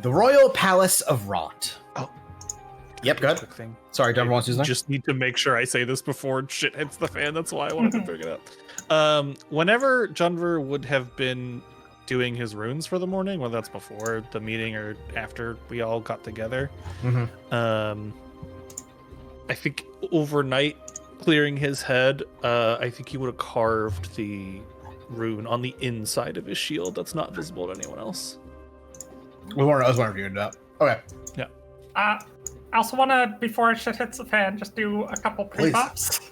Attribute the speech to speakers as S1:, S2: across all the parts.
S1: The Royal Palace of Ront.
S2: Oh.
S1: Yep, go ahead.
S2: Quick thing.
S1: Sorry, Denver wants to say.
S2: Just need to make sure I say this before shit hits the fan. That's why I wanted to bring it up. Whenever Junver would have been doing his runes for the morning, whether that's before the meeting or after we all got together, I think overnight clearing his head, I think he would have carved the rune on the inside of his shield that's not visible to anyone else.
S1: I was wondering if you would do that. Okay.
S2: Yeah.
S3: I also want to, before shit hits the fan, just do a couple pre-buffs.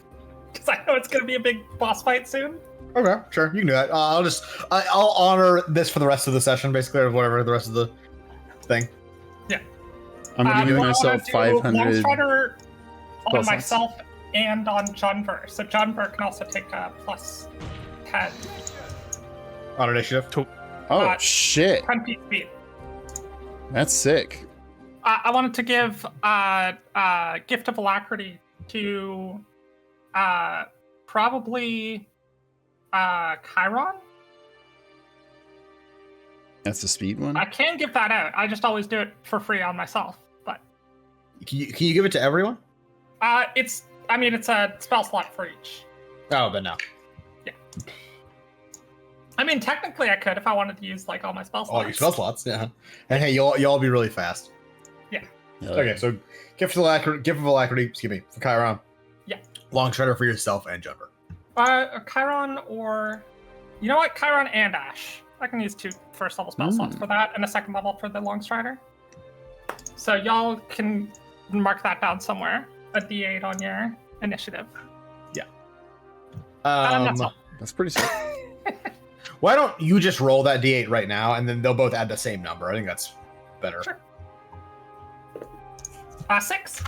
S3: Because I know it's going to be a big boss fight soon.
S1: Okay, sure. You can do that. I'll honor this for the rest of the session, basically, or whatever, the rest of the thing.
S3: Yeah.
S4: I'm giving myself 500.
S3: Longstrider on
S4: +1.
S3: myself and on Junver. So Junver can also take a +10.
S1: On initiative.
S4: Oh, shit.
S3: 10 feet speed.
S4: That's sick.
S3: I wanted to give Gift of Alacrity to probably Chiron.
S4: That's the speed one?
S3: I can give that out. I just always do it for free on myself. But
S1: Can you give it to everyone?
S3: it's a spell slot for each.
S1: Oh, but no.
S3: Yeah. I mean, technically I could if I wanted to use like all my spell slots.
S1: All your spell slots, yeah. And hey, you'll be really fast.
S3: Yeah.
S1: Okay, so Gift of Alacrity, excuse me, for Chiron.
S3: Yeah.
S1: Longstrider for yourself and Jumper.
S3: Chiron or... You know what? Chiron and Ash. I can use 2 first level spell slots for that and a second level for the Longstrider. So y'all can mark that down somewhere. A D8 on your initiative.
S1: Yeah.
S4: That's pretty sick.
S1: Why don't you just roll that D8 right now, and then they'll both add the same number. I think that's better.
S3: Sure. 6.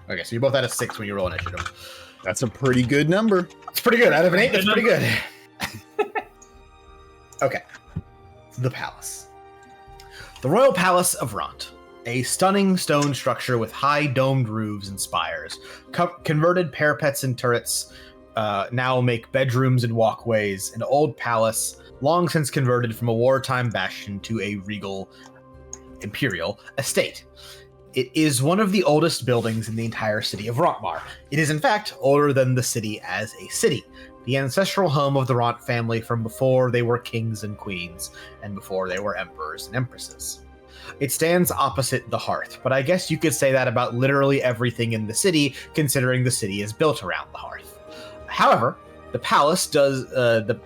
S1: Okay, so you both had a 6 when you roll initiative.
S4: That's a pretty good number.
S1: It's pretty good. Out of an 8, that's pretty good. Okay. The Palace. The Royal Palace of Ront. A stunning stone structure with high domed roofs and spires. Converted parapets and turrets now make bedrooms and walkways. An old palace, long since converted from a wartime bastion to a regal imperial estate. It is one of the oldest buildings in the entire city of Rontmar. It is in fact older than the city as a city, the ancestral home of the Ront family from before they were kings and queens, and before they were emperors and empresses. It stands opposite the hearth, but I guess you could say that about literally everything in the city, considering the city is built around the hearth. However, the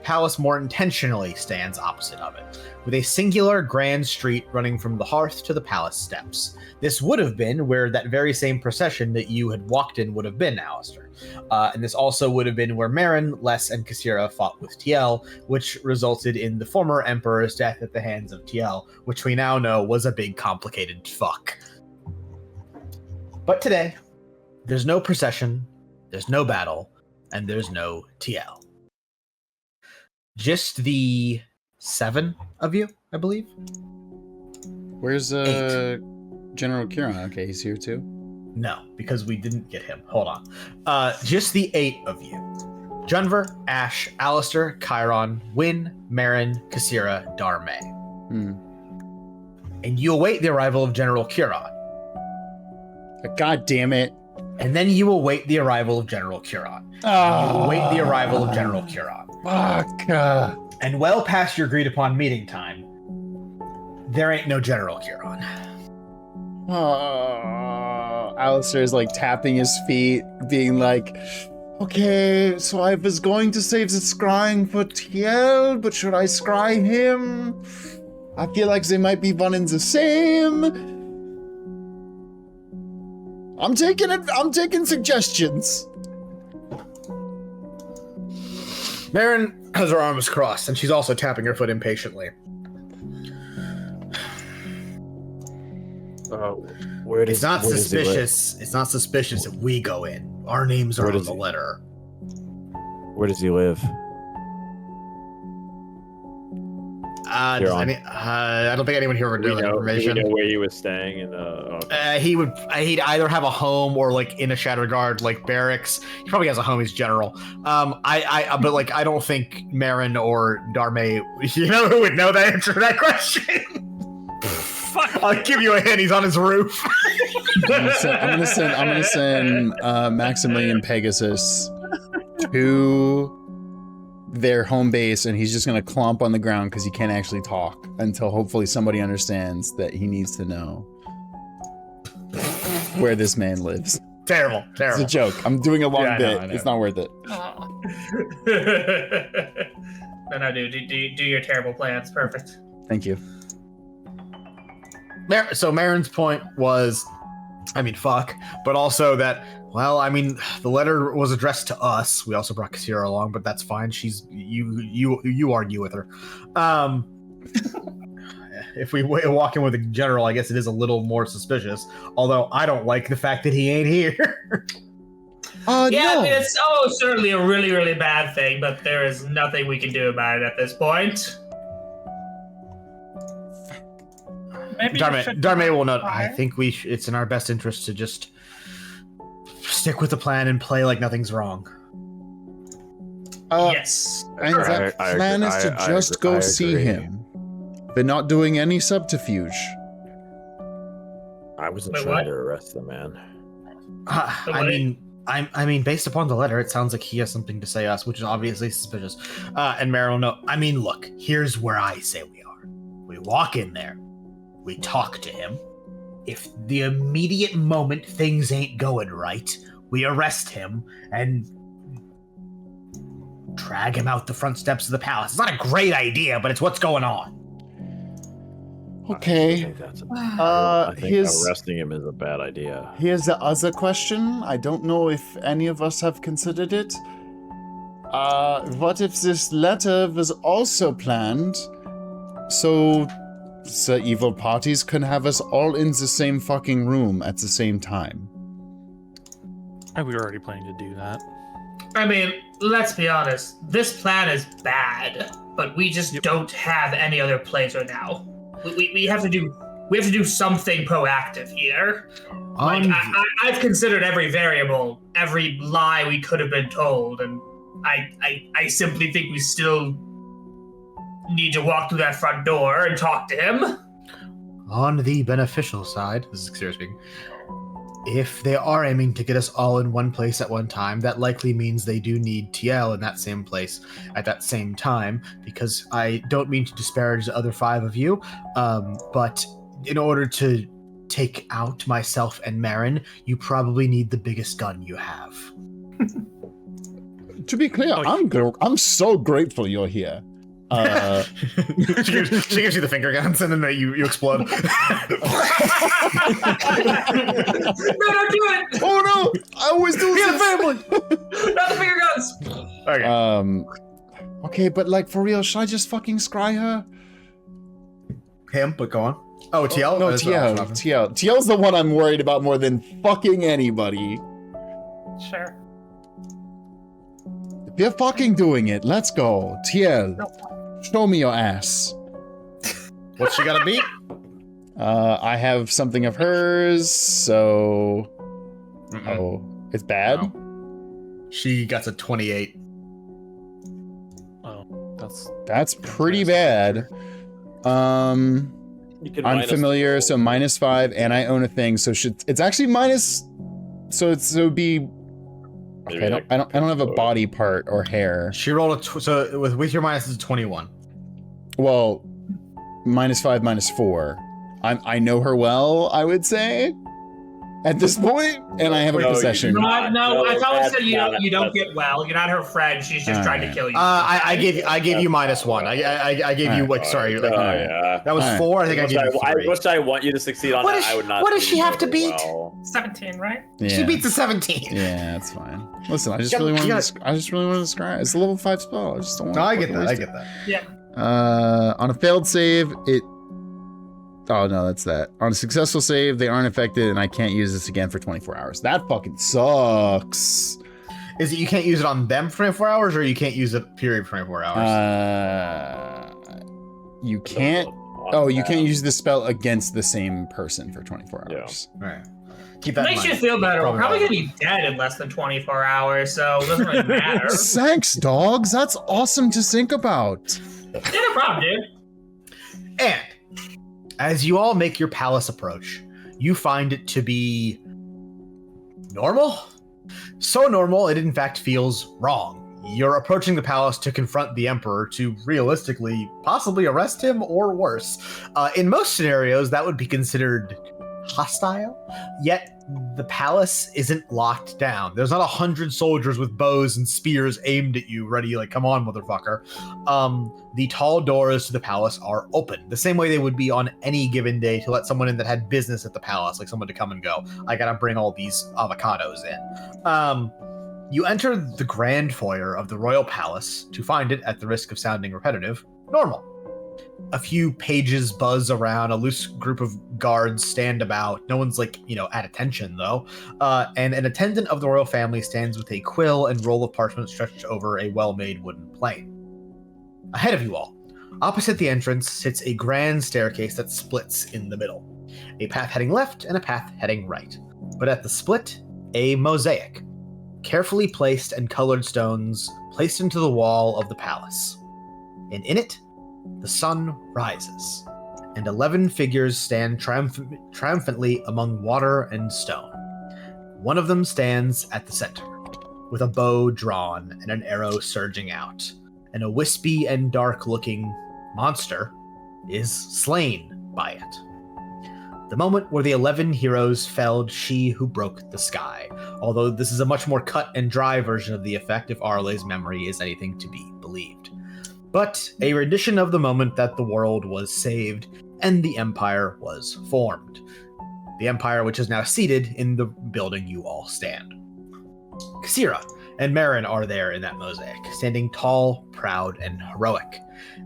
S1: palace more intentionally stands opposite of it, with a singular grand street running from the hearth to the palace steps. This would have been where that very same procession that you had walked in would have been, Alistair. And this also would have been where Marin, Les, and Kassira fought with TL, which resulted in the former emperor's death at the hands of TL, which we now know was a big complicated fuck. But today, there's no procession, there's no battle, and there's no TL. Just the 7 of you, I believe.
S4: Where's
S1: 8.
S4: General Kieran? Okay, he's here too.
S1: No, because we didn't get him. Hold on. Just the 8 of you. Junver, Ash, Alistair, Chiron, Wynn, Marin, Kassira, Darmay. And you await the arrival of General Kieran.
S4: God damn it.
S1: And then you await the arrival of General Kieran. You await the arrival of General Kieran.
S4: Fuck.
S1: And well past your agreed upon meeting time, there ain't no General Kieran.
S4: Alistair's like tapping his feet, being like, okay, so I was going to save the scrying for TL, but should I scry him? I feel like they might be one and the same. I'm taking suggestions.
S1: Marin has her arms crossed, and she's also tapping her foot impatiently. It's not suspicious. It's not suspicious if we go in. Our names are on the letter.
S5: Where does he live?
S1: I don't think anyone here would know that information.
S5: Do we know where he was staying?
S1: He'd either have a home or like in a Shatterguard like barracks. He probably has a home. He's general. But I don't think Marin or Darmay, who would know the answer to that question.
S3: fuck?
S1: I'll give you a hint. He's on his roof.
S4: I'm gonna send Maximilian Pegasus to their home base, and he's just gonna clomp on the ground because he can't actually talk until hopefully somebody understands that he needs to know where this man lives.
S1: Terrible.
S4: It's a joke. I'm doing a long bit.
S1: I know.
S4: It's not worth it.
S6: No, dude. Do your terrible plans. Perfect.
S4: Thank you.
S1: So Marin's point was, I mean, fuck, but also that, well, I mean, the letter was addressed to us. We also brought Kassira along, but that's fine. She's you argue with her. If we walk in with a general, I guess it is a little more suspicious. Although I don't like the fact that he ain't here.
S6: Yeah,
S4: No.
S6: I mean, it's certainly a really, really bad thing, but there is nothing we can do about it at this point.
S3: Maybe
S1: Darme will note. I think it's in our best interest to just stick with the plan and play like nothing's wrong.
S6: Yes.
S4: And that
S5: I
S4: plan
S5: agree.
S4: is to
S5: I
S4: just
S5: agree.
S4: go
S5: I
S4: see
S5: agree.
S4: him. They're not doing any subterfuge.
S5: I wasn't
S6: Wait,
S5: trying
S6: what?
S5: to arrest the man.
S1: I mean, based upon the letter, it sounds like he has something to say us, which is obviously suspicious. And Marin will know. I mean, look, here's where I say we are. We walk in there, we talk to him. If the immediate moment things ain't going right, we arrest him and drag him out the front steps of the palace. It's not a great idea, but it's what's going on.
S4: Okay.
S5: I think
S4: here's
S5: arresting him is a bad idea.
S4: here's the other question. I don't know if any of us have considered it. What if this letter was also planned so the evil parties can have us all in the same fucking room at the same time?
S2: We were already planning to do that.
S6: I mean, let's be honest. This plan is bad, but we just don't have any other plays right now. We have to do something proactive here. Like I've considered every variable, every lie we could have been told, and I simply think we still need to walk through that front door and talk to him.
S1: On the beneficial side, this is Kassira speaking, if they are aiming to get us all in one place at one time, that likely means they do need TL in that same place at that same time, because I don't mean to disparage the other 5 of you, but in order to take out myself and Marin, you probably need the biggest gun you have.
S4: To be clear, I'm so grateful you're here.
S1: she gives you the finger guns, and then you explode.
S6: No, don't do it!
S4: Oh no! I always do this.
S6: Not the finger guns!
S1: Okay.
S4: Okay, but like for real, should I just fucking scry her?
S1: Him, but go on. Oh, TL?
S4: No,
S1: That's
S4: TL. TL's the one I'm worried about more than fucking anybody.
S3: Sure.
S4: If you're fucking doing it, let's go. TL, show me your ass.
S1: What's she gotta beat?
S4: I have something of hers, so... Oh, it's bad?
S1: No. She got a 28.
S2: Oh,
S4: That's pretty bad.
S5: You can
S4: I'm
S5: minus
S4: familiar,
S5: the
S4: so -5, and I own a thing, so it's actually minus... So it would be...
S5: Maybe
S4: Okay, I don't have a body part or hair.
S1: She rolled so with your minus is 21.
S4: Well, -5, -4. I know her well, I would say, at this point, and I have a
S5: No,
S4: possession.
S5: you-
S6: No, I thought we
S5: that's
S6: said you
S5: not-
S6: don't get well. You're not her friend. She's just trying to kill you.
S1: I gave you -1. I gave you like sorry. Like,
S5: yeah.
S1: that was
S4: Alright.
S1: 4. I think I gave you 3.
S5: Wish I want you to succeed on
S1: What
S5: that.
S1: does-
S5: I would not.
S1: what does
S5: do
S1: she have to
S5: very
S1: beat?
S5: well.
S3: 17, right?
S4: Yeah.
S1: She beats a 17.
S4: Yeah, that's fine. Listen, I just
S1: Yeah,
S4: really wanted
S1: yeah.
S4: to. I just really wanted to scry. It's a level 5 spell. I just don't want.
S1: No,
S4: to
S1: I get
S4: fucking
S1: that. I
S4: waste
S1: get that.
S3: Yeah.
S4: On a failed save, it. Oh no, that's that. On a successful save, they aren't affected, and I can't use this again for 24 hours. That fucking sucks.
S1: Is it you can't use it on them for 24 hours, or you can't use it period for 24 hours?
S4: You can't. Oh, you can't use the spell against the same person for 24 hours.
S1: Right. Keep that in
S6: Makes you
S1: mind.
S6: feel better. We're
S1: Probably
S6: probably gonna be dead in less than 24 hours, so it doesn't really matter.
S4: Thanks, dogs. That's awesome to think about.
S6: Yeah, no problem, dude.
S1: And As you all make your palace approach, you find it to be normal? So normal, it in fact feels wrong. You're approaching the palace to confront the Emperor, to realistically possibly arrest him or worse. In most scenarios, that would be considered hostile, yet the palace isn't locked down. There's not 100 soldiers with bows and spears aimed at you, ready, like, come on, motherfucker. The tall doors to the palace are open, the same way they would be on any given day to let someone in that had business at the palace, like someone to come and go. I gotta bring all these avocados in. You enter the grand foyer of the royal palace to find it, at the risk of sounding repetitive, normal. A few pages buzz around, a loose group of guards stand about. No one's at attention though. And an attendant of the royal family stands with a quill and roll of parchment stretched over a well-made wooden plane. Ahead of you all, opposite the entrance, sits a grand staircase that splits in the middle. A path heading left and a path heading right. But at the split, a mosaic. Carefully placed and colored stones placed into the wall of the palace. And in it, the sun rises, and 11 figures stand triumphantly among water and stone. One of them stands at the center, with a bow drawn and an arrow surging out, and a wispy and dark-looking monster is slain by it. The moment where the 11 heroes felled she who broke the sky, although this is a much more cut and dry version of the effect if Arle's memory is anything to be believed. But a rendition of the moment that the world was saved and the Empire was formed. The Empire which is now seated in the building you all stand. Kasira and Marin are there in that mosaic, standing tall, proud, and heroic.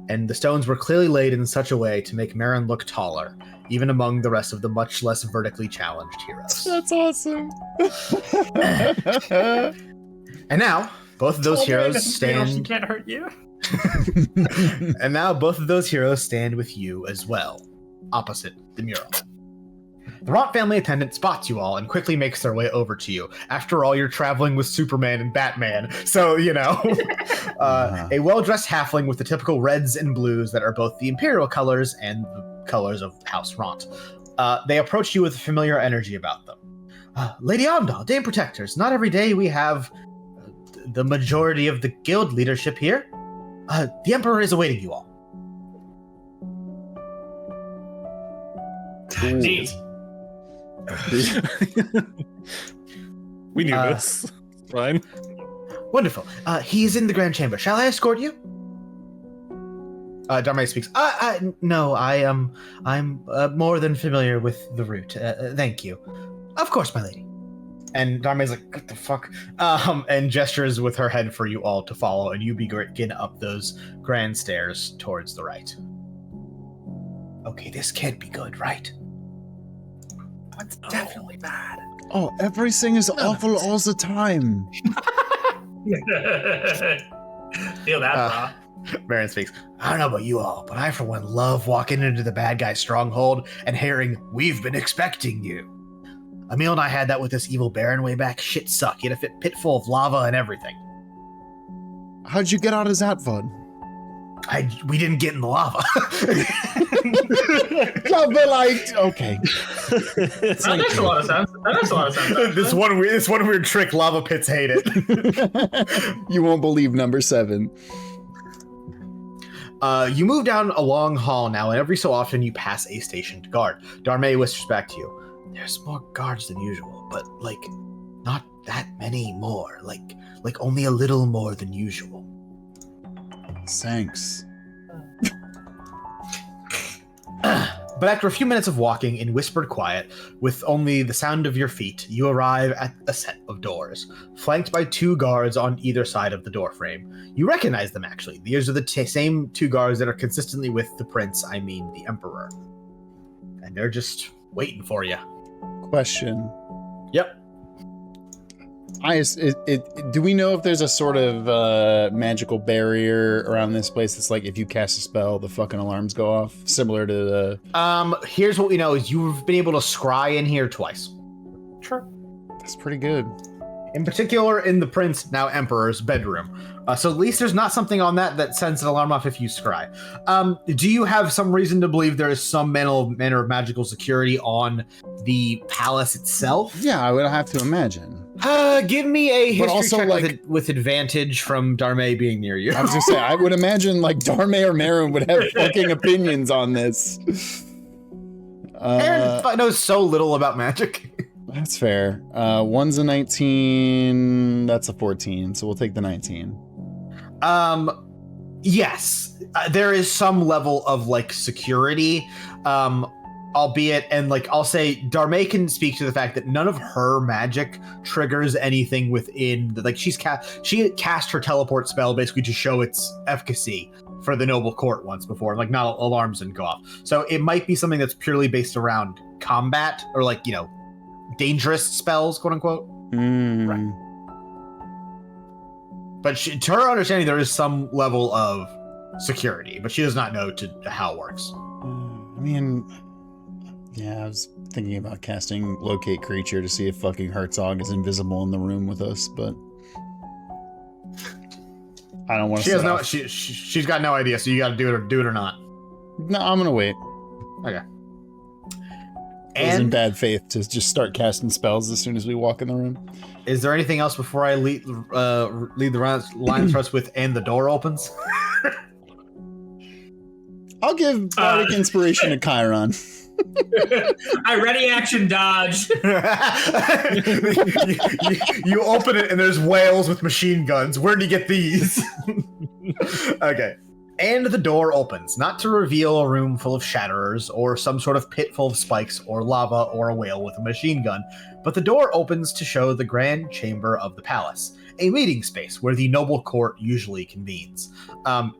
S1: And the stones were clearly laid in such a way to make Marin look taller, even among the rest of the much less vertically challenged heroes.
S4: That's awesome.
S1: And now, both of those heroes
S3: She
S1: stand...
S3: can't hurt you.
S1: And now both of those heroes stand with you as well, opposite the mural. The Ront family attendant spots you all and quickly makes their way over to you. After all, you're traveling with Superman and Batman, so, a well-dressed halfling with the typical reds and blues that are both the Imperial colors and the colors of House Ront. They approach you with a familiar energy about them. Lady Amdal, Dame Protectors, not every day we have the majority of the guild leadership here. The Emperor is awaiting you all.
S6: Neat.
S2: We knew this. Fine.
S1: Wonderful. He is in the Grand Chamber. Shall I escort you? Darmay speaks. No, I'm more than familiar with the route. Thank you. Of course, my lady. And Darmay's like, what the fuck? And gestures with her head for you all to follow, and you begin up those grand stairs towards the right. Okay, this can't be good, right?
S3: It's definitely bad.
S4: Oh, everything is awful all the time.
S6: Feel that, bro.
S1: Marin speaks. I don't know about you all, but I for one love walking into the bad guy's stronghold and hearing, "We've been expecting you." Emil and I had that with this evil Baron way back. Shit sucked. He had a pit full of lava and everything.
S4: How'd you get out of that one?
S1: We didn't get in the lava.
S4: No, but okay.
S6: That makes a lot of sense.
S1: This one weird trick. Lava pits hate it.
S4: You won't believe number 7.
S1: You move down a long hall now, and every so often you pass a stationed guard. Darmay whispers back to you. There's more guards than usual, but not that many more. Like only a little more than usual.
S4: Thanks.
S1: But after a few minutes of walking in whispered quiet, with only the sound of your feet, you arrive at a set of doors, flanked by 2 guards on either side of the doorframe. You recognize them, actually. These are the same 2 guards that are consistently with the prince, the Emperor. And they're just waiting for you.
S4: Question.
S1: Yep.
S4: Do we know if there's a sort of magical barrier around this place that's like if you cast a spell, the fucking alarms go off? Similar to the...
S1: Here's what we know is you've been able to scry in here twice.
S3: Sure.
S4: That's pretty good.
S1: in particular in the prince, now emperor's bedroom. So at least there's not something on that sends an alarm off if you scry. Do you have some reason to believe there is some manner of magical security on the palace itself?
S4: Yeah, I would have to imagine.
S1: Give me a history
S4: also,
S1: check
S4: like-
S1: with advantage from Darme being near you.
S4: I was just saying, I would imagine like Darme or Marin would have fucking opinions on this.
S1: Aaron knows so little about magic.
S4: That's fair. One's a 19. That's a 14. So we'll take the 19.
S1: Yes, there is some level of like security, albeit, and like I'll say, Darme can speak to the fact that none of her magic triggers anything within. Like she cast her teleport spell basically to show its efficacy for the noble court once before. Like not alarms didn't go off, so it might be something that's purely based around combat or like dangerous spells, quote unquote.
S4: Right.
S1: But to her understanding, there is some level of security, but she does not know how it works.
S4: I mean, yeah, I was thinking about casting Locate Creature to see if fucking Herzog is invisible in the room with us, but I don't want to.
S1: She has no. She's got no idea, so you got to do it or not.
S4: No, I'm gonna wait.
S1: Okay.
S4: It was in
S1: And
S4: bad faith to just start casting spells as soon as we walk in the room.
S1: is there anything else before I lead the lines for us with "and the door opens"?
S4: I'll give Bardic Inspiration to Chiron.
S6: I ready action dodge.
S1: you open it and there's whales with machine guns. Where do you get these? Okay. And the door opens, not to reveal a room full of shatterers or some sort of pit full of spikes or lava or a whale with a machine gun, but the door opens to show the grand chamber of the palace, a meeting space where the noble court usually convenes.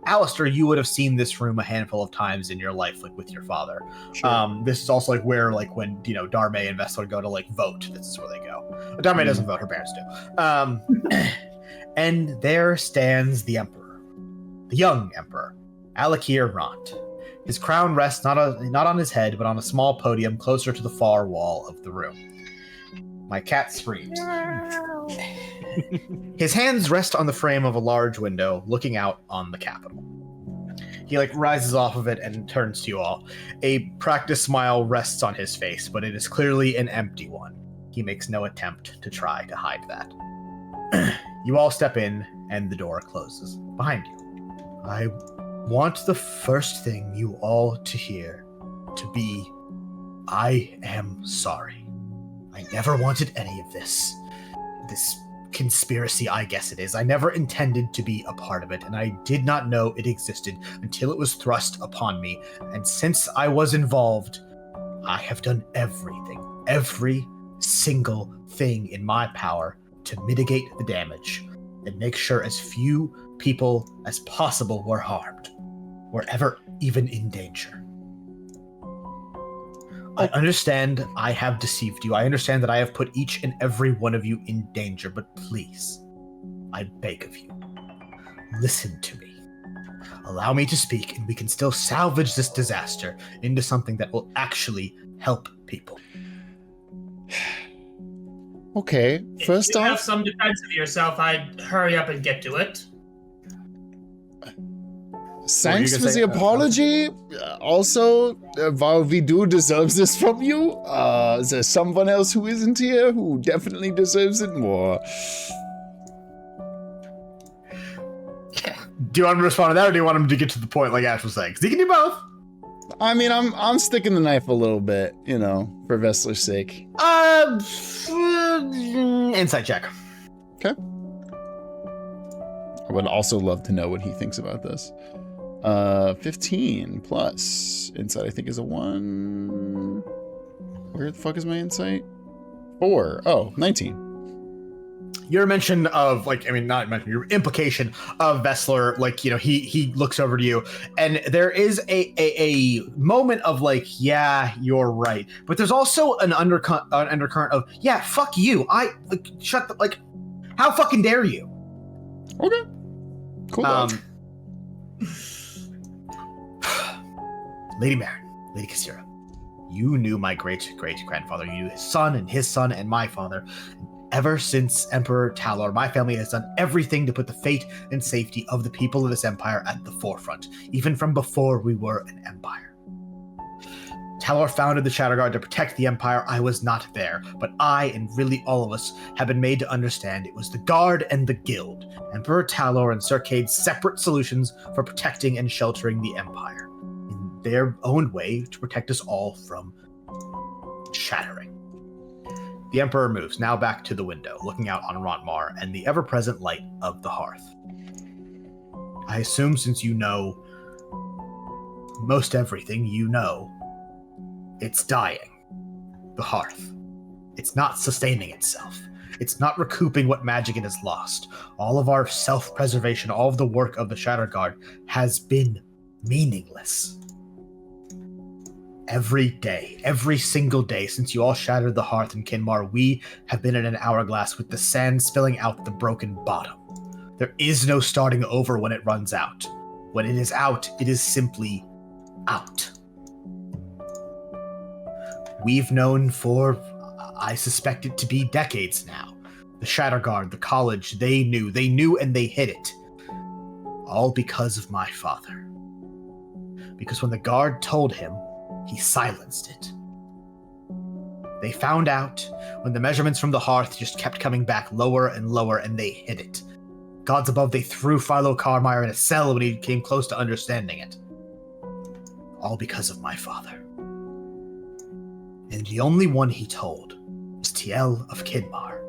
S1: Alistair, you would have seen this room a handful of times in your life, like with your father.
S4: Sure.
S1: This is also like where, like when Darme and Vessler go to like vote. This is where they go. Darme doesn't vote; her parents do. And there stands the emperor. The young emperor, Alec Ront. His crown rests not on his head, but on a small podium closer to the far wall of the room. My cat screams. His hands rest on the frame of a large window, looking out on the capital. He rises off of it and turns to you all. A practiced smile rests on his face, but it is clearly an empty one. He makes no attempt to try to hide that. You all step in, and the door closes behind you. I want the first thing you all to hear to be, I am sorry. I never wanted any of this. This conspiracy, I guess it is. I never intended to be a part of it, and I did not know it existed until it was thrust upon me. And since I was involved, I have done everything, every single thing in my power to mitigate the damage and make sure as few people as possible were harmed, were ever even in danger. I understand I have deceived you. I understand that I have put each and every one of you in danger, but please, I beg of you, listen to me. Allow me to speak, and we can still salvage this disaster into something that will actually help people.
S4: Okay, first
S6: if you have
S4: off,
S6: some defense of yourself, I'd hurry up and get to it.
S4: thanks
S1: you
S4: for
S1: gonna
S4: the
S1: say?
S4: apology. Also, while we do deserve this from you, there's someone else who isn't here who definitely deserves it more.
S1: Do you want him to respond to that, or do you want him to get to the point like Ash was saying? Because he can do both.
S4: I mean, I'm sticking the knife a little bit, for Vessler's sake.
S1: Insight check.
S4: Okay. I would also love to know what he thinks about this. 15 plus insight, I think, is a 1. Where the fuck is my insight? 4. Oh, 19.
S1: Your mention of, your implication of Vessler, he looks over to you, and there is a moment of yeah, you're right. But there's also an undercurrent of, yeah, fuck you. How fucking dare you?
S4: Okay. Cool.
S1: Lady Marin, Lady Kassira, you knew my great-great-grandfather. You knew his son and my father. Ever since Emperor Talor, my family has done everything to put the fate and safety of the people of this empire at the forefront, even from before we were an empire. Talor founded the Shatterguard to protect the empire. I was not there, but I, and really all of us, have been made to understand it was the Guard and the Guild, Emperor Talor and Sir Cade's separate solutions for protecting and sheltering the empire, in their own way to protect us all from shattering. The Emperor moves, now back to the window, looking out on Rontmar and the ever-present light of the hearth. I assume since you know most everything, you know it's dying. The hearth. It's not sustaining itself. It's not recouping what magic it has lost. All of our self-preservation, all of the work of the Shatterguard has been meaningless. Every day, every single day since you all shattered the hearth in Kinmar, we have been in an hourglass with the sand spilling out the broken bottom. There is no starting over when it runs out. When it is out, it is simply out. We've known for, I suspect it to be decades now. The Shatterguard, the college, they knew and they hid it. All because of my father. Because when the guard told him, he silenced it. They found out when the measurements from the hearth just kept coming back lower and lower, and they hid it. Gods above, they threw Philo Carmire in a cell when he came close to understanding it. All because of my father. And the only one he told was Tiel of Kinmar.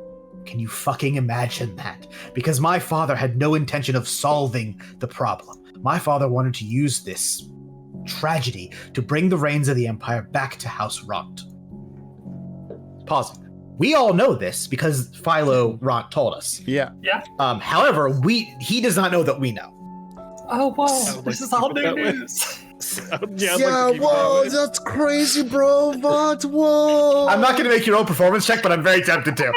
S1: Can you fucking imagine that? Because my father had no intention of solving the problem. My father wanted to use this tragedy to bring the reins of the Empire back to House Ront. Pausing. We all know this because Philo Ront told us.
S4: Yeah.
S1: However, he does not know that we know.
S3: Oh, whoa. This is all new news.
S4: Whoa, that's crazy, bro. What? Whoa.
S1: I'm not going to make your own performance check, but I'm very tempted to.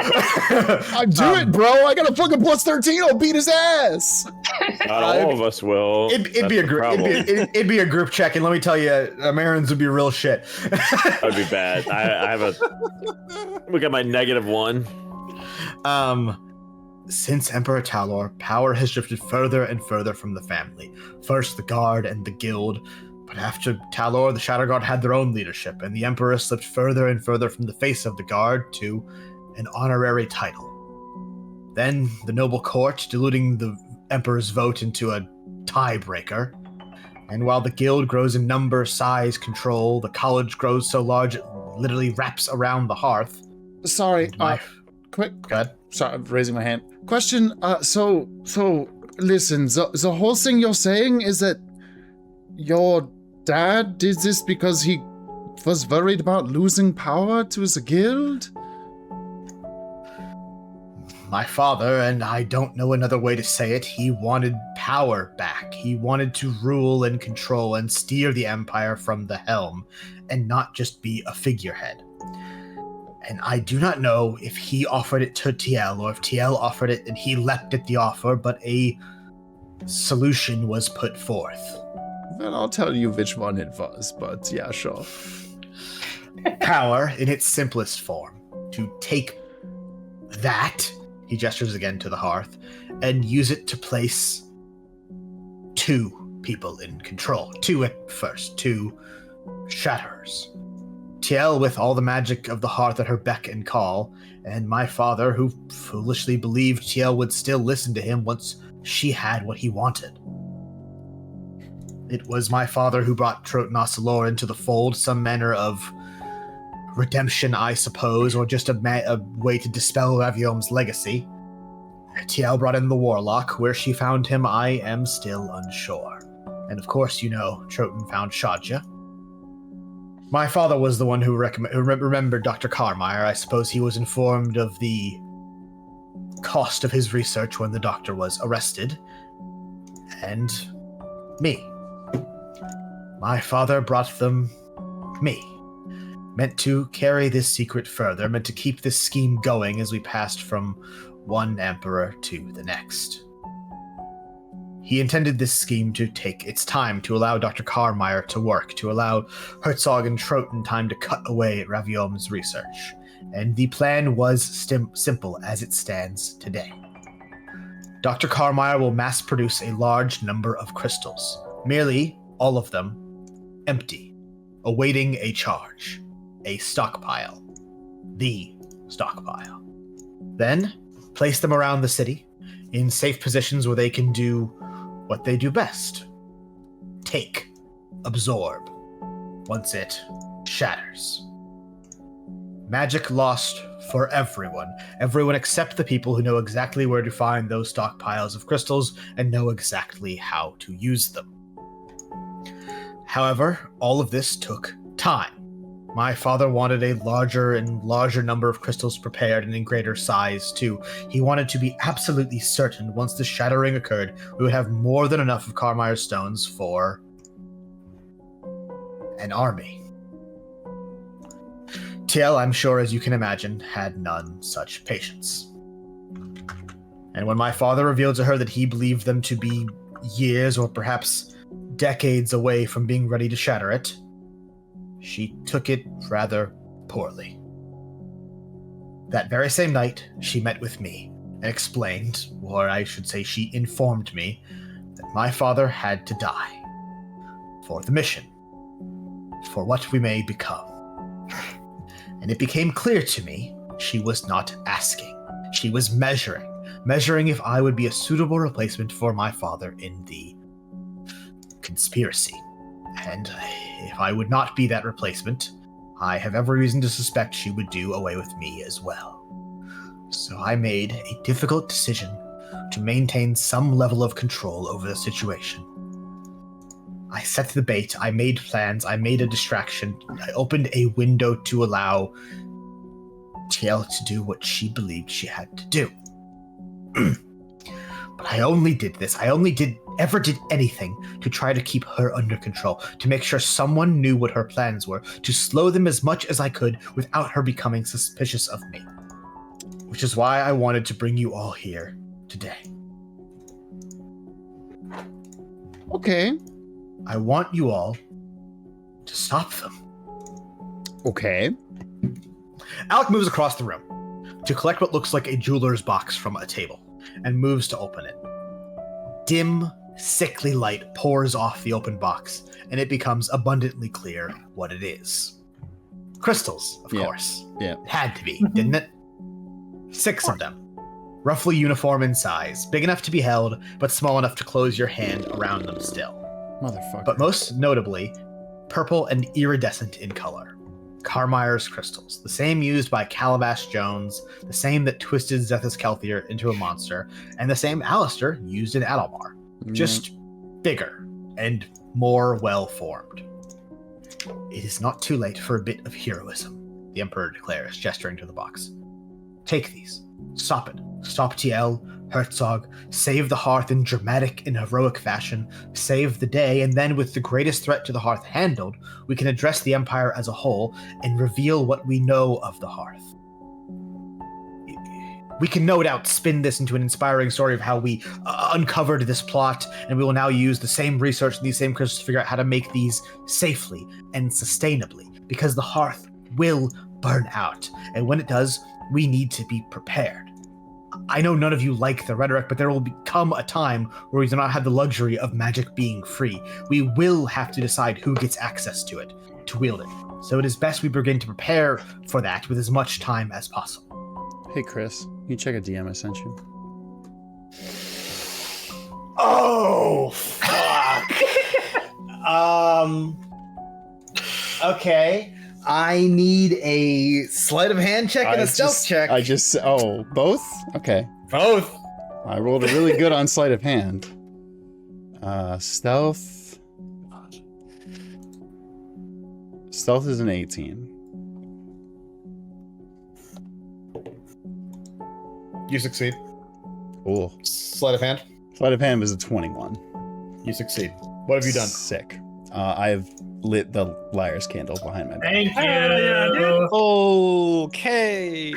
S4: I do it, bro. I got a fucking plus 13. I'll beat his ass.
S5: Not all of us will.
S1: It'd be a group. It'd be a group check, and let me tell you, Marins would be real shit.
S5: That would be bad. I have a. We got my -1.
S1: Since Emperor Talor, power has drifted further and further from the family. First the Guard and the Guild, but after Talor, the Shatterguard had their own leadership, and the Emperor slipped further and further from the face of the Guard to an honorary title. Then the noble court, diluting the Emperor's vote into a tiebreaker. And while the Guild grows in number, size, control, the college grows so large it literally wraps around the hearth.
S4: Sorry, quick.
S1: Go ahead.
S4: Sorry, I'm raising my hand. Question, so listen, the whole thing you're saying is that your dad did this because he was worried about losing power to the guild?
S1: My father, and I don't know another way to say it, he wanted power back. He wanted to rule and control and steer the empire from the helm, and not just be a figurehead. And I do not know if he offered it to Tiel, or if Tiel offered it and he leapt at the offer, but a solution was put forth.
S4: Well, I'll tell you which one it was, but yeah, sure.
S1: Power, in its simplest form, to take that, he gestures again to the hearth, and use it to place 2 people in control. 2 at first, 2 shatterers. Tiel with all the magic of the hearth at her beck and call, and my father who foolishly believed Tiel would still listen to him once she had what he wanted. It was my father who brought Troten Ocelor into the fold, some manner of redemption, I suppose, or just a way to dispel Raviom's legacy. Tiel brought in the Warlock. Where she found him, I am still unsure. And of course, you know, Troten found Shadja. My father was the one who remembered Dr. Carmire. I suppose he was informed of the cost of his research when the doctor was arrested. And me. My father brought them me. Meant to carry this secret further, meant to keep this scheme going as we passed from one emperor to the next. He intended this scheme to take its time, to allow Dr. Carmire to work, to allow Herzog and Troten time to cut away at Raviom's research. and the plan was simple as it stands today. Dr. Carmire will mass produce a large number of crystals, merely all of them empty, awaiting a charge, a stockpile, the stockpile. Then place them around the city in safe positions where they can do what they do best. Take, absorb, once it shatters. Magic lost for everyone. Everyone except the people who know exactly where to find those stockpiles of crystals and know exactly how to use them. However, all of this took time. My father wanted a larger and larger number of crystals prepared and in greater size, too. He wanted to be absolutely certain once the shattering occurred, we would have more than enough of Carmire's stones for an army. TL, I'm sure, as you can imagine, had none such patience. And when my father revealed to her that he believed them to be years or perhaps decades away from being ready to shatter it, she took it rather poorly. That very same night, she met with me and explained, or I should say she informed me, that my father had to die. For the mission. For what we may become. And it became clear to me she was not asking. She was measuring if I would be a suitable replacement for my father in the conspiracy. And if I would not be that replacement, I have every reason to suspect she would do away with me as well. So I made a difficult decision to maintain some level of control over the situation. I set the bait, I made plans, I made a distraction, I opened a window to allow TL to do what she believed she had to do. But I only did this, I only ever did anything to try to keep her under control, to make sure someone knew what her plans were, to slow them as much as I could without her becoming suspicious of me. Which is why I wanted to bring you all here today.
S4: Okay.
S1: I want you all to stop them.
S4: Okay.
S1: Alec moves across the room to collect what looks like a jeweler's box from a table and moves to open it. Dim, sickly light pours off the open box, and it becomes abundantly clear what it is. Crystals, of course.
S4: Yeah.
S1: It had to be, didn't it? 6 of them. Roughly uniform in size, big enough to be held, but small enough to close your hand around them still.
S4: Motherfucker.
S1: But most notably, purple and iridescent in color. Carmire's crystals, the same used by Calabash Jones, the same that twisted Zethus Kelthier into a monster, and the same Alistair used in Adelmar. Just bigger and more well-formed. It is not too late for a bit of heroism, the Emperor declares, gesturing to the box. Take these. Stop it. Stop TL, Herzog, save the Hearth in dramatic and heroic fashion, save the day, and then with the greatest threat to the Hearth handled, we can address the Empire as a whole and reveal what we know of the Hearth. We can no doubt spin this into an inspiring story of how we uncovered this plot, and we will now use the same research and these same crystals to figure out how to make these safely and sustainably, because the Hearth will burn out, and when it does, we need to be prepared. I know none of you like the rhetoric, but there will come a time where we do not have the luxury of magic being free. We will have to decide who gets access to it, to wield it. So it is best we begin to prepare for that with as much time as possible.
S4: Hey, Chris, can you check a DM I sent you?
S1: Oh, fuck. Okay. I need a sleight of hand check and a stealth check.
S4: Both? Okay.
S1: Both.
S4: I rolled a really good on sleight of hand. Stealth. Stealth is an 18.
S1: You succeed.
S4: Cool.
S1: Sleight of hand.
S4: Sleight of hand was a 21.
S1: You succeed. What have you done?
S4: Sick. I've lit the liar's candle behind my back.
S6: Thank you.
S3: Yeah, dude.
S2: Okay.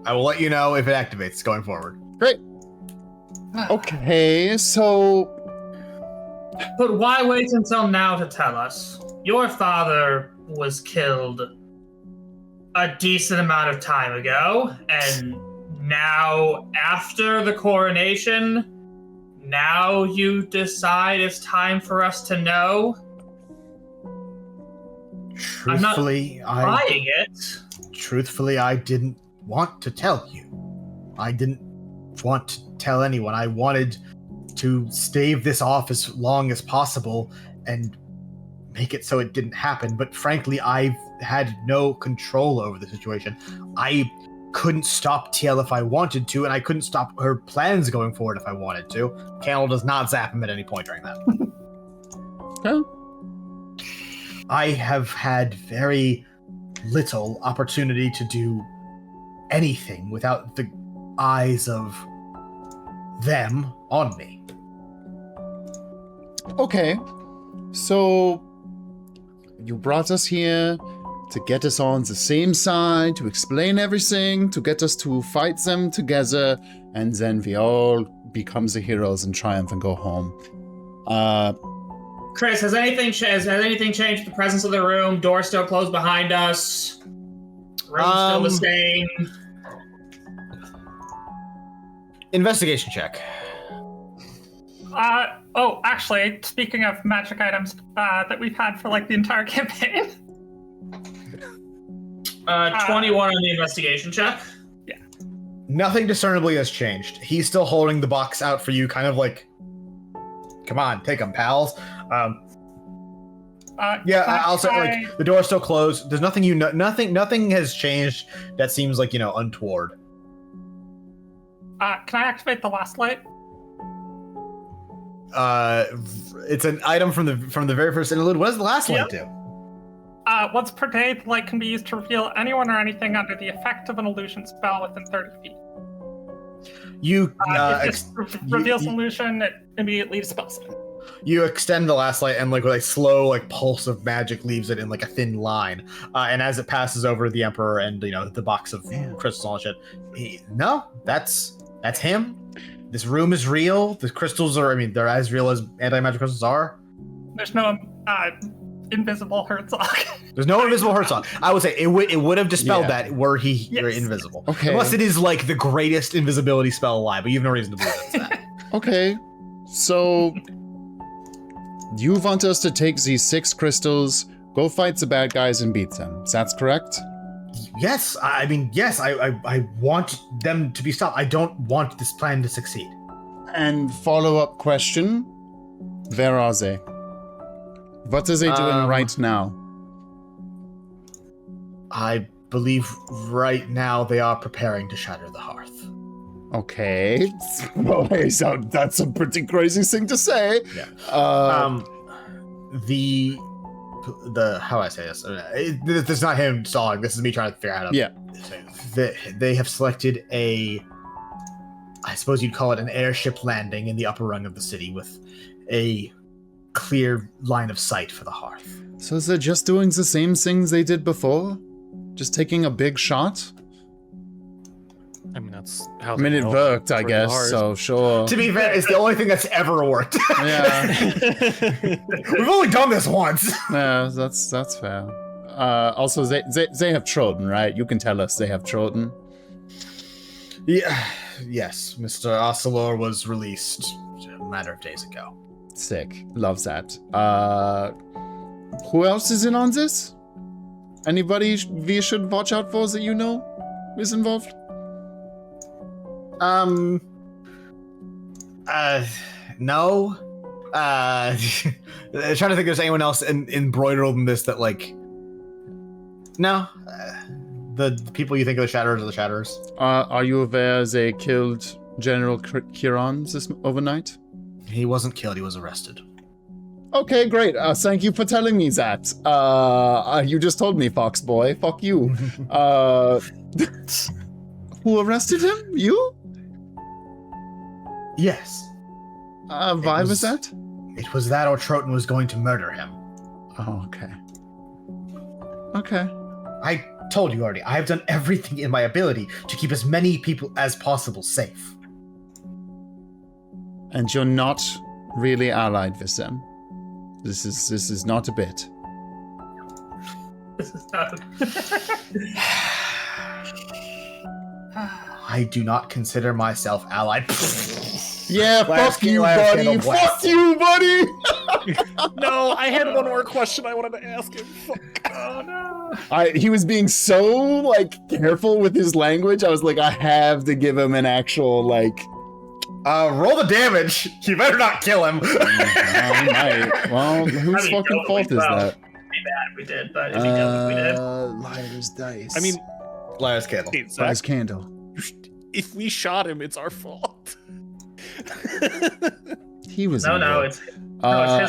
S1: I will let you know if it activates going forward.
S4: Great. Okay, so
S6: But why wait until now to tell us? Your father was killed a decent amount of time ago, and now after the coronation, now you decide it's time for us to know?
S1: Truthfully,
S6: I'm not buying it.
S1: Truthfully, I didn't want to tell you. I didn't want to tell anyone. I wanted to stave this off as long as possible and make it so it didn't happen. But frankly, I've had no control over the situation. I couldn't stop TL if I wanted to, and I couldn't stop her plans going forward if I wanted to. Candle does not zap him at any point during that.
S4: Okay.
S1: I have had very little opportunity to do anything without the eyes of them on me.
S4: Okay. So you brought us here to get us on the same side, to explain everything, to get us to fight them together, and then we all become the heroes and triumph and go home.
S6: Chris, has anything changed? The presence of the room, door still closed behind us, room still the same.
S1: Investigation check.
S3: Actually, speaking of magic items that we've had for like the entire campaign.
S6: 21 on the investigation check.
S3: Yeah.
S1: Nothing discernibly has changed. He's still holding the box out for you, kind of like, come on, take them, pals. I'll say like the door's still closed. There's nothing nothing has changed that seems like, untoward.
S3: Can I activate the last light?
S1: It's an item from the very first interlude. What does the last light do?
S3: Once per day, the light can be used to reveal anyone or anything under the effect of an illusion spell within 30 feet. It just reveals an illusion, it immediately dispels it.
S1: You extend the last light, and like with a slow pulse of magic leaves it in like a thin line. And as it passes over the Emperor and the box of crystals and shit, that's him. This room is real. The crystals they're as real as anti-magic crystals are.
S3: There's no invisible Herzog.
S1: There's no invisible Herzog. I would say it would have dispelled that were he invisible.
S4: Okay.
S1: Unless it is like the greatest invisibility spell alive, but you have no reason to believe it's that.
S4: Okay. So you want us to take these 6 crystals, go fight the bad guys and beat them. That's correct?
S1: Yes, I want them to be stopped. I don't want this plan to succeed.
S4: And follow-up question, where are they? What are they doing right now?
S1: I believe right now they are preparing to shatter the hearth.
S4: Okay. Well, hey, so that's a pretty crazy thing to say.
S1: Yeah. The how I say this? This is not him stalling. This is me trying to figure out. They have selected I suppose you'd call it an airship landing in the upper rung of the city with a clear line of sight for the hearth.
S4: So they're just doing the same things they did before? Just taking a big shot?
S2: That's how.
S4: It worked, I guess. So sure.
S1: To be fair, it's the only thing that's ever worked.
S4: Yeah.
S1: We've only done this once.
S4: Yeah, that's fair. Also, they have children, right? You can tell us they have children.
S1: Yeah. Yes, Mr. Ocelor was released a matter of days ago.
S4: Sick. Love that. Who else is in on this? Anybody we should watch out for that is involved?
S1: No. Trying to think if there's anyone else embroidered in this that no. The people you think of the Shatterers are the Shatterers.
S4: Are you aware they killed General Kiran this overnight?
S1: He wasn't killed, he was arrested.
S4: Okay, great. Thank you for telling me that. You just told me, Fox Boy. Fuck you. Who arrested him? You?
S1: Yes.
S4: Why was that?
S1: It was that or Troton was going to murder him.
S4: Oh, okay. Okay.
S1: I told you already, I have done everything in my ability to keep as many people as possible safe.
S4: And you're not really allied with them? This is not a bit.
S6: This is not.
S1: I do not consider myself allied.
S4: Yeah,
S1: Last
S4: fuck you,
S1: game, last
S4: buddy.
S1: candle blast.
S4: Fuck you, buddy.
S2: No, I had one more question I wanted to ask him. Fuck.
S3: Oh no.
S4: He was being so like careful with his language. I was like, I have to give him an actual like.
S1: Roll the damage. You better not kill him.
S4: He might. Well, whose
S6: I mean,
S4: fucking fault is
S6: well,
S4: that?
S6: Pretty bad we did, but if we did, we did.
S4: Liar's dice.
S2: I mean,
S1: Liar's candle.
S2: hey, Zach,
S4: Liar's candle.
S2: if we shot him, it's our fault.
S4: He was.
S6: No,
S4: evil.
S6: it's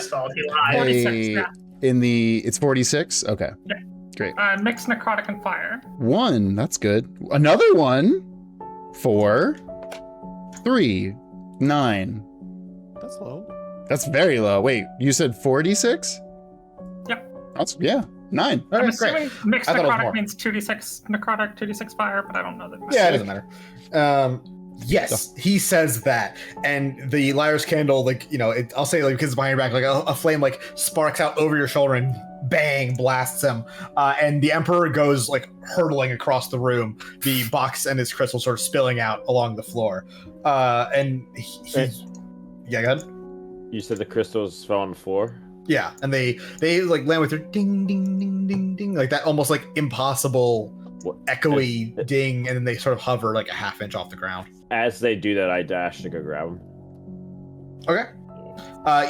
S6: his fault. He lied.
S3: 46, yeah.
S4: It's 46. Okay,
S3: Yeah.
S4: great.
S3: Mixed necrotic and fire.
S4: 1. That's good. Another 1. 4. 3. 9.
S2: That's low.
S4: That's very low. Wait, you said 46?
S3: Yep.
S4: That's 9.
S3: I'm
S1: Okay,
S3: assuming mixed
S1: I thought it was
S3: necrotic
S1: more.
S3: means 2d6 necrotic, 2d6 fire, but I don't know that.
S1: Yeah, it doesn't matter. Yes, he says that, and the liar's candle, like, you know, I'll say, like, because it's behind your back, like a flame like sparks out over your shoulder and bang blasts him, and the emperor goes like hurtling across the room, the box and his crystal sort of spilling out along the floor, and he's yeah, go ahead.
S5: You said the crystals fell on the floor?
S1: Yeah, and they like land with their ding ding ding ding ding, like that almost like impossible echoey ding, and then they sort of hover like a half inch off the ground.
S5: As they do that, I dash to go grab them.
S1: Okay.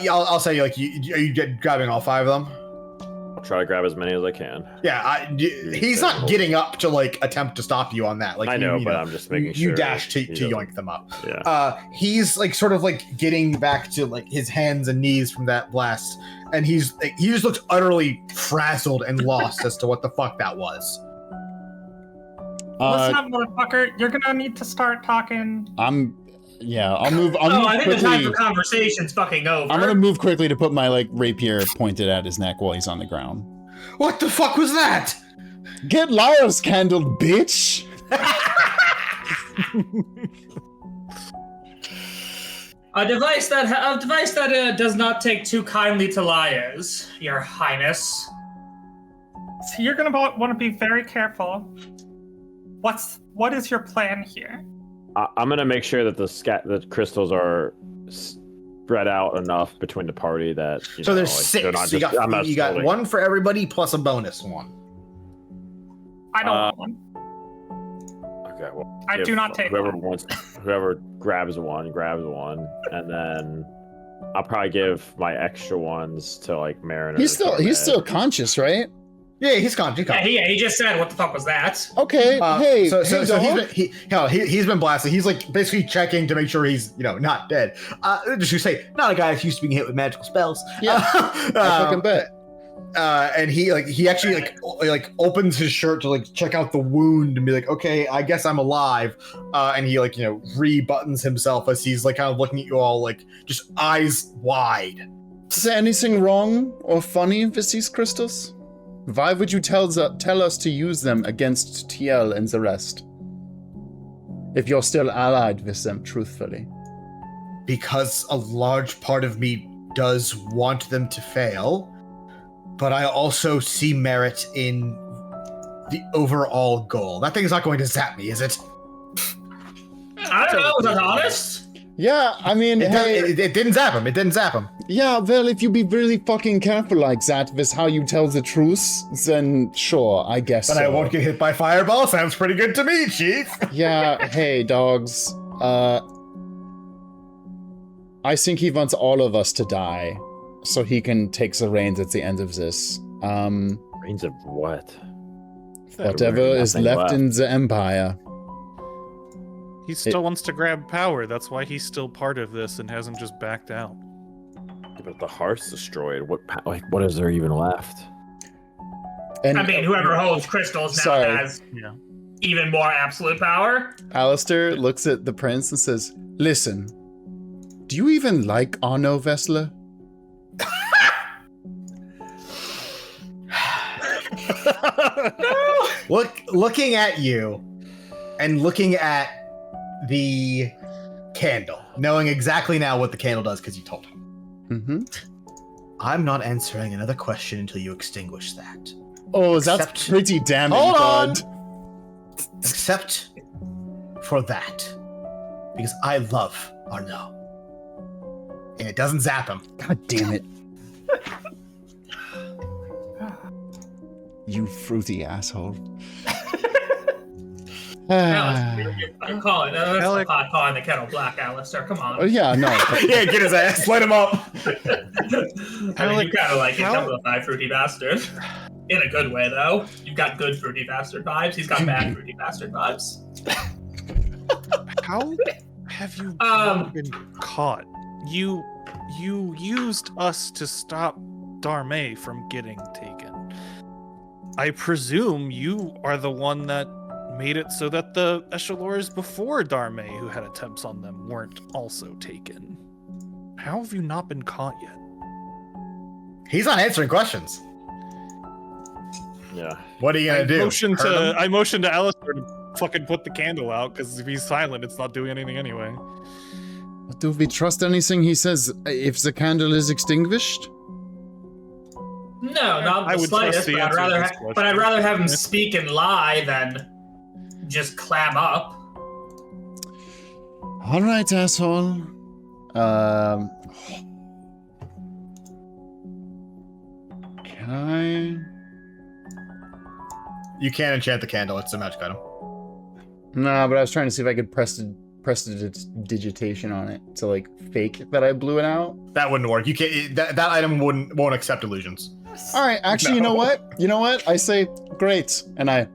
S1: Yeah, I'll say, like, are you grabbing all 5 of them?
S5: I'll try to grab as many as I can.
S1: Yeah, he's not getting up to like attempt to stop you on that. Like,
S5: I know, but I'm just making sure.
S1: you dash to
S5: doesn't-
S1: yoink them up.
S5: Yeah.
S1: He's like sort of like getting back to like his hands and knees from that blast, and he just looks utterly frazzled and lost as to what the fuck that was.
S3: Listen up, motherfucker. You're gonna need to start talking.
S4: I'll move. I'll
S6: Oh,
S4: move
S6: I think the time
S4: quickly.
S6: for conversation's fucking over.
S4: I'm gonna move quickly to put my like rapier pointed at his neck while he's on the ground.
S1: What the fuck was that?
S4: Get liar's candle, bitch!
S6: A device that does not take too kindly to liars, Your Highness.
S3: So you're gonna want to be very careful. What is your plan here?
S5: I'm gonna make sure that the crystals are spread out enough between the party that.
S1: So there's
S5: they're not
S1: 6. You
S5: just-
S1: got 1 for everybody plus a bonus 1.
S3: I don't want one.
S5: Okay, well,
S3: I do not take
S5: whoever
S3: one.
S5: whoever grabs one, and then I'll probably give my extra ones to like Mariner.
S4: He's still conscious, right?
S1: Yeah, he's gone.
S6: Yeah, he just said, "What the fuck was that?"
S4: Okay. Hey,
S1: so
S4: dog.
S1: he's been blasted. He's like basically checking to make sure he's not dead. Just to say, not a guy that's used to being hit with magical spells.
S4: Yeah, I fucking bet.
S1: And he actually like opens his shirt to like check out the wound and be like, okay, I guess I'm alive. And he like re-buttons himself as he's like kind of looking at you all like just eyes wide.
S4: Is there anything wrong or funny with these crystals? Why would you tell us to use them against TL and the rest? If you're still allied with them, truthfully.
S1: Because a large part of me does want them to fail, but I also see merit in the overall goal. That thing's not going to zap me, is it?
S6: I don't know. Was that honest?
S4: Yeah, I mean,
S1: It didn't zap him. It didn't zap him.
S4: yeah, well, if you be really fucking careful like that with how you tell the truth, then sure, I guess
S1: But
S4: so.
S1: I won't get hit by fireball. Sounds pretty good to me, Chief.
S4: Yeah, hey, dogs. I think he wants all of us to die, so he can take the reins at the end of this.
S5: Reins of what?
S4: Whatever is
S5: Nothing
S4: left in the Empire.
S2: He still wants to grab power. That's why he's still part of this and hasn't just backed out.
S5: But the heart's destroyed. What is there even left?
S4: And
S6: I mean, whoever holds crystals now
S4: Sorry.
S6: has
S2: Yeah.
S6: even more absolute power.
S4: Alistair looks at the prince and says, "Listen, do you even like Arno Vessler?"
S1: Looking at you and looking at the candle, knowing exactly now what the candle does because you told him.
S4: Mm-hmm.
S1: I'm not answering another question until you extinguish that.
S4: Oh, that's
S1: Except-
S4: pretty damning,
S1: Hold
S4: bud.
S1: on! Except for that. Because I love Arnaud. And it doesn't zap him.
S4: God damn it. You fruity asshole.
S6: Alistair, you're calling. That's
S2: Alec.
S6: not calling the kettle black, Alistair. Come on.
S4: Oh yeah, no.
S1: Yeah, get his ass. Light him up.
S6: I mean, you kind of like exemplify fruity bastard. In a good way, though. You've got good fruity bastard vibes. He's got bad fruity bastard vibes.
S2: How have you been caught? You used us to stop Darmay from getting taken. I presume you are the one that made it so that the Echelors before Darmay, who had attempts on them, weren't also taken. How have you not been caught yet?
S1: He's not answering questions.
S5: Yeah.
S1: What are you gonna do? Hurt him?
S2: I motioned to Alistair to fucking put the candle out, because if he's silent, it's not doing anything anyway.
S4: Do we trust anything he says if the candle is extinguished?
S6: No, not
S2: I
S6: the
S2: would trust
S6: slightest.
S2: the
S6: But I'd
S2: answer to
S6: rather,
S2: this
S6: but I'd
S2: question.
S6: rather have him
S2: Yeah.
S6: speak and lie than just clam up.
S4: All right, asshole. Can I?
S1: You can't enchant the candle. It's a magic item.
S4: Nah, but I was trying to see if I could prestidigitation on it to like fake that I blew it out.
S1: That wouldn't work. You can't. That item won't accept illusions.
S4: All right, actually, you know what? You know what? I say great, and I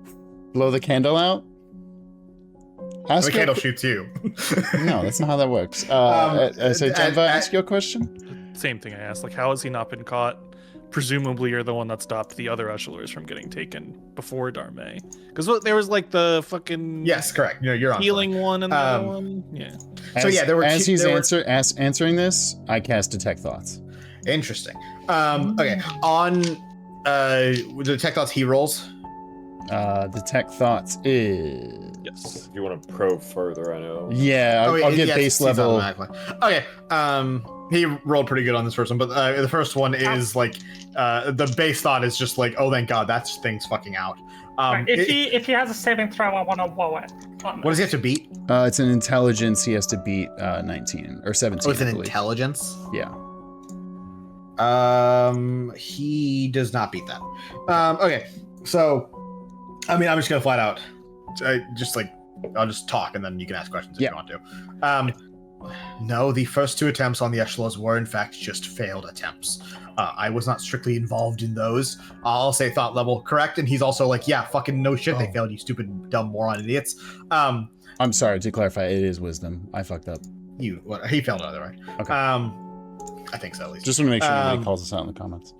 S4: blow the candle out. Ask
S1: The
S4: your
S1: candle shoots you.
S4: No, that's not how that works. I say, Denva,
S1: I-
S4: ask your question.
S2: Same thing I asked. Like, how has he not been caught? Presumably, you're the one that stopped the other Echelors from getting taken before Darmay. Because there was like the fucking
S1: Yes, correct. You're on.
S2: healing one and the other
S1: Um,
S2: one. Yeah.
S1: So yeah, there were
S4: as
S1: two-
S4: he's
S1: there were-
S4: answering this, I cast detect thoughts.
S1: Interesting. Okay. On the detect thoughts, he rolls.
S4: Detect thoughts is
S2: Yes.
S5: If you want to probe further, I know.
S4: yeah. I'll get
S1: yes,
S4: base
S1: it's
S4: level.
S1: automatically. Okay. He rolled pretty good on this first one, but the first one is like the base thought is just like, oh, thank God, that thing's fucking out.
S3: If he has a saving throw, I want to blow it.
S1: What does he have to beat?
S4: It's an intelligence. He has to beat 19 or 17.
S1: Oh, it's
S4: I
S1: an
S4: believe.
S1: intelligence.
S4: Yeah.
S1: He does not beat that. Okay, so I mean, I'm just gonna flat out, I'll just talk and then you can ask questions if
S4: Yeah.
S1: you want to. No, the first two attempts on the Echelons were in fact just failed attempts. I was not strictly involved in those. I'll say thought level correct, and he's also like, yeah, fucking no shit, they failed, you stupid dumb moron idiots.
S4: I'm sorry to clarify. It is wisdom. I fucked up.
S1: He failed either way.
S4: Okay.
S1: I think so at least.
S4: Just want to make sure nobody
S1: um,
S4: calls us out in the comments.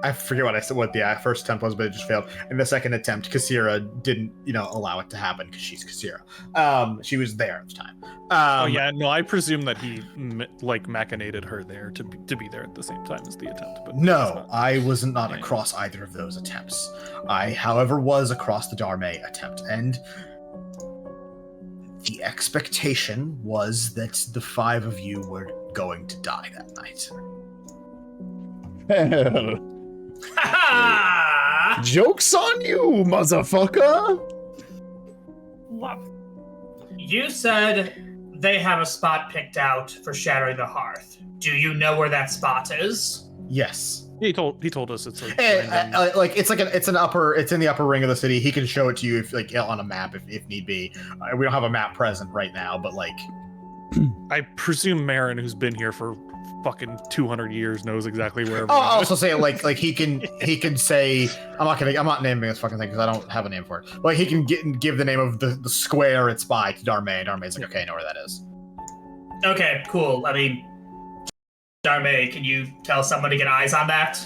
S1: I forget what I said, what the first attempt was, but it just failed. And the second attempt, Kassira didn't, allow it to happen because she's Kassira. She was there at the time.
S2: Oh yeah, no, I presume that he machinated her there to be there at the same time as the attempt. But
S1: No,
S2: it's not.
S1: I was not
S2: Yeah.
S1: across either of those attempts. I, however, was across the Darmay attempt, and the expectation was that the five of you were going to die that night.
S4: Joke's on you, motherfucker!
S3: Love.
S6: You said they have a spot picked out for shattering the hearth. Do you know where that spot is?
S1: Yes.
S2: He told us it's like
S1: It's in the upper ring of the city. He can show it to you if on a map if need be. We don't have a map present right now, but
S2: I presume Marin, who's been here for fucking 200 years, knows exactly where.
S1: I'll also say he can say I'm not naming this fucking thing because I don't have a name for it. Like he can give the name of the square it's by to Darmay. Darmay's like, okay, I know where that is.
S6: Okay, cool. I mean, Darmay, can you tell someone to get eyes on that?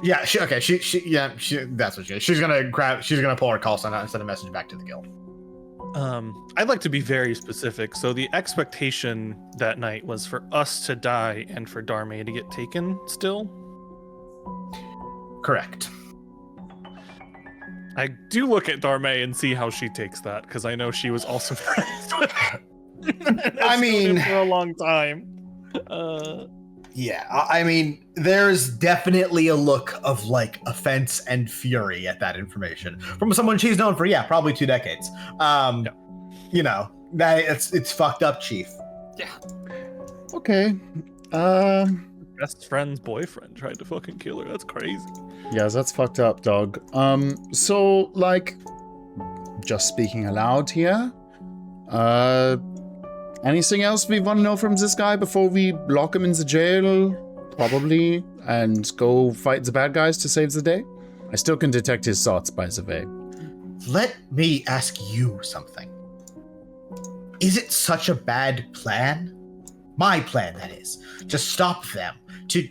S1: Yeah, she that's what she is. She's gonna pull her call sign out and send a message back to the guild.
S2: I'd like to be very specific. So the expectation that night was for us to die and for Darmay to get taken still?
S1: Correct.
S2: I do look at Darmay and see how she takes that, because I know she was also friends with
S1: I mean,
S2: for a long time.
S1: Yeah, I mean, there's definitely a look of like offense and fury at that information from someone she's known for probably 2 decades. You know, that it's fucked up, Chief.
S3: Yeah.
S4: Okay.
S2: Best friend's boyfriend tried to fucking kill her. That's crazy.
S4: Yes, that's fucked up, dog. So, like, just speaking aloud here, anything else we want to know from this guy before we lock him in the jail, probably, and go fight the bad guys to save the day? I still can detect his thoughts, by the way.
S1: Let me ask you something. Is it such a bad plan? My plan, that is, to stop them, to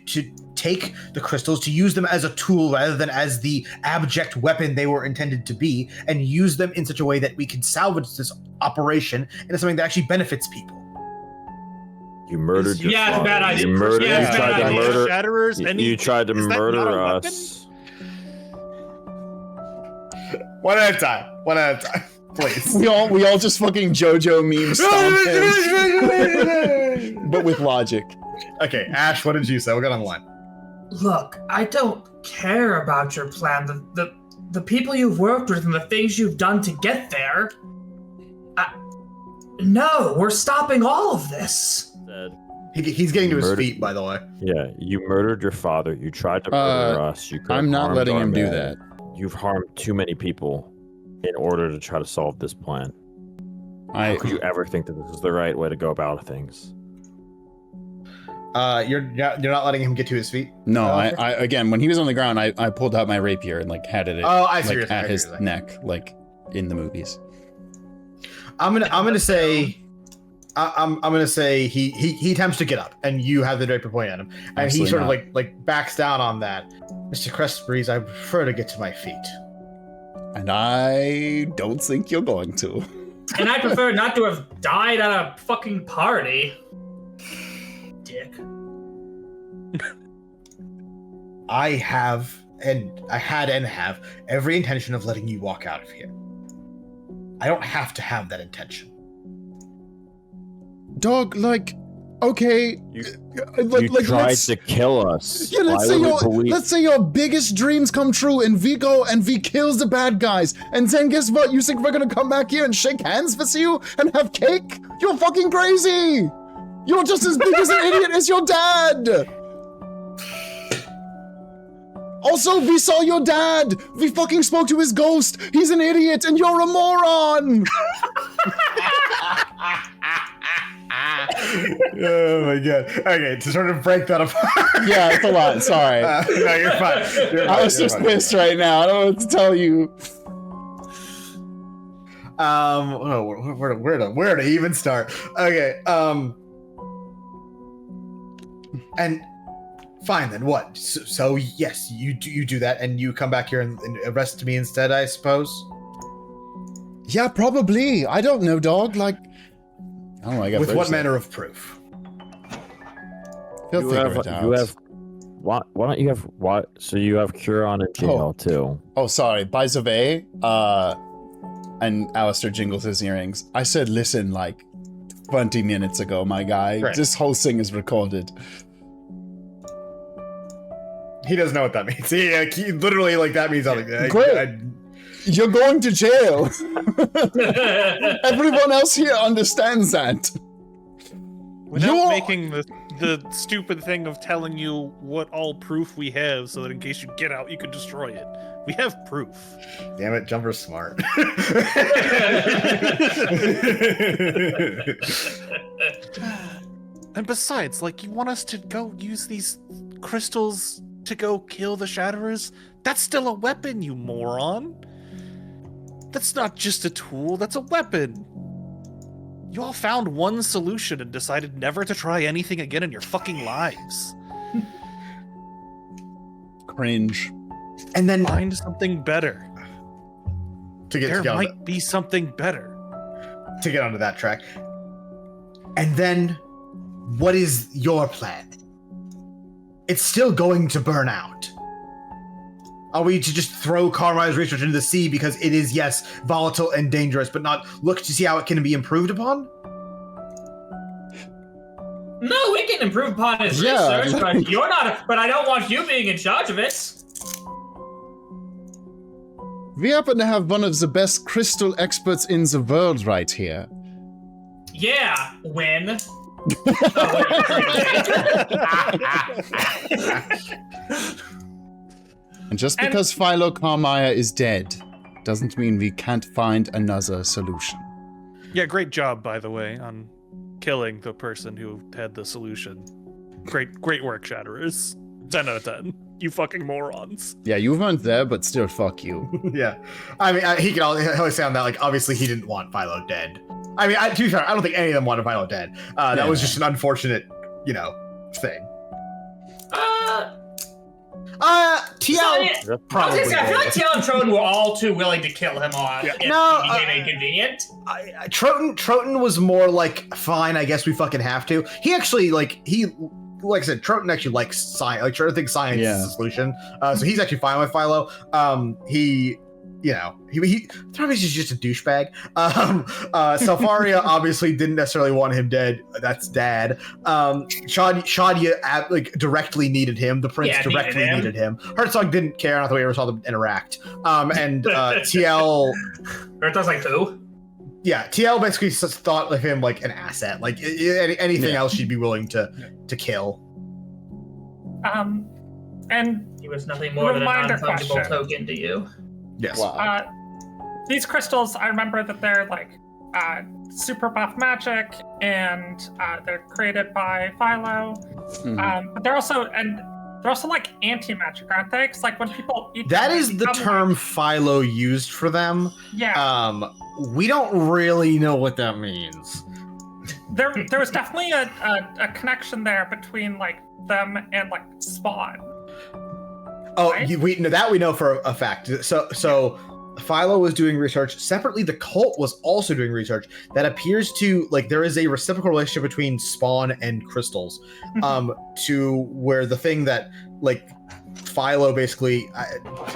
S1: take the crystals, to use them as a tool rather than as the abject weapon they were intended to be, and use them in such a way that we can salvage this operation into something that actually benefits people.
S5: You murdered your
S6: Yeah, it's a
S5: father.
S6: bad idea.
S5: You murdered.
S6: Yeah,
S5: you
S6: it's a
S5: tried
S6: bad
S5: to
S6: idea.
S5: murder.
S2: Shatterers,
S5: You tried to
S2: is that not a
S5: murder
S2: weapon?
S5: us.
S1: One at a time. One at a time. Please.
S4: We all just fucking JoJo meme stomp him, but with logic.
S1: Okay, Ash, what did you say? We'll get on the line.
S6: Look, I don't care about your plan. The people you've worked with and the things you've done to get there. No, we're stopping all of this.
S1: He's getting to his
S5: Murder-
S1: feet, by the way.
S5: Yeah, you murdered your father. You tried to murder us. You could have
S4: I'm not
S5: harmed
S4: letting
S5: our
S4: him do
S5: man.
S4: that.
S5: You've harmed too many people in order to try to solve this plan. How could you ever think that this is the right way to go about things?
S1: You're not letting him get to his feet?
S4: No, I again, when he was on the ground, I pulled out my rapier and like had it
S1: I see
S4: like,
S1: what you're
S4: at
S1: saying.
S4: his neck, like in the movies.
S1: I'm gonna say he attempts to get up, and you have the draper point at him, and
S4: Absolutely
S1: he sort
S4: not.
S1: of like backs down on that. Mr. Crestbreeze, I prefer to get to my feet.
S4: And I don't think you're going to.
S6: And I prefer not to have died at a fucking party. Dick.
S1: I had and have every intention of letting you walk out of here. I don't have to have that intention.
S4: Dog, like, okay.
S5: You
S4: like,
S5: tried
S4: let's-
S5: to kill us.
S4: Yeah,
S5: Why would we
S4: let's say your biggest dreams come true and we go and we kills the bad guys. And then guess what? You think we're gonna come back here and shake hands with you and have cake? You're fucking crazy! You're just as big as an idiot as your dad! Also, we saw your dad! We fucking spoke to his ghost! He's an idiot and you're a moron!
S1: Oh my god. Okay, to sort of break that apart.
S4: Yeah, it's a lot, sorry.
S1: No, you're fine.
S4: I was just pissed right now, I don't know what to tell you.
S1: Where to even start? Okay, and fine then. What? So yes, you do that, and you come back here and arrest me instead, I suppose.
S4: Yeah, probably. I don't know, dog. Like, I don't know. I got
S1: With what
S4: Thursday.
S1: manner of proof?
S4: He'll
S5: You
S4: figure
S5: have,
S4: it out.
S5: you have, why don't you have what? So you have Curon in jail too.
S4: Oh, sorry. By the way, and Alistair jingles his earrings. I said, listen, like 20 minutes ago, my guy.
S1: Great.
S4: This whole thing is recorded.
S1: He doesn't know what that means. He literally, like, that means something.
S4: Great. You're going to jail. Everyone else here understands that.
S2: Without
S4: You're-
S2: making the stupid thing of telling you what all proof we have, so that in case you get out, you can destroy it. We have proof.
S1: Damn it, Jumper's smart.
S2: And besides, like, you want us to go use these crystals to go kill the Shatterers? That's still a weapon, you moron. That's not just a tool, that's a weapon. You all found one solution and decided never to try anything again in your fucking lives.
S4: Cringe.
S1: And then
S2: Find something better. There might be something better.
S1: to get onto that track. And then, what is your plan? It's still going to burn out. Are we to just throw Carmine's research into the sea because it is, yes, volatile and dangerous, but not look to see how it can be improved upon?
S6: No, we can improve upon his research, but you're not. But I don't want you being in charge of it.
S4: We happen to have one of the best crystal experts in the world right here.
S6: Yeah, when?
S4: And just because Philo Carmire is dead doesn't mean we can't find another solution.
S2: Yeah, great job, by the way, on killing the person who had the solution. Great work, Shatterers. 10 out of 10. You fucking morons.
S4: Yeah, you weren't there, but still, fuck you.
S1: Yeah. I mean, he can always say on that, like, obviously he didn't want Philo dead. I mean, to be fair, I don't think any of them wanted Philo dead. That was just an unfortunate, thing. TL probably.
S6: I feel like TL and Troten were all too willing to kill him off. Yeah. If he became inconvenient.
S1: Troten was more like, fine, I guess we fucking have to. He actually, like I said, Troten actually likes science. Like, Troten thinks science is the solution. So he's actually fine with Philo. He probably just a douchebag. Salfaria obviously didn't necessarily want him dead. That's dad. Shadia directly needed him. The prince directly needed him. Herzog didn't care. Not the way we ever saw them interact. And TL.
S6: Herzog's like who?
S1: Yeah, TL basically thought of him like an asset. Like anything else, she'd be willing to kill.
S3: And
S6: he was nothing more than a non-fungible token to you.
S1: Yes.
S3: Wow. These crystals, I remember that they're like super buff magic, and they're created by Philo. Mm-hmm. But they're also like anti-magic, aren't they? Because like when people eat
S1: that is the term Philo used for them.
S3: Yeah.
S1: We don't really know what that means.
S3: There was definitely a connection there between like them and like Spawn.
S1: Oh, right? we know for a fact. So Philo was doing research separately. The cult was also doing research that appears to like there is a reciprocal relationship between Spawn and crystals, to where the thing that like Philo basically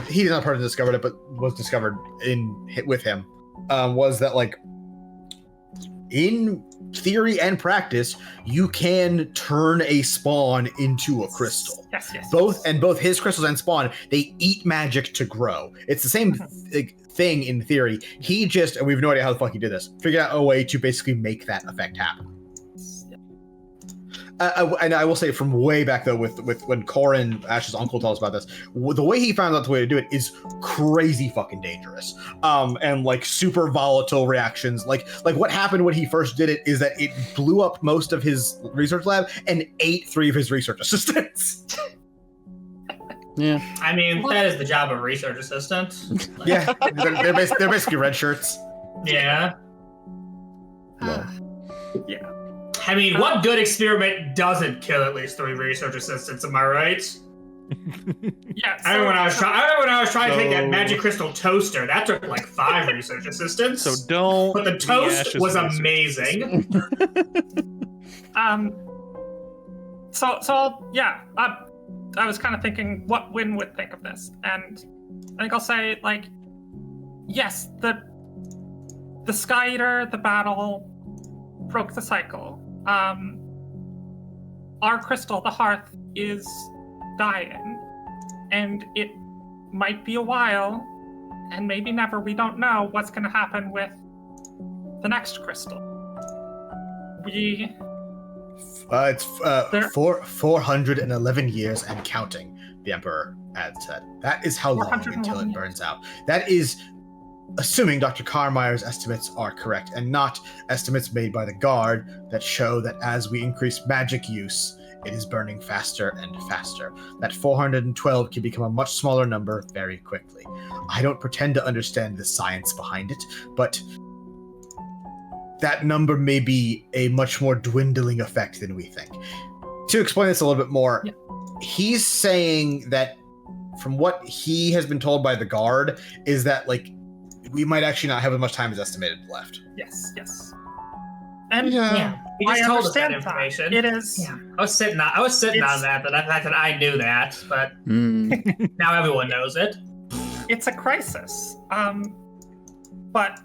S1: he did not part of discovered it, but was discovered with him was that like in theory and practice, you can turn a Spawn into a crystal.
S3: Yes.
S1: Both his crystals and Spawn, they eat magic to grow. It's the same thing in theory. He just, and we have no idea how the fuck he did this, figured out a way to basically make that effect happen. And I will say from way back though, with when Corin, Ash's uncle, told us about this, the way he found out the way to do it is crazy fucking dangerous. And like super volatile reactions. Like what happened when he first did it is that it blew up most of his research lab and ate 3 of his research assistants.
S4: Yeah.
S6: I mean, that is the job of a research assistant.
S1: Yeah, they're basically red shirts.
S6: Yeah.
S3: Yeah.
S6: I mean, what good experiment doesn't kill at least 3 research assistants? Am I right?
S3: Yeah.
S6: I remember when I was trying to take that magic crystal toaster. That took like 5 research assistants.
S2: So don't.
S6: But the toast was amazing.
S3: I was kind of thinking what Wynn would think of this, and I think I'll say like, yes, the Sky Eater, the battle broke the cycle. Our crystal, the hearth, is dying, and it might be a while, and maybe never. We don't know what's going to happen with the next crystal.
S1: It's 411 years and counting, the Emperor had said. That is how long until it burns out. That is assuming Dr. Carmire's estimates are correct, and not estimates made by the Guard that show that as we increase magic use, it is burning faster and faster. That 412 can become a much smaller number very quickly. I don't pretend to understand the science behind it, but that number may be a much more dwindling effect than we think. To explain this a little bit more, he's saying that from what he has been told by the Guard is that like we might actually not have as much time as estimated left.
S3: Yes. And
S6: he just told us that information.
S3: It is.
S6: Yeah. I was sitting on that, but the fact that I knew that, but now everyone knows it.
S3: It's a crisis. But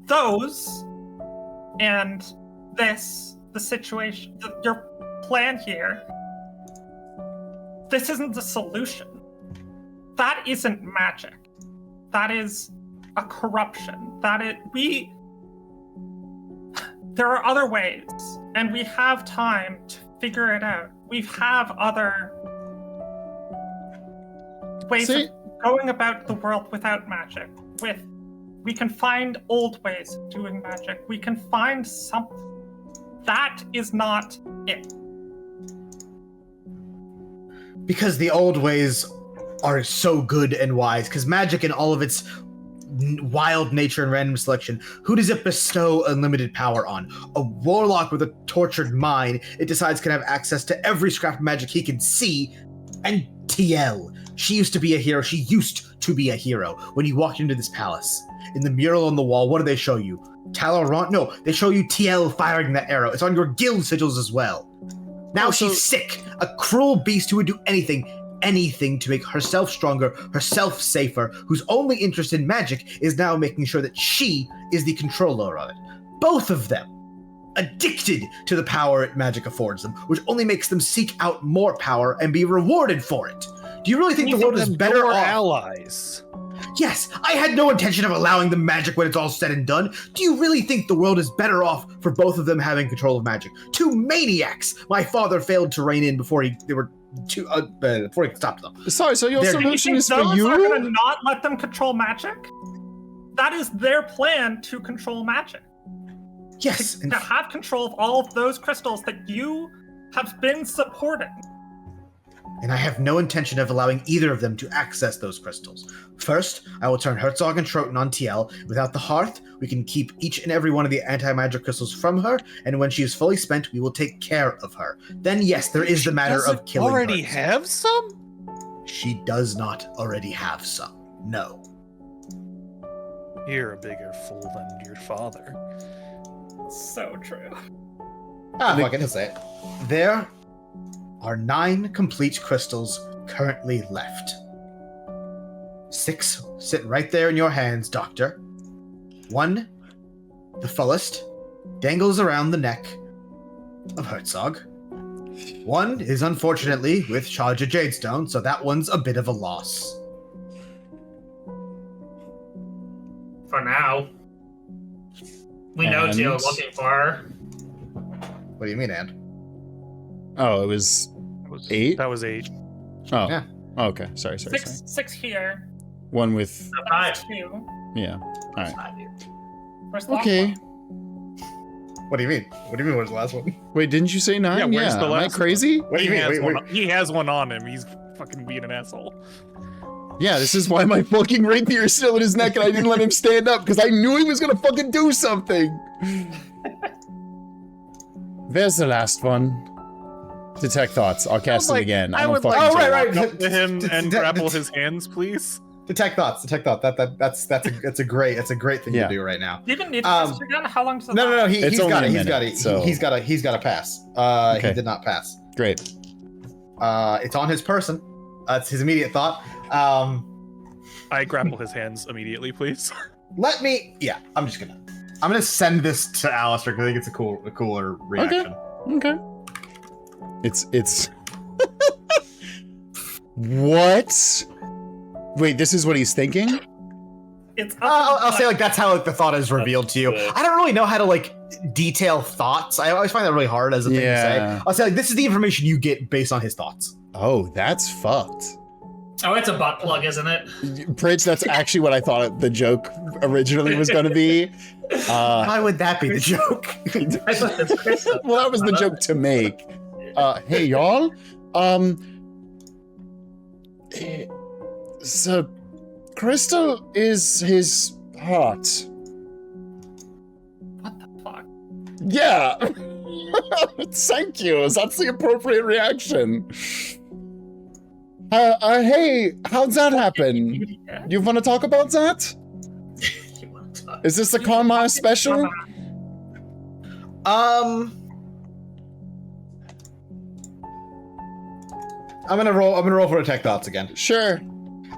S3: those and this the situation, your plan here, this isn't the solution. That isn't magic. That is a corruption. There are other ways, and we have time to figure it out. We have other ways of going about the world without magic. We can find old ways of doing magic. We can find something. That is not it.
S1: Because the old ways are so good and wise, because magic in all of its wild nature and random selection, who does it bestow unlimited power on? A warlock with a tortured mind, it decides can have access to every scrap of magic he can see, and TL. She used to be a hero. She used to be a hero. When you walked into this palace, in the mural on the wall, what do they show you? Talorant? No, they show you TL firing that arrow. It's on your guild sigils as well. Now she's sick, a cruel beast who would do anything to make herself stronger, herself safer, whose only interest in magic is now making sure that she is the controller of it. Both of them, addicted to the power magic affords them, which only makes them seek out more power and be rewarded for it. Do you really think the world is better off?
S2: Allies.
S1: Yes, I had no intention of allowing them magic when it's all said and done. Do you really think the world is better off for both of them having control of magic? Two maniacs my father failed to rein in before he could stop them.
S4: Sorry, so your solution is for you?
S3: Those are going to not let them control magic? That is their plan to control magic.
S1: Yes.
S3: To have control of all of those crystals that you have been supporting.
S1: And I have no intention of allowing either of them to access those crystals. First, I will turn Herzog and Troten on TL. Without the hearth, we can keep each and every one of the anti-magic crystals from her, and when she is fully spent, we will take care of her. Then yes, there is the matter of killing her.
S2: Already have some?
S1: She does not already have some. No.
S2: You're a bigger fool than your father.
S3: So true.
S1: Fuck it, he'll say it. There are 9 complete crystals currently left. 6 sit right there in your hands, Doctor. 1, the fullest, dangles around the neck of Herzog. 1 is unfortunately with Charge of Jadestone, so that one's a bit of a loss.
S6: For now. We know Teal's looking for her.
S1: What do you mean, and?
S4: Oh, it was 8?
S2: That was 8.
S4: Oh.
S1: Yeah.
S4: Oh, okay. Sorry.
S3: 6 here.
S4: 1 with...
S6: 5.
S3: 2.
S4: Yeah. All right.
S3: Where's the
S4: Okay.
S3: last one?
S1: What do you mean? What do you mean, where's the last one?
S4: Wait, didn't you say 9?
S2: Yeah, where's the
S4: Am I
S2: last
S4: crazy?
S1: What do you mean?
S2: He has one on him. He's fucking being an asshole.
S4: Yeah, this is why my fucking rapier is still in his neck and I didn't let him stand up, because I knew he was gonna fucking do something. There's the last one. Detect thoughts. I'll cast it again.
S2: I would
S4: fucking
S2: like
S1: right.
S2: to walk up to him and grapple his hands, please.
S1: Detect thoughts. That's a great thing to do right now.
S3: You didn't need to pass again? How long does it
S1: No.
S4: It's
S1: He's got
S4: only
S1: it.
S4: a minute,
S1: He's got to pass.
S4: Okay.
S1: He did not pass.
S4: Great.
S1: It's on his person. It's his immediate thought.
S2: I grapple his hands immediately, please.
S1: Yeah, I'm gonna send this to Alistair because I think it's a cooler reaction.
S4: Okay. It's What? Wait, this is what he's thinking?
S1: I'll say that's how the thought is revealed to you. I don't really know how to detail thoughts. I always find that really hard as a thing to say. I'll say this is the information you get based on his thoughts.
S4: Oh, that's fucked.
S6: Oh, it's a butt plug, isn't it?
S4: Prij, that's actually what I thought the joke originally was going to be.
S1: Why would that be the joke?
S4: Well, that was the joke to make. Hey, y'all. So, Crystal is his heart.
S3: What the fuck?
S4: Yeah. Thank you. That's the appropriate reaction. Hey, how'd that happen? You want to talk about that? Is this a Karma special?
S1: I'm gonna roll for Detect Thoughts again.
S4: Sure.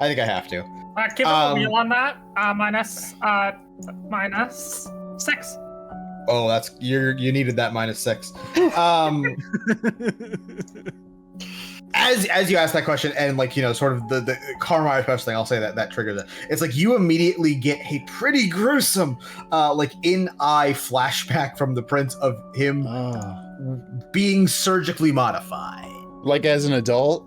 S1: I think I have to.
S3: Give him a wheel on that. Minus 6.
S1: Oh, that's you needed that -6. As you ask that question, and like, you know, sort of the Carmine Pest thing, I'll say that triggers it. It's like you immediately get a pretty gruesome like in-eye flashback from the prince of him being surgically modified.
S4: Like as an adult?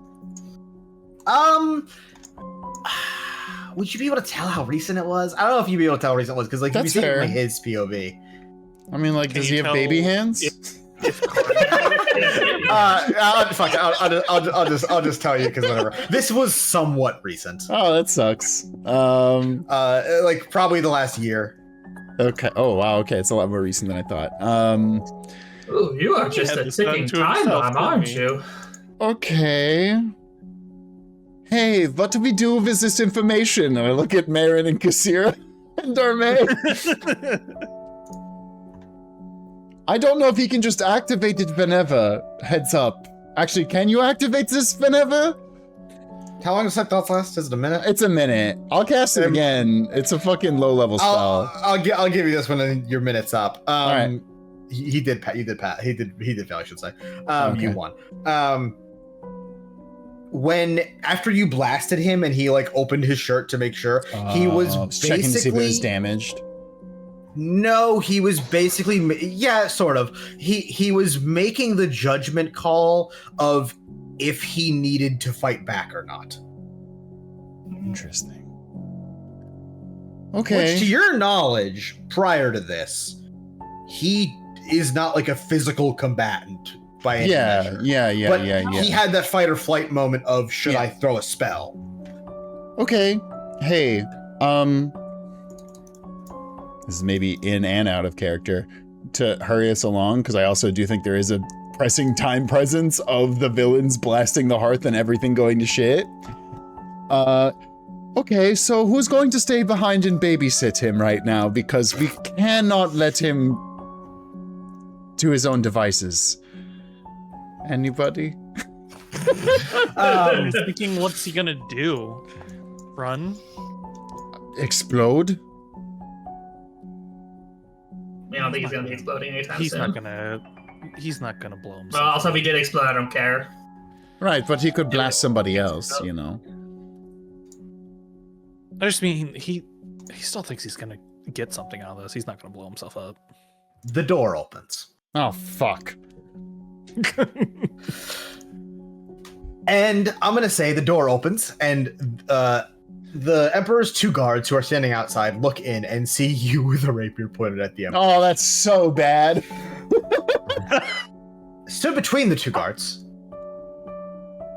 S1: Would you be able to tell how recent it was? I don't know if you'd be able to tell how recent it was, because like
S4: That's
S1: you see it
S4: fair.
S1: from his POV.
S4: I mean, like, does he have
S2: tell
S4: baby hands?
S1: Fuck it, I'll just tell you, because whatever. This was somewhat recent.
S4: Oh, that sucks.
S1: Like probably the last year.
S4: Okay. Oh, wow. Okay, it's a lot more recent than I thought.
S6: Ooh, you are just
S2: had
S6: a
S2: this done
S6: ticking
S2: to
S6: time
S2: himself,
S6: bomb,
S2: didn't
S6: aren't
S2: he?
S6: you?
S4: Okay. Hey, what do we do with this information? And I look at Marin and Kassira and Darmay. I don't know if he can just activate it whenever. Heads up. Actually, can you activate this whenever?
S1: How long does that thoughts last? Is it a minute?
S4: It's a minute. I'll cast it again. It's a fucking low-level spell.
S1: I'll give you this one, and your minute's up.
S4: All right.
S1: He did fail, I should say.
S4: Okay.
S1: You won. When after you blasted him and he like opened his shirt to make sure, he was
S4: checking to see if it was
S1: basically
S4: damaged.
S1: no, he was basically sort of. He was making the judgment call of if he needed to fight back or not.
S4: Interesting. Okay.
S1: Which, to your knowledge, prior to this, he is not like a physical combatant by any measure.
S4: Yeah.
S1: But he had that fight or flight moment of, should I throw a spell?
S4: Okay. Hey, this is maybe in and out of character to hurry us along, because I also do think there is a pressing time presence of the villains blasting the hearth and everything going to shit. Okay, so who's going to stay behind and babysit him right now? Because we cannot let him to his own devices. Anybody?
S2: I'm thinking, what's he gonna do? Run?
S4: Explode?
S6: I don't think he's gonna be exploding anytime
S2: He's
S6: soon.
S2: He's not gonna blow himself.
S6: Well, also if he did explode, I don't care.
S4: Right, but he could blast somebody else, you know.
S2: I just mean he still thinks he's gonna get something out of this. He's not gonna blow himself up.
S1: The door opens.
S4: Oh, fuck.
S1: And I'm going to say the door opens, and the Emperor's 2 guards who are standing outside look in and see you with a rapier pointed at the Emperor.
S4: Oh, that's so bad.
S1: Stood between the 2 guards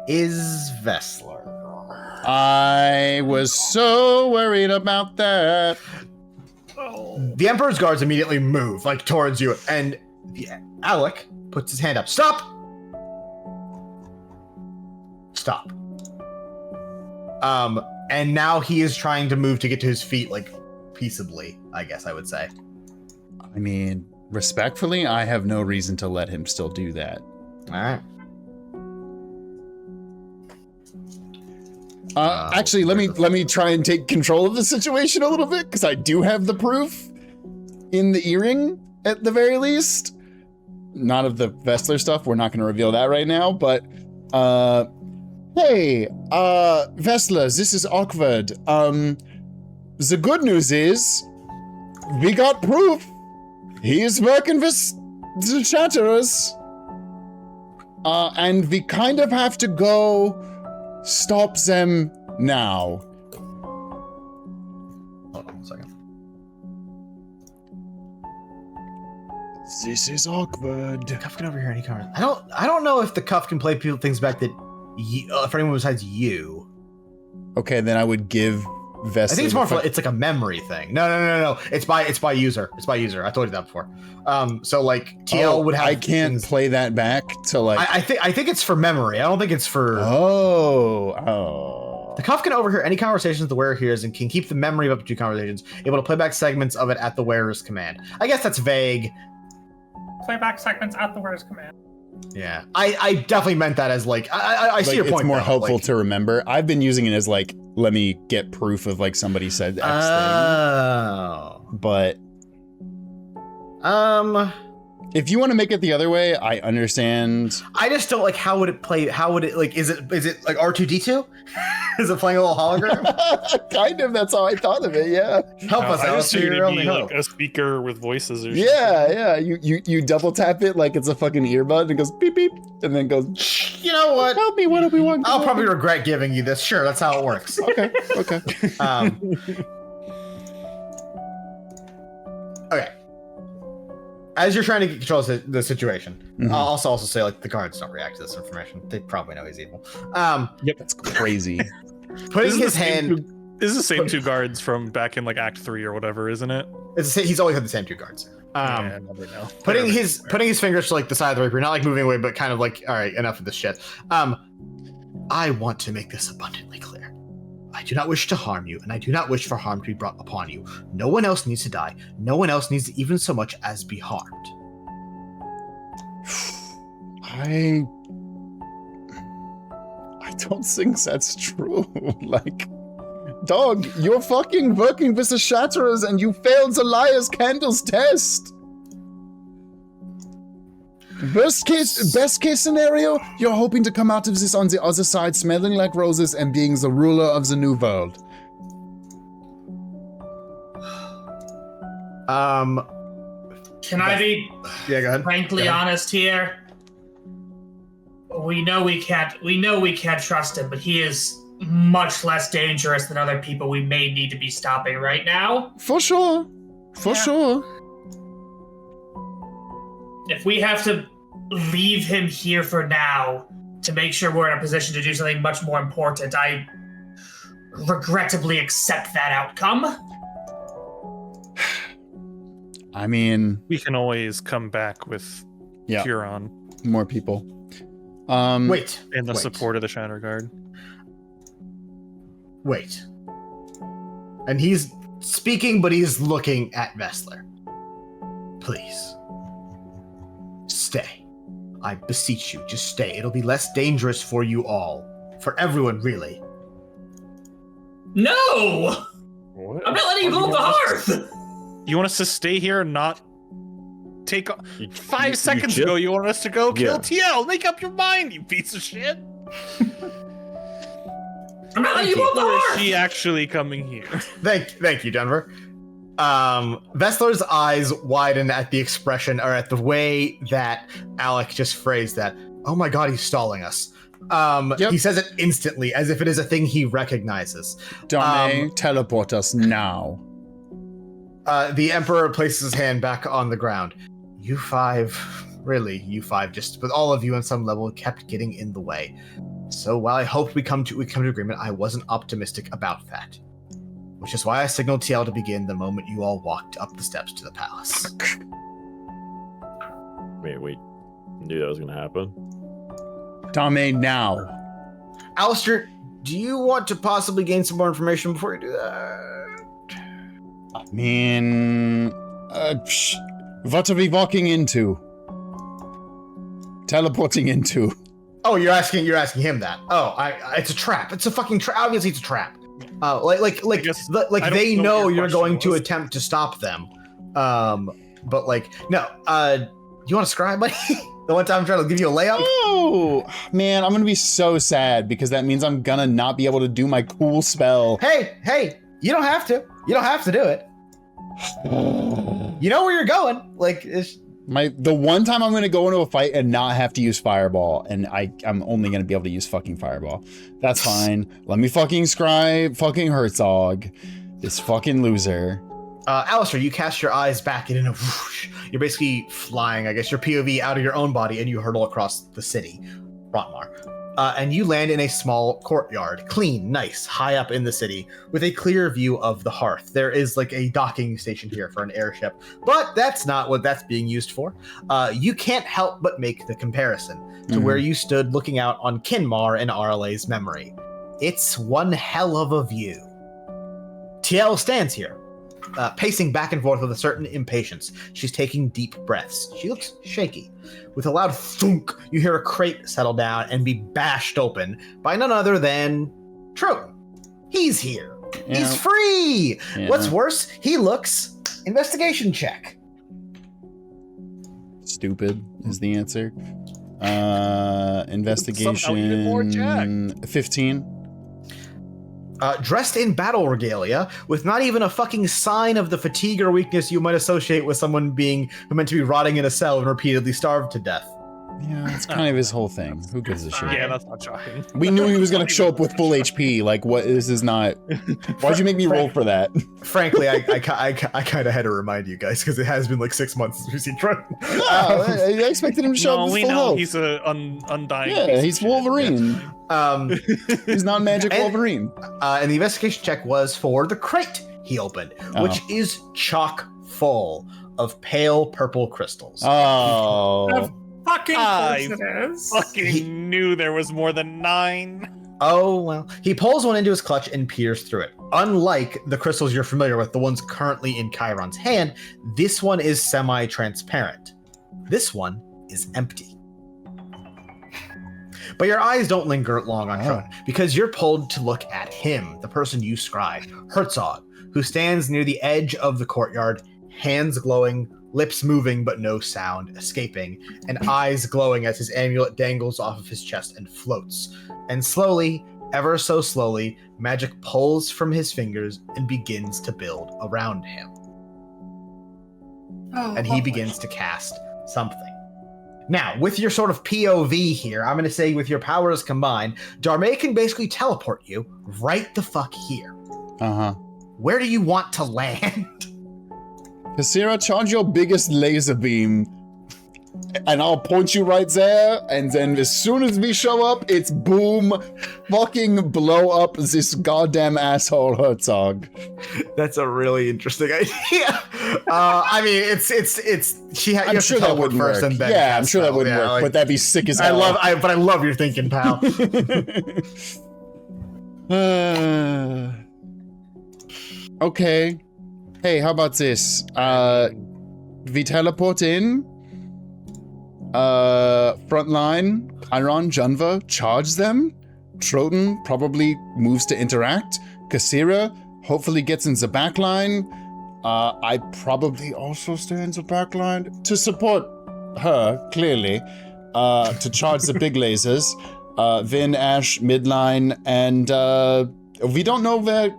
S1: is Vessler.
S4: I was so worried about that.
S1: The Emperor's guards immediately move, like, towards you, and Alec puts his hand up. Stop! Stop. And now he is trying to move to get to his feet, like, peaceably, I guess I would say.
S4: I mean, respectfully, I have no reason to let him still do that.
S1: Alright.
S4: Actually, let me try and take control of the situation a little bit, because I do have the proof in the earring, at the very least. Not of the Vessler stuff, we're not going to reveal that right now, but, hey, Vessler, this is awkward. The good news is, we got proof. He is working with the Chatterers. And we kind of have to go stop them now.
S1: Hold on a second.
S4: This is awkward.
S1: Cuff can overhear any comment. I don't know if the Cuff can play things back that for anyone besides you.
S4: Okay, then I would give Vessler.
S1: I think it's more for it's like a memory thing. No. It's by user. It's by user. I told you that before. So like TL would have.
S4: I can't
S1: things,
S4: play that back to like.
S1: I think it's for memory. I don't think it's for.
S4: Oh.
S1: The Cuff can overhear any conversations the wearer hears and can keep the memory of up to 2 conversations, able to play back segments of it at the wearer's command. I guess that's vague.
S3: Playback segments at the wearer's command.
S1: Yeah, I definitely meant that as like I see your point.
S4: It's more
S1: though,
S4: helpful
S1: like,
S4: to remember. I've been using it as like, let me get proof of like somebody said X thing.
S1: Oh,
S4: But If you want to make it the other way, I understand.
S1: I just don't like how would it play? How would it like? Is it like R2D2? Is it playing a little hologram?
S4: Kind of. That's how I thought of it. Yeah.
S1: Help us,
S2: I
S1: Alice.
S2: just figured
S1: You're
S2: it'd
S1: only
S2: be
S1: hope.
S2: like a speaker with voices or something.
S4: Yeah. You double tap it like it's a fucking earbud and it goes beep beep and then goes.
S1: You know what?
S4: Help me! What do we want?
S1: I'll probably regret giving you this. Sure, that's how it works.
S4: Okay.
S1: Okay. As you're trying to get control of the situation, I'll also say like the guards don't react to this information. They probably know he's evil.
S4: Yep, that's crazy.
S1: Putting his hand.
S2: This is the same two guards from back in like Act 3 or whatever, isn't it?
S1: He's always had the same two guards.
S2: Yeah, nobody know.
S1: Putting his fingers to like the side of the Reaper, not like moving away, but kind of like, all right, enough of this shit. I want to make this abundantly clear. I do not wish to harm you, and I do not wish for harm to be brought upon you. No one else needs to die. No one else needs to even so much as be harmed.
S4: I don't think that's true. Like, dog, you're fucking working with the Shatterers and you failed the Liar's Candles test. Best case scenario, you're hoping to come out of this on the other side smelling like roses and being the ruler of the new world.
S6: Can I be
S1: Yeah, go ahead.
S6: frankly honest here? We know we can't trust him, but he is much less dangerous than other people we may need to be stopping right now.
S4: For sure. Sure.
S6: If we have to leave him here for now to make sure we're in a position to do something much more important, I regrettably accept that outcome.
S4: I mean,
S2: We can always come back with Huron
S4: more people.
S1: Wait.
S2: in the support of the Shadow Guard.
S1: Wait. And he's speaking, but he's looking at Vessler. Please. Stay. I beseech you, just stay. It'll be less dangerous for you all. For everyone, really.
S6: No!
S2: What?
S6: I'm not letting you go off the hearth!
S2: You want us to stay here and not take...
S5: You-
S2: 5
S5: you
S2: seconds
S5: chill.
S2: ago, you wanted us to go kill
S5: Yeah.
S2: TL. Make up your mind, you piece of shit.
S6: I'm not letting you go off the
S2: Or is
S6: hearth!
S2: she actually coming here?
S1: Thank you, Denver. Vessler's eyes widen at the expression, or at the way that Alec just phrased that. Oh my god, he's stalling us. He says it instantly, as if it is a thing he recognizes.
S4: Dame, teleport us now.
S1: The Emperor places his hand back on the ground. You five, just with all of you on some level, kept getting in the way. So while I hoped we come to agreement, I wasn't optimistic about that. Which is why I signaled TL to begin the moment you all walked up the steps to the palace.
S5: Wait, knew that was gonna happen.
S4: Dame, now.
S1: Alistair, do you want to possibly gain some more information before you do that?
S4: I mean, what are we walking into? Teleporting into.
S1: Oh, you're asking him that. Oh, it's a trap. It's a fucking trap. Obviously, it's a trap.
S2: guess I
S1: they
S2: don't know
S1: know
S2: what your
S1: you're going
S2: question
S1: to
S2: was.
S1: attempt to stop them. But like, no. You want to scry, buddy? The one time I'm trying to give you a layup.
S4: Oh, man, I'm gonna be so sad because that means I'm gonna not be able to do my cool spell.
S1: Hey, you don't have to. You don't have to do it. You know where you're going. Like,
S4: The one time I'm gonna go into a fight and not have to use Fireball, and I'm only gonna be able to use fucking Fireball. That's fine. Let me fucking scry fucking Herzog, this fucking loser.
S1: Alistair, you cast your eyes back and in a whoosh, you're basically flying, I guess, your POV out of your own body, and you hurtle across the city, Rotmar. And you land in a small courtyard, clean, nice, high up in the city, with a clear view of the hearth. There is like a docking station here for an airship, but that's not what that's being used for. You can't help but make the comparison to where you stood looking out on Kinmar in RLA's memory. It's one hell of a view. TL stands here, pacing back and forth with a certain impatience. She's taking deep breaths. She looks shaky. With a loud thunk, you hear a crate settle down and be bashed open by none other than True. He's here.
S4: Yeah.
S1: He's free.
S4: Yeah.
S1: What's worse, he looks investigation check.
S4: stupid is the answer. Investigation.
S2: Somehow even more Jack.
S4: 15.
S1: Dressed in battle regalia, with not even a fucking sign of the fatigue or weakness you might associate with someone being meant to be rotting in a cell and repeatedly starved to death.
S4: Yeah, that's kind of his whole thing. Who gives a shit?
S2: Yeah, that's not shocking.
S4: We knew he was gonna show up with full HP. Like, what? This is not. Why'd you make me roll for that?
S1: Frankly, I kind of had to remind you guys because it has been like 6 months since we've seen Trent.
S4: I expected him to show up
S2: No,
S4: with
S2: we
S4: full
S2: know
S4: health.
S2: he's a undying.
S4: Yeah, he's Wolverine. He's not Magic
S1: And-
S4: Wolverine.
S1: And the investigation check was for the crate he opened, which is chock full of pale purple crystals.
S4: Oh.
S3: Fucking
S2: I
S3: course it is.
S2: fucking knew there was more than 9.
S1: Oh, well. He pulls one into his clutch and peers through it. Unlike the crystals you're familiar with, the ones currently in Chiron's hand, this one is semi-transparent. This one is empty. But your eyes don't linger long on Trone, because you're pulled to look at him, the person you scried, Herzog, who stands near the edge of the courtyard, hands glowing, lips moving but no sound escaping, and eyes glowing as his amulet dangles off of his chest and floats. And slowly, ever so slowly, magic pulls from his fingers and begins to build around him. And he begins to cast something. Now, with your sort of POV here, I'm going to say with your powers combined, Darmay can basically teleport you right the fuck here.
S4: Uh-huh.
S1: Where do you want to land?
S4: Kasira, charge your biggest laser beam, and I'll point you right there, and then as soon as we show up, it's boom, fucking blow up this goddamn asshole Herzog.
S1: That's a really interesting idea. I mean,
S4: I'm sure that wouldn't work. Yeah, I'm sure that wouldn't work, but that'd be sick as hell.
S1: But I love your thinking, pal.
S4: Okay. Hey, how about this? We teleport in. Frontline, Chiron, Junva, charge them. Troton probably moves to interact. Kasira hopefully gets in the backline. I probably also stay in the backline to support her, clearly. To charge the big lasers. Vin, Ash, midline, and we don't know where.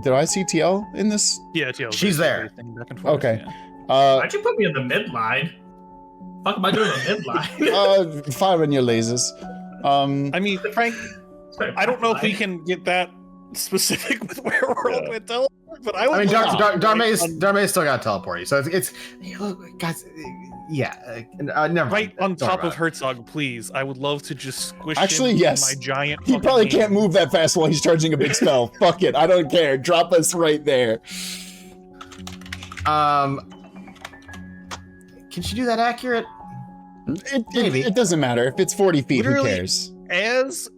S4: Did I see TL in this?
S2: Yeah, TL.
S1: She's there.
S2: Back and forth,
S4: Okay.
S2: yeah.
S6: Why'd you put me in the midline? Fuck am I doing in the midline?
S4: Firing your lasers.
S2: I mean, Frank, I don't know if we can get that specific with where we're all going to teleport, but I mean,
S1: Darmay's still got to teleport you, so it's guys. Yeah, never
S2: right
S1: mind.
S2: on
S1: Don't
S2: top
S1: worry
S2: of
S1: about it.
S2: Herzog, please. I would love to just squish
S4: Actually,
S2: him
S4: yes.
S2: in my giant.
S4: He
S2: fucking
S4: probably
S2: hand.
S4: can't move that fast while he's charging a big spell. Fuck it, I don't care. Drop us right there.
S1: Can she do that accurate? Maybe.
S4: It doesn't matter. If it's 40 feet,
S2: Literally,
S4: who cares?
S2: As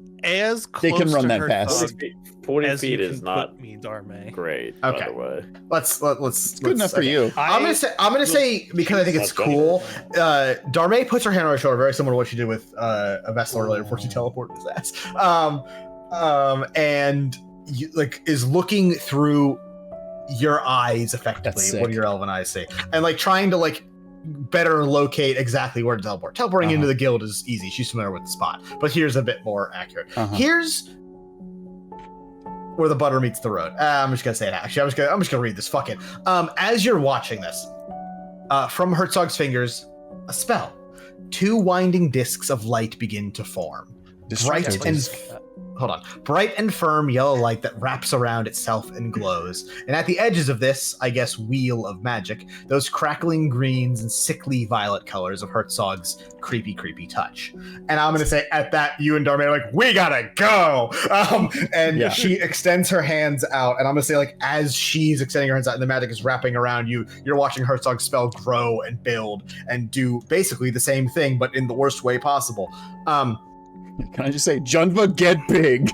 S2: close
S4: They can run
S2: to
S4: that
S2: Herzog
S4: fast.
S5: 40
S2: as
S5: feet
S2: you
S5: is
S2: can
S5: not
S2: put me, Darmay.
S5: great,
S1: Okay.
S5: by the way.
S1: Let's.
S4: It's good enough for you.
S1: I'm gonna say because I think it's cool. Darmay puts her hand on her shoulder, very similar to what she did with a vessel earlier before she teleported his ass. And you, is looking through your eyes effectively.
S4: That's sick.
S1: What do your elven eyes see? And trying to better locate exactly where to teleport. Teleporting into the guild is easy. She's familiar with the spot. But here's a bit more accurate. Here's where the butter meets the road. I'm just gonna say it. Actually, I'm just gonna read this. Fuck it. As you're watching this, from Herzog's fingers, a spell. 2 winding discs of light begin to form. Bright and firm yellow light that wraps around itself and glows. And at the edges of this, I guess, wheel of magic, those crackling greens and sickly violet colors of Herzog's creepy, creepy touch. And I'm going to say at that, you and Darmay are like, we gotta go! She extends her hands out, and I'm going to say, as she's extending her hands out and the magic is wrapping around you, you're watching Herzog's spell grow and build and do basically the same thing, but in the worst way possible.
S4: Can I just say, Junva, get big?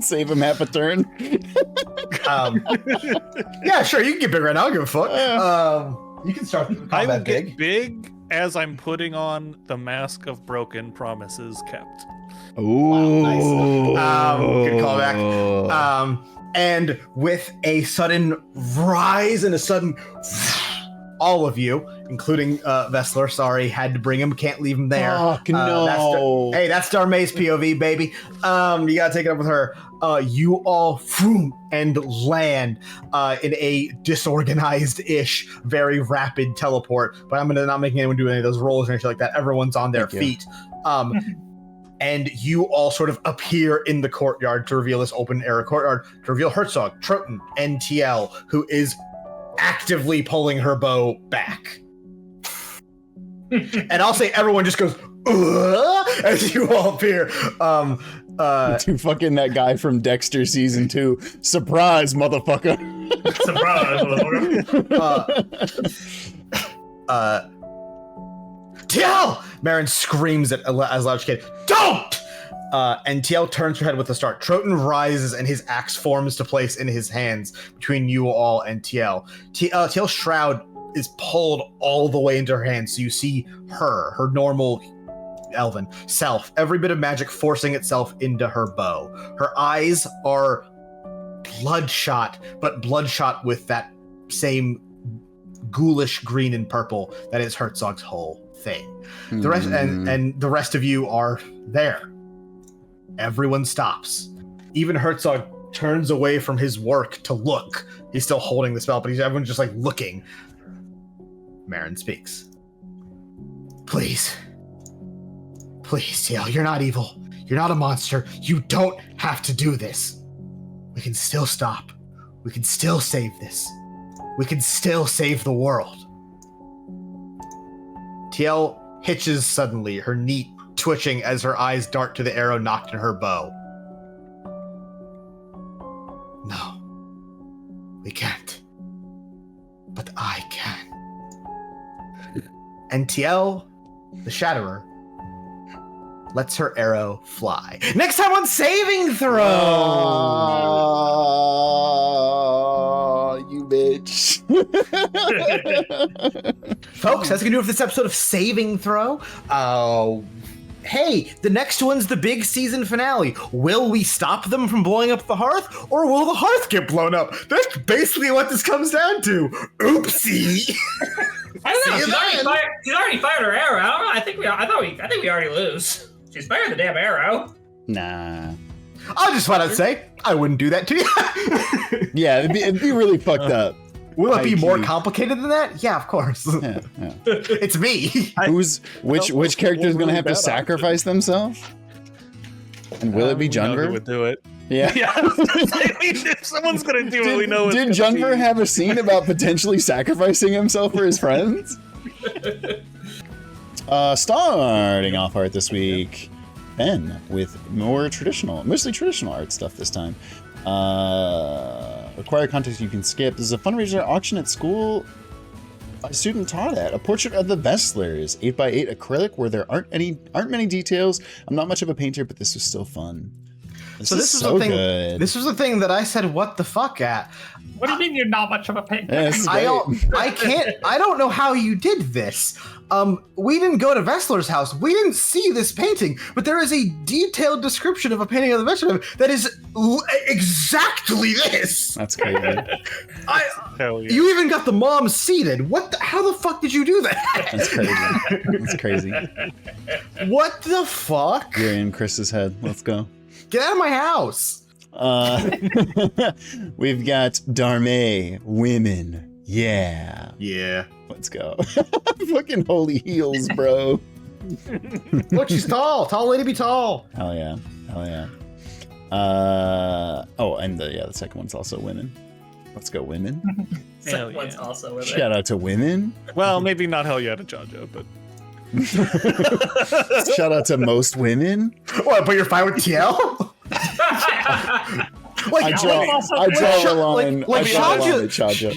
S4: Save him half a turn.
S1: Yeah, sure, you can get big right now. I don't give a fuck. You can start the
S2: I will
S1: combat big.
S2: get big as I'm putting on the Mask of Broken Promises Kept.
S4: Ooh.
S1: Wow, nice. Good callback. And with a sudden rise and a sudden all of you, including Vessler, sorry, had to bring him, can't leave him there.
S4: Fuck no.
S1: That's Darmay's POV, baby. You gotta take it up with her. You all and land in a disorganized-ish, very rapid teleport, but I'm not making anyone do any of those rolls or anything like that. Everyone's on their feet. And you all sort of appear in the courtyard to reveal this open-air courtyard, to reveal Herzog, Troten, and TL, who is actively pulling her bow back. And I'll say everyone just goes, as you all appear.
S4: To fucking that guy from Dexter season 2. Surprise, motherfucker.
S6: Surprise, motherfucker.
S1: TL! Marin screams as loud as she can. Don't! And TL turns her head with a start. Troten rises and his axe forms to place in his hands between you all and TL. TL's shroud is pulled all the way into her hands, so you see her normal elven self, every bit of magic forcing itself into her bow. Her eyes are bloodshot, but bloodshot with that same ghoulish green and purple that is Herzog's whole thing. The rest and the rest of you are there. Everyone stops. Even Herzog turns away from his work to look. He's still holding the spell, but everyone's just like looking. Marin speaks. Please, TL, you're not evil. You're not a monster. You don't have to do this. We can still stop. We can still save this. We can still save the world. TL hitches suddenly, her knee twitching as her eyes dart to the arrow knocked in her bow. No, we can't. But I can. And TL, the Shatterer, lets her arrow fly. Next time on Saving Throw!
S4: You bitch.
S1: Folks, that's going to do it for this episode of Saving Throw. Hey, the next one's the big season finale. Will we stop them from blowing up the hearth, or will the hearth get blown up? That's basically what this comes down to. Oopsie.
S6: I don't know. She's already fired her arrow. I don't know. I think we already lose. She's fired the damn arrow.
S4: Nah.
S1: I'll just flat out say I wouldn't do that to you.
S4: Yeah, it'd be really fucked up.
S1: Will it be more complicated than that? Yeah, of course.
S4: Yeah.
S1: It's me.
S4: Which character is going to have to sacrifice themselves? And will it be Junver?
S2: Who would do it?
S4: Yeah.
S2: If someone's gonna do it, we know.
S4: Did Junver have a scene about potentially sacrificing himself for his friends? Starting off art this week, Ben with mostly traditional art stuff this time. Required context you can skip. This is a fundraiser auction at school a student taught at. A portrait of the Vestlers, 8x8 acrylic, where there aren't many details. I'm not much of a painter, but this was still fun. This is so good.
S1: This was the thing that I said, what the fuck at?
S3: What do you mean you're not much of a painter?
S4: Yeah,
S1: I don't know how you did this. We didn't go to Vessler's house. We didn't see this painting, but there is a detailed description of a painting of the Vessler that is exactly this.
S4: That's crazy.
S2: Hell yeah.
S1: You even got the mom seated. How the fuck did you do that?
S4: That's crazy. That's crazy.
S1: What the fuck?
S4: You're in Chris's head. Let's go.
S1: Get out of my house.
S4: We've got Darmay, women. Yeah. Let's go. Fucking holy heels, bro.
S1: Look, she's tall. Tall lady be tall.
S4: Hell yeah. And the second one's also women. Let's go, women.
S6: Second one's also women.
S4: Shout out to women.
S2: Well, maybe not hell yeah to Jojo, but
S4: shout out to most women.
S1: What? But you're fine with TL?
S4: I draw a line. I draw a line at Chaja.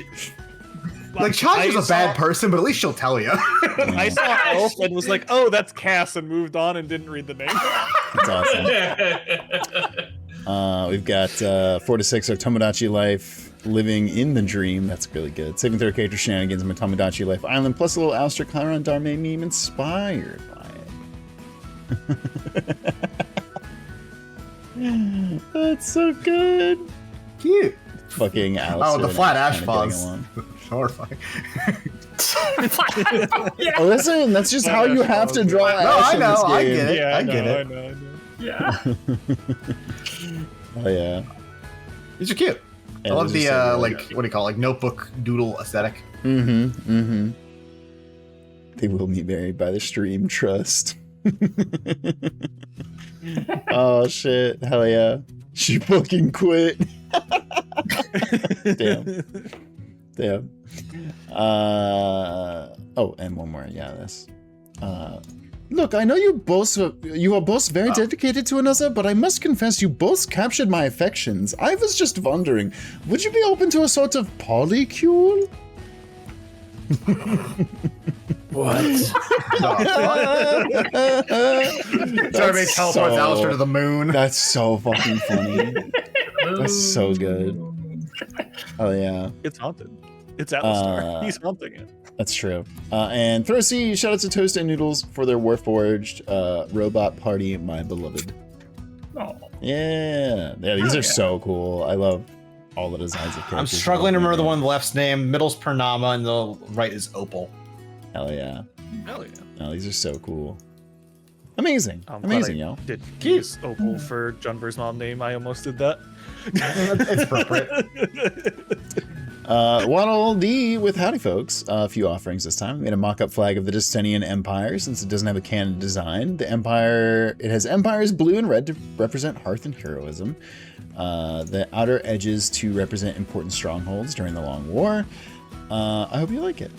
S1: Like, Chaja's a bad person, but at least she'll tell you.
S2: I saw Elf and was like, oh, that's Cass, and moved on and didn't read the name.
S4: That's awesome. We've got 4 to 6 are Tomodachi Life, Living in the Dream. That's really good. Saving throw character shenanigans on my Tomodachi Life Island, plus a little Alistair Chiron Darmay meme inspired by it. That's so good.
S1: Cute.
S4: Fucking Alistair.
S1: Oh, the flat ash pause. Horrifying.
S3: Yeah.
S4: Listen, that's just how you have to draw
S1: No,
S4: Ash
S1: I
S4: in
S1: know.
S4: this
S1: I
S4: game.
S1: get it.
S2: Yeah,
S1: I get it.
S2: I know.
S3: Yeah.
S4: Oh yeah.
S1: These are cute.
S4: Yeah,
S1: I love
S4: those
S1: the
S4: are so good.
S1: like what do you call it? Like notebook doodle aesthetic.
S4: Mm-hmm. They will be married by the stream, trust. Oh shit. Hell yeah. She fucking quit. Damn. Oh, and one more. Yeah, this. Look, I know you are both very dedicated to another, but I must confess you both captured my affections. I was just wondering, would you be open to a sort of polycule?
S5: What?
S1: Sorry, teleports Alistair to the moon.
S4: That's so fucking funny. That's so good. Oh yeah.
S2: It's haunted. It's Alistair. He's haunting it.
S4: That's true. And throw C, shout out to Toast and Noodles for their Warforged robot party, my beloved.
S3: Oh.
S4: Yeah, these are so cool. I love all the designs of characters.
S1: I'm struggling to remember the one on the left's name. Middle's Purnama, and the right is Opal.
S4: Hell yeah.
S2: Hell yeah.
S4: No, these are so cool. Amazing.
S2: I'm
S4: Amazing,
S2: glad I
S4: yo.
S2: Did use Opal for Junver's mom name. I almost did that.
S1: It's appropriate.
S4: Waddle D with howdy folks. A few offerings this time. We made a mock-up flag of the Justinian Empire since it doesn't have a canon design. The Empire, it has empires blue and red to represent hearth and heroism. The outer edges to represent important strongholds during the Long War. I hope you like it.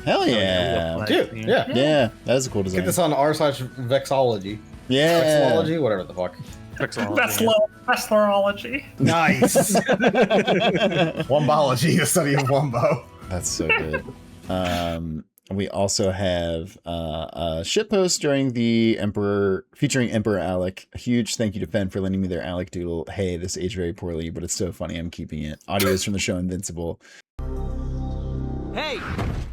S4: Hell yeah.
S1: Dude, yeah.
S4: Yeah, that is a cool design.
S1: Get this on r/Vexology.
S4: Yeah.
S1: Vexology, whatever the fuck.
S3: Veslerology.
S1: Nice. Wombology, the study of Wombo.
S4: That's so good. We also have a shitpost during the Emperor, featuring Emperor Alec. A huge thank you to Fen for lending me their Alec doodle. Hey, this aged very poorly, but it's so funny. I'm keeping it. Audios from the show Invincible.
S7: Hey,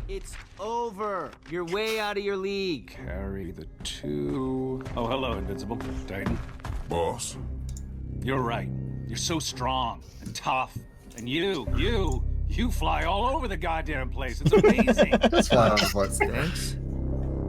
S7: it's over. You're way out of your league.
S8: Carry the 2. Oh, hello, Invincible. Titan. Boss. You're right. You're so strong and tough. And you fly all over the goddamn place. It's amazing.
S1: That's flat on the foot.
S7: Thanks.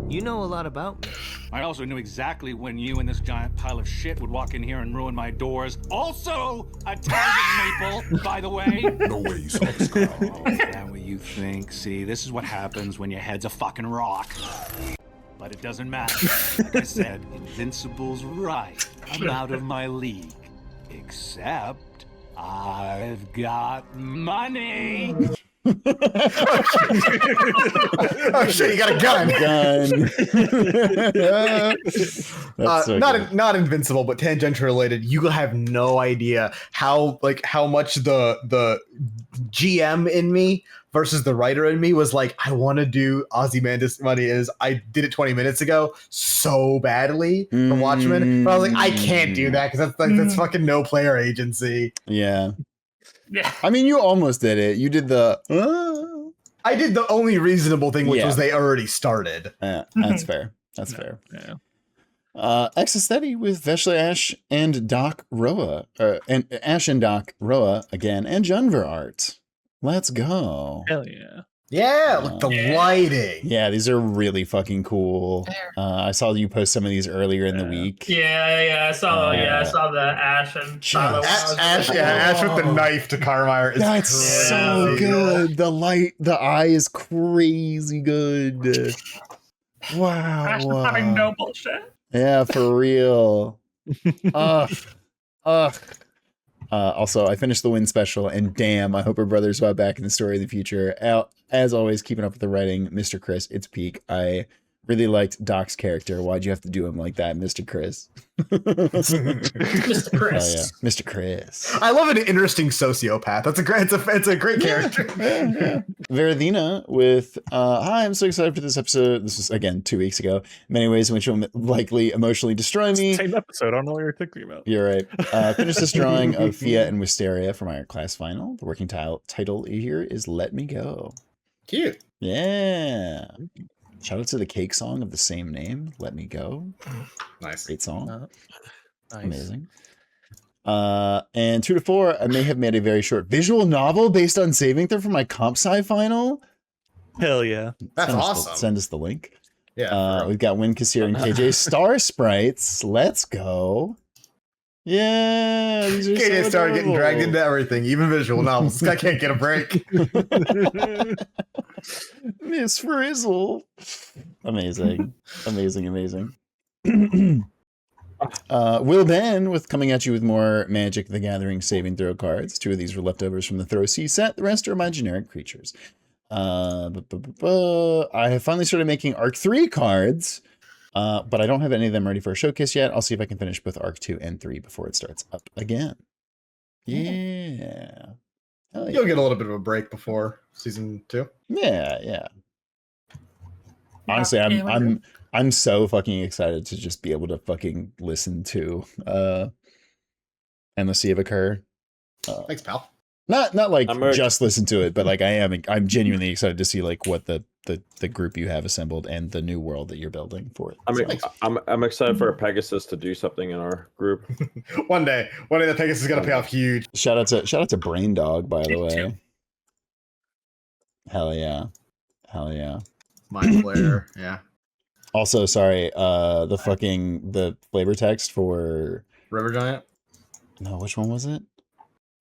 S7: You know a lot about me.
S8: I also knew exactly when you and this giant pile of shit would walk in here and ruin my doors. Also, a target maple, by the way. No way you saw this girl. Oh, is that what you think? See, this is what happens when your head's a fucking rock. But it doesn't matter. Like I said, Invincible's right. I'm out of my league. Except I've got money.
S1: Oh shit, you got a gun. Not invincible, but tangential related. You have no idea how much the GM in me versus the writer in me was like, I want to do Ozymandias Money is I did it 20 minutes ago so badly for Watchmen, but I was like, I can't do that because that's fucking no player agency.
S4: Yeah.
S3: Yeah.
S4: I mean, you almost did it. You did the.
S1: I did the only reasonable thing, which was they already started.
S4: Yeah, that's fair. That's fair.
S2: Yeah.
S4: Exasteady with Veshla Ash and Doc Roa, and Ash and Doc Roa again, and Junver art. Let's go.
S2: Hell yeah.
S1: Yeah, look, the lighting.
S4: Yeah, these are really fucking cool. I saw you post some of these earlier in the week.
S6: Yeah, I saw the Ash and
S1: Ash with the knife to Carmire is
S4: That's
S1: crazy.
S4: so good. The eye is crazy good. Wow.
S3: Ash is having no bullshit.
S4: Yeah, for real. Also, I finished the Win special, and damn, I hope her brother's about back in the story of the future. As always, keeping up with the writing, Mr. Chris, it's peak. I really liked Doc's character. Why'd you have to do him like that, Mr. Chris?
S6: Mr. Chris.
S4: Oh, yeah. Mr. Chris.
S1: I love an interesting sociopath. It's a great character.
S4: Veradina with hi, I'm so excited for this episode. This was again 2 weeks ago. Many ways in which you'll likely emotionally destroy me.
S2: Same episode. I don't know what you're thinking about.
S4: You're right. Finished this drawing of Fiat and Wisteria for my class final. The working title here is Let Me Go.
S1: Cute.
S4: Yeah. Shout out to the Cake song of the same name, Let Me Go.
S1: Nice.
S4: Great song.
S2: Nice.
S4: Amazing. And 2 to 4, I may have made a very short visual novel based on saving throw for my comp sci final.
S2: Hell yeah.
S1: That's awesome.
S4: Send us the link.
S1: Yeah.
S4: We've got Win Kassir and KJ Star Sprites. Let's go. Yeah. These are
S1: KJ
S4: so
S1: started getting dragged
S4: adorable.
S1: into everything, even visual novels. This guy can't get a break.
S4: Miss Frizzle. Amazing. Amazing. Will Ben coming at you with more Magic the Gathering saving throw cards. 2 of these were leftovers from the Throw C set. The rest are my generic creatures. I have finally started making Arc 3 cards, but I don't have any of them ready for a showcase yet. I'll see if I can finish both Arc 2 and 3 before it starts up again. Yeah. Hell yeah.
S1: You'll get a little bit of a break before season 2.
S4: Yeah. Honestly, I'm so fucking excited to just be able to fucking listen to Endless Sea of Occur.
S1: Thanks, pal.
S4: Not like just listen to it, but like I'm genuinely excited to see like what the group you have assembled and the new world that you're building for it.
S5: I'm excited for Pegasus to do something in our group.
S1: One day the Pegasus is gonna pay off huge.
S4: Shout out to Brain Dog, by the way. Hell yeah.
S1: Mind Flare, yeah.
S4: Also, sorry, the flavor text for
S1: River Giant.
S4: No, which one was it?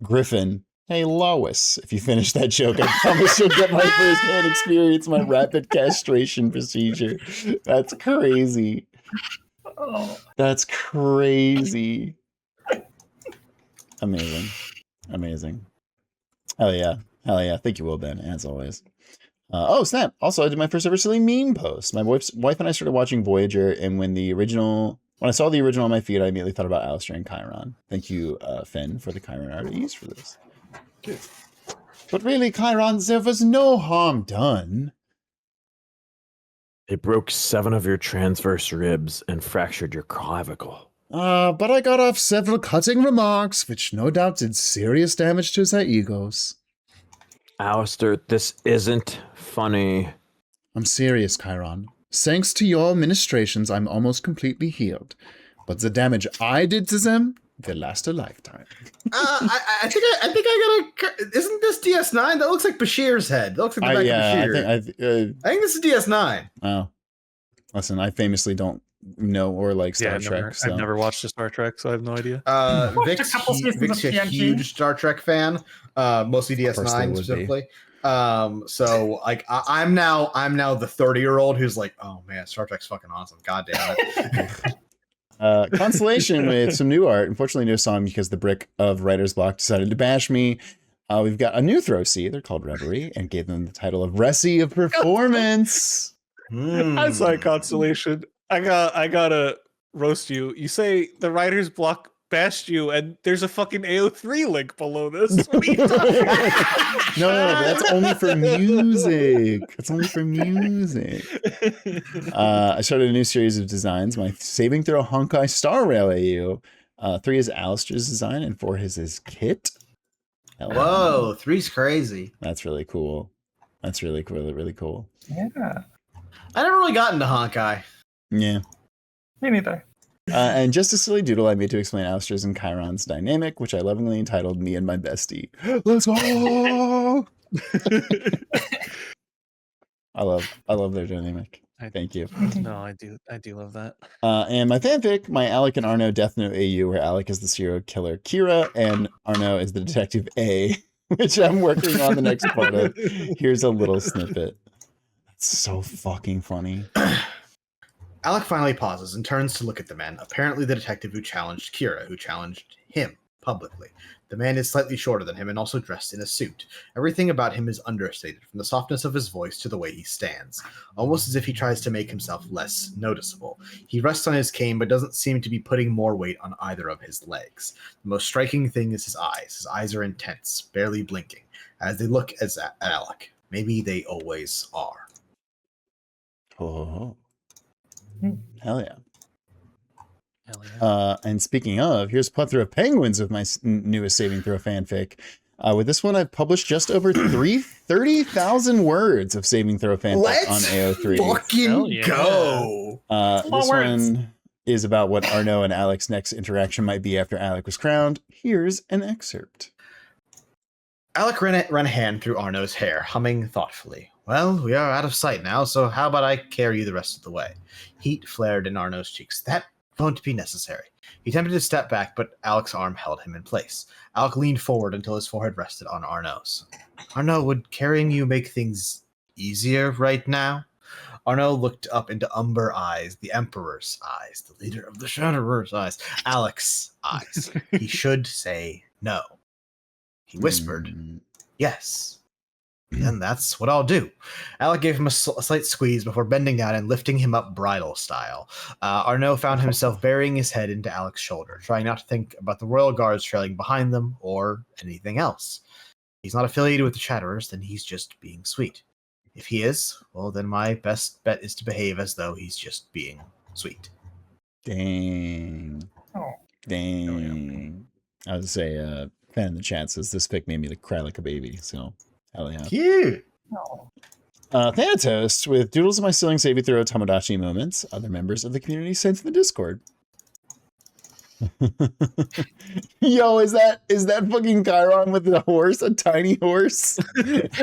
S4: Griffin. Hey, Lois, if you finish that joke, I promise you'll get my first-hand experience, my rapid castration procedure. That's crazy. That's crazy. Amazing. Hell yeah. Thank you, Will Ben, as always. Oh, snap. Also, I did my first ever silly meme post. My wife and I started watching Voyager, and when I saw the original on my feed, I immediately thought about Alistair and Chiron. Thank you, Finn, for the Chiron art I used for this. Good. But really, Chiron, there was no harm done.
S5: It broke 7 of your transverse ribs and fractured your clavicle.
S4: But I got off several cutting remarks, which no doubt did serious damage to their egos.
S5: Alistair, this isn't funny.
S4: I'm serious, Chiron. Thanks to your ministrations, I'm almost completely healed. But the damage I did to them will last a lifetime.
S1: I think I gotta. Isn't this DS9? That looks like Bashir's head. That looks like the back of Bashir. I think this is DS9.
S4: Oh, listen, I famously don't know or like Star Trek.
S2: I've never watched a Star Trek, so I have no idea.
S1: Vic's a huge Star Trek fan, mostly DS9 specifically. So like I'm now the 30-year-old who's like, oh man, Star Trek's fucking awesome. God damn it.
S4: Constellation with some new art. Unfortunately, no song because the brick of writer's block decided to bash me. We've got a new throw C. They're called Reverie and gave them the title of Reci of Performance.
S2: I'm sorry, Constellation. I gotta roast you. You say the writer's block bashed you, and there's a fucking AO3 link below this.
S4: No, that's only for music. It's only for music. I started a new series of designs. My saving throw Honkai Star Rail AU. 3 is Alistair's design, and 4 is his kit.
S1: Whoa, 3's crazy.
S4: That's really cool. That's really cool.
S3: Yeah.
S1: I never really got into Honkai.
S4: Yeah.
S3: Me neither.
S4: And just a silly doodle I made to explain Alistair's and Chiron's dynamic, which I lovingly entitled Me and My Bestie. Let's go! I love their dynamic. Thank you.
S2: No, I do love that.
S4: And my fanfic, my Alec and Arno Death Note AU, where Alec is the serial killer Kira and Arno is the detective A, which I'm working on the next part of. Here's a little snippet. It's so fucking funny.
S1: Alec finally pauses and turns to look at the man, apparently the detective who challenged Kira, who challenged him publicly. The man is slightly shorter than him and also dressed in a suit. Everything about him is understated, from the softness of his voice to the way he stands, almost as if he tries to make himself less noticeable. He rests on his cane, but doesn't seem to be putting more weight on either of his legs. The most striking thing is his eyes. His eyes are intense, barely blinking, as they look at Alec. Maybe they always are.
S4: Oh. Hell yeah. And speaking of, here's a plethora of penguins with my newest saving throw fanfic. With this one, I've published just over 30,000 words of saving throw fanfic on AO3.
S1: Fucking go!
S4: This one is about what Arno and Alec's next interaction might be after Alec was crowned. Here's an excerpt.
S1: Alec ran a hand through Arno's hair, humming thoughtfully. Well, we are out of sight now, so how about I carry you the rest of the way? Heat flared in Arnaud's cheeks. That won't be necessary. He attempted to step back, but Alec's arm held him in place. Alec leaned forward until his forehead rested on Arnaud's. Arnaud, would carrying you make things easier right now? Arnaud looked up into Umber eyes, the Emperor's eyes, the leader of the Shatterer's eyes, Alec's eyes. He should say no. He whispered, yes. And that's what I'll do. Alec gave him a slight squeeze before bending down and lifting him up bridal style. Arnaud found himself burying his head into Alec's shoulder, trying not to think about the royal guards trailing behind them or anything else. He's not affiliated with the Chatterers, then he's just being sweet. If he is, well, then my best bet is to behave as though he's just being sweet.
S4: Dang.
S3: Oh.
S4: Dang.
S2: Oh, yeah.
S4: I would say, fan in the chat says this pick made me cry like a baby, so hell yeah.
S1: Cute.
S3: No.
S4: Thanatos, with doodles of my ceiling saving throw Tomodachi moments, other members of the community sent in the Discord. Yo, is that fucking Chiron with the horse, a tiny horse?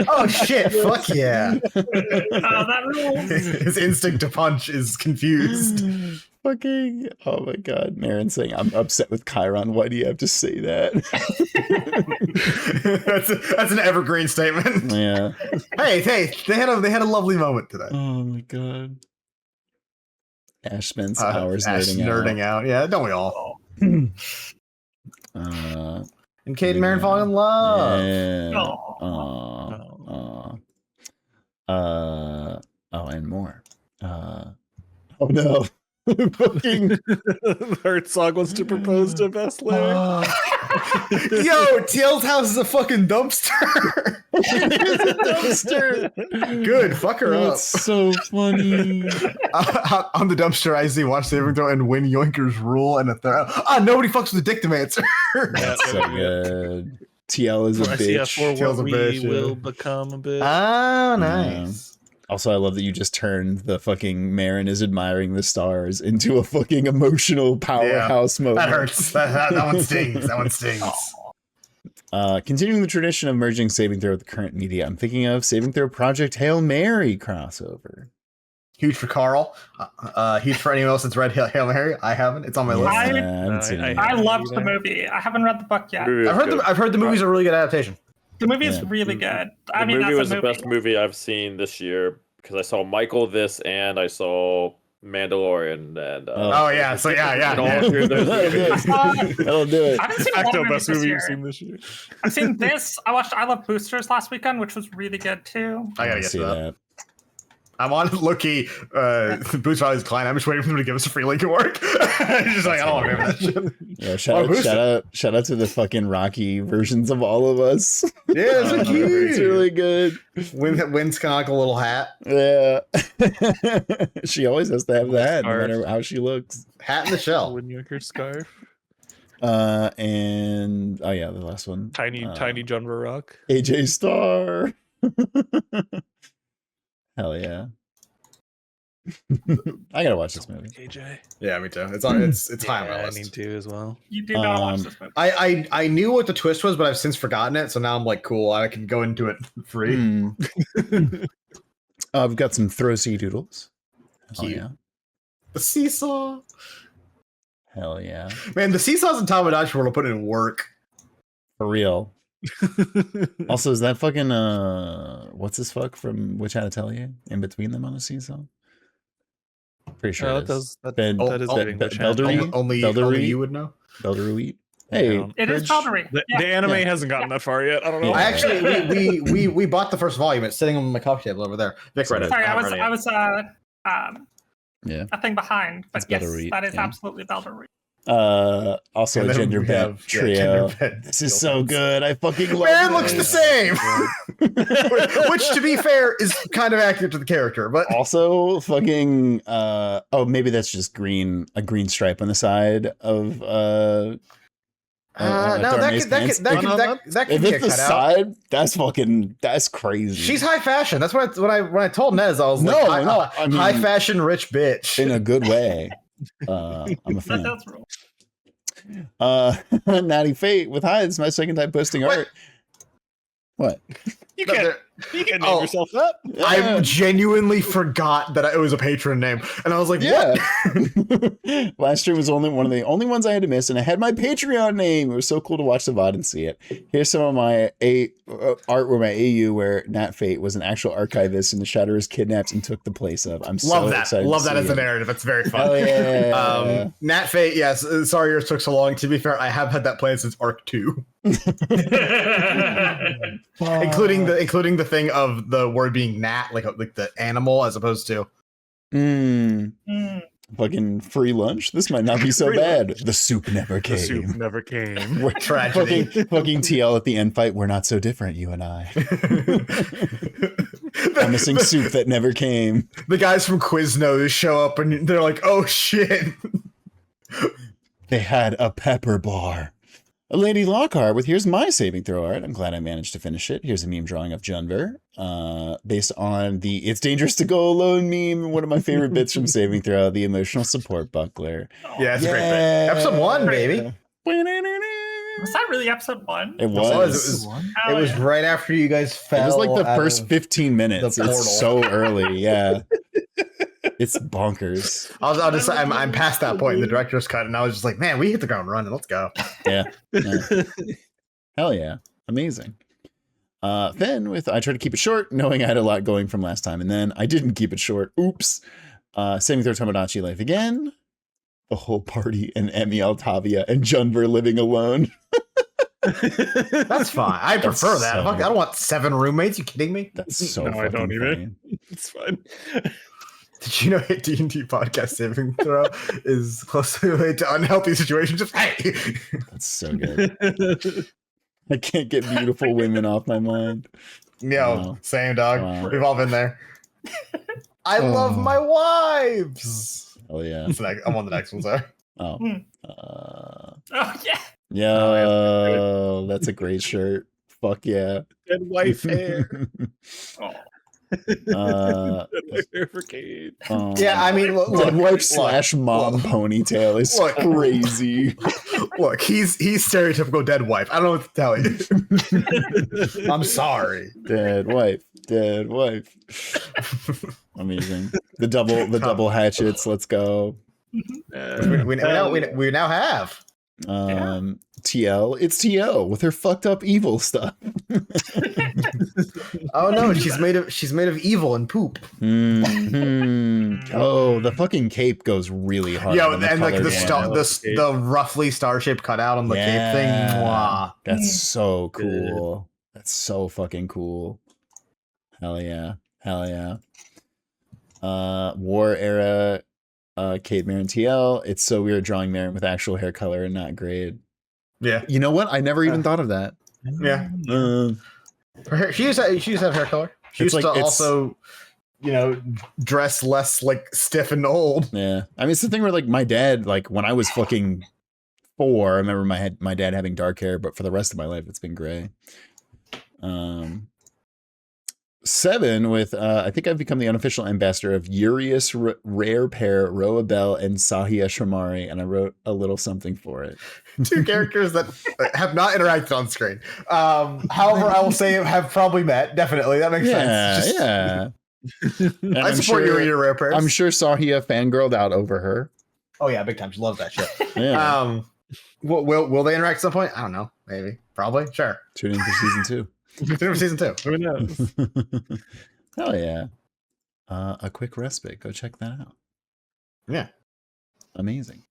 S1: Oh shit, fuck yeah.
S3: That rules.
S1: His instinct to punch is confused.
S4: Fucking, oh my god, Marin saying, I'm upset with Chiron, why do you have to say that?
S1: that's an evergreen statement.
S4: Yeah.
S1: Hey, they had a lovely moment today.
S4: Oh my god. Ash spends hours
S1: nerding out. Yeah, don't we all? And Kate and Marin fall in love.
S4: Yeah. And more. Oh no. Fucking
S2: Herzog wants to propose to Bessler.
S1: Yo, TL's house is a fucking dumpster. Good, fuck her up.
S4: That's so funny.
S1: On the dumpster, I see watch saving throw and win Yoinker's rule and a throw. Nobody fucks with the dictomancer.
S4: That's so good. TL is a bitch.
S2: TL's a bitch. We will become a bitch.
S1: Ah, nice.
S4: Also, I love that you just turned the fucking Marin is admiring the stars into a fucking emotional powerhouse moment.
S1: That hurts. That one stings. That one stings.
S4: Continuing the tradition of merging saving throw with the current media, I'm thinking of saving throw Project Hail Mary crossover.
S1: Huge for Carl. Huge for anyone else that's read Hail Mary. I haven't. It's on my list.
S3: I loved the movie. I haven't read the book yet.
S1: I've heard the movie's a really good adaptation.
S3: The movie is really good.
S5: The movie was the best movie I've seen this year because I saw Michael this and I saw Mandalorian and
S1: so yeah.
S5: All three of those movies.
S4: That'll do it.
S3: I haven't seen a lot of
S2: best
S3: movies
S2: movie you've seen this year.
S3: I've seen this. I watched I Love Boosters last weekend, which was really good too.
S1: I gotta get to that. I'm on Loki, Boots Riley's client. I'm just waiting for them to give us a free link at work. He's just like, I don't want to remember that shit.
S4: Yeah, shout out to the fucking Rocky versions of all of us.
S1: Yeah, it's so cute.
S4: It's really good.
S1: Wynn's canonical little hat.
S4: Yeah. She always has to have that, no matter how she looks.
S1: Hat in the shell.
S2: Windyaker scarf.
S4: And the last one.
S2: Tiny John Rock.
S4: AJ Star. Hell yeah. I gotta watch this movie.
S2: AJ.
S1: Yeah, me too. It's on. It's high on my
S2: I
S1: list.
S2: need to as well.
S3: You did not watch this movie.
S1: I knew what the twist was, but I've since forgotten it. So now I'm like, cool. I can go into it free.
S4: I've got some throw sea doodles.
S1: Cute.
S4: Yeah.
S1: The seesaw.
S4: Hell yeah.
S1: Man, the seesaws in Tomodachi World will put in work.
S4: For real. Also, is that fucking what's this fuck from Which Atelier in between them on the seesaw? Pretty sure it is.
S2: That is
S1: only you would know.
S4: Belderuit. Hey,
S3: it is Belderuit.
S2: The anime hasn't gotten that far yet. I don't know.
S1: I actually we bought the first volume. It's sitting on my coffee table over there. Vic read it.
S3: Sorry, I was a thing behind, but yes,
S4: Belderuit,
S3: that is absolutely Belderuit.
S4: Also a gender bent trio. This is so good. I fucking love it.
S1: Man looks the same. Which, to be fair, is kind of accurate to the character, but
S4: also fucking maybe that's just a green stripe on the side of
S1: no, that could
S4: if
S1: be
S4: it's the side, that's crazy.
S1: She's high fashion. That's what when I told Nez, I was I mean, high fashion rich bitch
S4: in a good way. I'm a fan.
S3: That's real.
S4: Natty Fate with hi. This is my second time posting art. What?
S2: You can't name yourself that.
S4: Yeah.
S1: I genuinely forgot that it was a patron name, and I was like,
S4: Yeah.
S1: "What?"
S4: Last stream was only one of the only ones I had to miss, and I had my Patreon name. It was so cool to watch the VOD and see it. Here's some of my art where my AU, where Nat Fate was an actual archivist, and the Shatter is kidnapped and took the place of. I'm so excited.
S1: Love
S4: to
S1: that
S4: see
S1: as a
S4: it.
S1: narrative. It's very fun.
S4: Oh yeah.
S1: Nat Fate, yes. Sorry yours took so long. To be fair, I have had that plan since Arc 2. including the thing of the word being nat, like the animal, as opposed to
S4: fucking free lunch. This might not be so bad. The soup never came.
S2: The soup never came.
S4: We're
S1: tragedy.
S4: Fucking TL at the end fight. We're not so different, you and I. Promising soup that never came.
S1: The guys from Quiznos show up and they're like, "Oh shit!"
S4: They had a pepper bar. A Lady Lockhart with here's my saving throw art. I'm glad I managed to finish it. Here's a meme drawing of Junver, based on the "It's dangerous to go alone" meme. One of my favorite bits from saving throw, the emotional support buckler.
S1: Yeah, it's a great bit. Episode 1, baby.
S3: Was that really episode 1?
S4: It was.
S1: It was right after you guys fell.
S4: It was like the
S1: out
S4: first
S1: of
S4: 15 minutes.
S1: the portal.
S4: It's so early. Yeah. It's bonkers.
S1: I'm past that point in the director's cut, and I was just like, "Man, we hit the ground running. Let's go."
S4: Yeah. Hell yeah. Amazing. Finn with I tried to keep it short, knowing I had a lot going from last time, and then I didn't keep it short. Oops. Saving throw Tomodachi life again. The whole party and Emmy Altavia and Junver living alone.
S1: That's fine. I prefer that.
S4: so-
S1: Fuck, I don't want 7 roommates. You kidding me?
S4: That's so
S2: No, I don't
S4: fucking
S2: either.
S4: funny.
S2: It's fine.
S1: Did you know D&D podcast saving throw is closely related to unhealthy situations? Just hey.
S4: That's so good. I can't get beautiful women off my mind.
S1: Yo,
S4: Wow.
S1: same dog.
S4: Wow.
S1: We've all been there. I love my wives.
S4: Oh yeah.
S1: I'm on the next one, sorry.
S4: Oh.
S3: Oh yeah.
S4: Yo, that's a great shirt. Fuck yeah.
S2: Dead wife hair.
S3: Oh.
S2: Dead wife hair for Kate.
S1: Yeah, I mean,
S4: Dead wife slash mom ponytail is
S1: look.
S4: crazy.
S1: Look, he's stereotypical dead wife. I don't know what to tell you. I'm sorry.
S4: Dead wife. Amazing. The double hatchets. Let's go.
S1: We now have.
S4: TL. It's TL with her fucked up evil stuff.
S1: Oh no, she's made of evil and poop.
S4: Oh, the fucking cape goes really hard.
S1: Yeah,
S4: on the
S1: and like
S4: colored
S1: the
S4: one.
S1: the roughly star-shaped cutout on the cape thing. Mwah.
S4: That's so cool. That's so fucking cool. Hell yeah. War era Kate Marin TL. It's so weird drawing Marin with actual hair color and not grade.
S1: Yeah.
S4: You know what? I never even thought of that.
S1: Yeah. Her hair, she used to have hair color. She used to also, dress less like stiff and old.
S4: Yeah. I mean, it's the thing where like my dad, like when I was fucking 4, I remember my dad having dark hair, but for the rest of my life, it's been gray. 7 with I think I've become the unofficial ambassador of Urius Rare Pair, Roa Bell, and Sahia Shamari, and I wrote a little something for it.
S1: 2 characters that have not interacted on screen. However, I will say have probably met. Definitely, that makes sense.
S4: Yeah. And
S1: I support you in your Rare Pairs.
S4: I'm sure Sahia fangirled out over her.
S1: Oh yeah, big time. She loves that shit.
S4: Yeah.
S1: Will they interact at some point? I don't know. Maybe. Probably. Sure.
S4: Tune in for season 2.
S1: Season 2.
S2: Who knows?
S4: Hell yeah. A quick respite. Go check that out.
S1: Yeah.
S4: Amazing.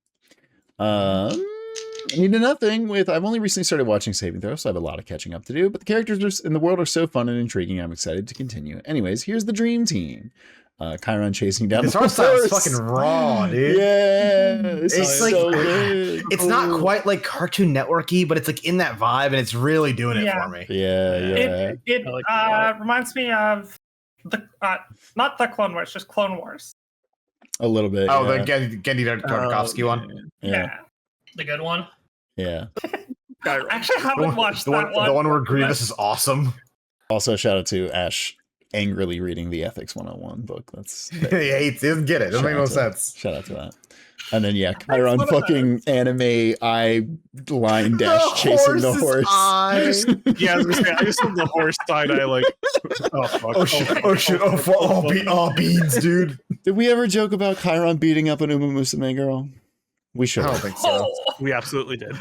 S4: Need nothing with I've only recently started watching Saving Throw, so I have a lot of catching up to do, but the characters in the world are so fun and intriguing, I'm excited to continue. Anyways, here's the dream team. Chiron chasing down
S1: This
S4: the
S1: art style is
S4: horse.
S1: fucking raw, dude.
S4: Yeah. It's
S1: like
S4: so good.
S1: it's not quite like Cartoon Network-y, but it's like in that vibe, and it's really doing it for me.
S4: Yeah.
S3: It
S2: like that.
S3: reminds me of the not the Clone Wars, just Clone Wars.
S4: A little bit.
S1: Oh,
S4: yeah.
S1: the Gendy Tartakovsky one.
S4: Yeah.
S6: The good one.
S4: Yeah.
S3: Actually, I haven't watched
S1: the
S3: that
S1: one. The one where Grievous is awesome.
S4: Also, shout out to Ash angrily reading the Ethics 101 book. That's
S1: He hates. He doesn't get it. Doesn't make no sense.
S4: Shout out to that. And then Chiron fucking anime eye line dash chasing the horse.
S2: Yeah, I was gonna say, I just saw the horse side eye like, oh fuck.
S1: Oh shit. Beans, dude.
S4: Did we ever joke about Chiron beating up an Uma Musume girl? We should.
S1: I don't think so.
S2: We absolutely did.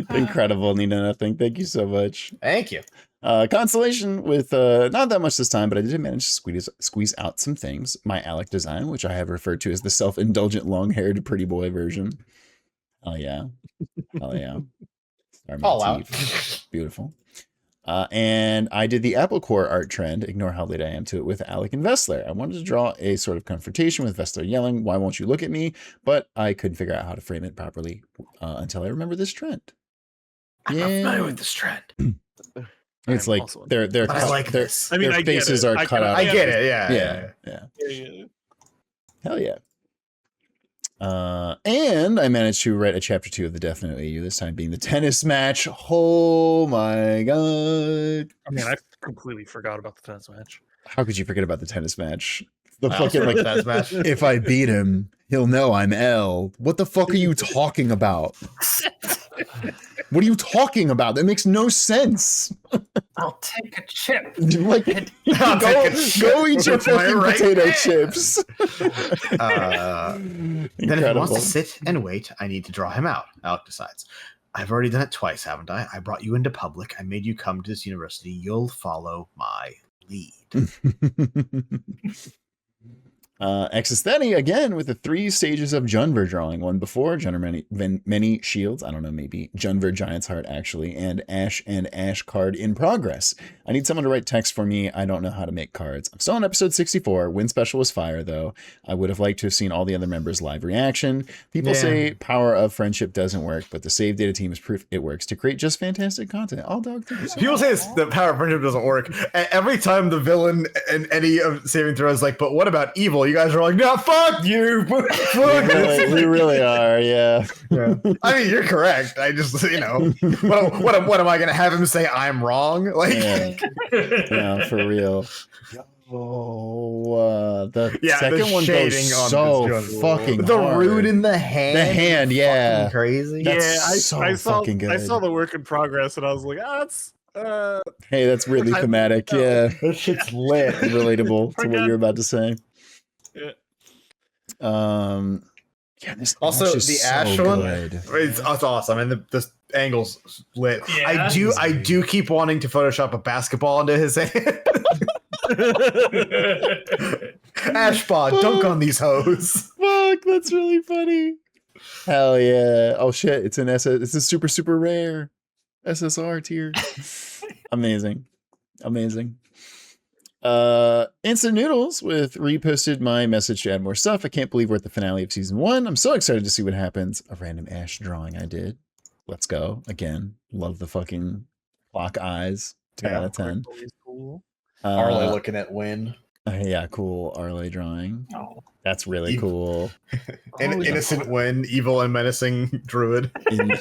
S4: Incredible, Nina Nothing. Thank you so much.
S1: Thank you.
S4: Constellation with not that much this time, but I did manage to squeeze out some things. My Alec design, which I have referred to as the self-indulgent long-haired pretty boy version. Oh yeah. Hell yeah.
S1: All out.
S4: Beautiful. And I did the Apple Core art trend, ignore how late I am to it, with Alec and Vestler. I wanted to draw a sort of confrontation with Vestler yelling, "Why won't you look at me?" But I couldn't figure out how to frame it properly until I remember this trend.
S1: I'm not familiar with this trend.
S4: It's like their faces are cut out.
S1: I get it. Yeah.
S4: Hell yeah. And I managed to write a chapter 2 of the Death Note AU, this time being the tennis match. Oh my god.
S2: I mean, I completely forgot about the tennis match.
S4: How could you forget about the tennis match? The fucking like tennis match. If I beat him, he'll know I'm L. What the fuck are you talking about? What are you talking about? That makes no sense.
S3: I'll take a chip.
S4: Like, go eat your fucking potato chips.
S1: Then if he wants to sit and wait, I need to draw him out. Alec decides. I've already done it twice, haven't I? I brought you into public. I made you come to this university. You'll follow my lead.
S4: Existheni again with the 3 stages of Junver drawing. One before, Junver many shields, I don't know, maybe Junver Giant's Heart actually, and Ash card in progress. I need someone to write text for me. I don't know how to make cards. I'm still on episode 64. Win special was fire though. I would have liked to have seen all the other members live reaction. People say power of friendship doesn't work, but the save data team is proof it works to create just fantastic content. All dog.
S1: People say the power of friendship doesn't work. Every time the villain and any of saving throw is like, but what about evil? You guys are like, no, fuck you.
S4: We really are, yeah.
S1: I mean, you're correct. I just, what am I going to have him say I'm wrong? Like,
S4: yeah, for real. The second one goes so fucking
S1: the
S4: hard.
S1: root in the hand.
S4: The hand, yeah.
S1: Crazy.
S4: That's
S2: I saw
S4: fucking good.
S2: I saw the work in progress and I was like, that's
S4: hey, that's really thematic. Yeah.
S1: That shit's lit.
S4: Relatable to what you're about to say.
S2: Yeah.
S4: This
S1: also the Ash one. It's awesome, and the angle's lit. Yeah, I do keep wanting to Photoshop a basketball into his hand. Ash ball, dunk on these hoes.
S4: Fuck, that's really funny. Hell yeah! Oh shit, it's it's a super rare SSR tier. Amazing. Instant Noodles with reposted my message to add more stuff. I can't believe we're at the finale of season 1. I'm so excited to see what happens. A random Ash drawing I did. Let's go. Again, love the fucking clock eyes. 10 out of 10.
S2: Cool.
S1: Arle looking at Win.
S4: Yeah, cool. Arle drawing. Oh, that's really cool.
S1: Innocent Win, evil and menacing druid.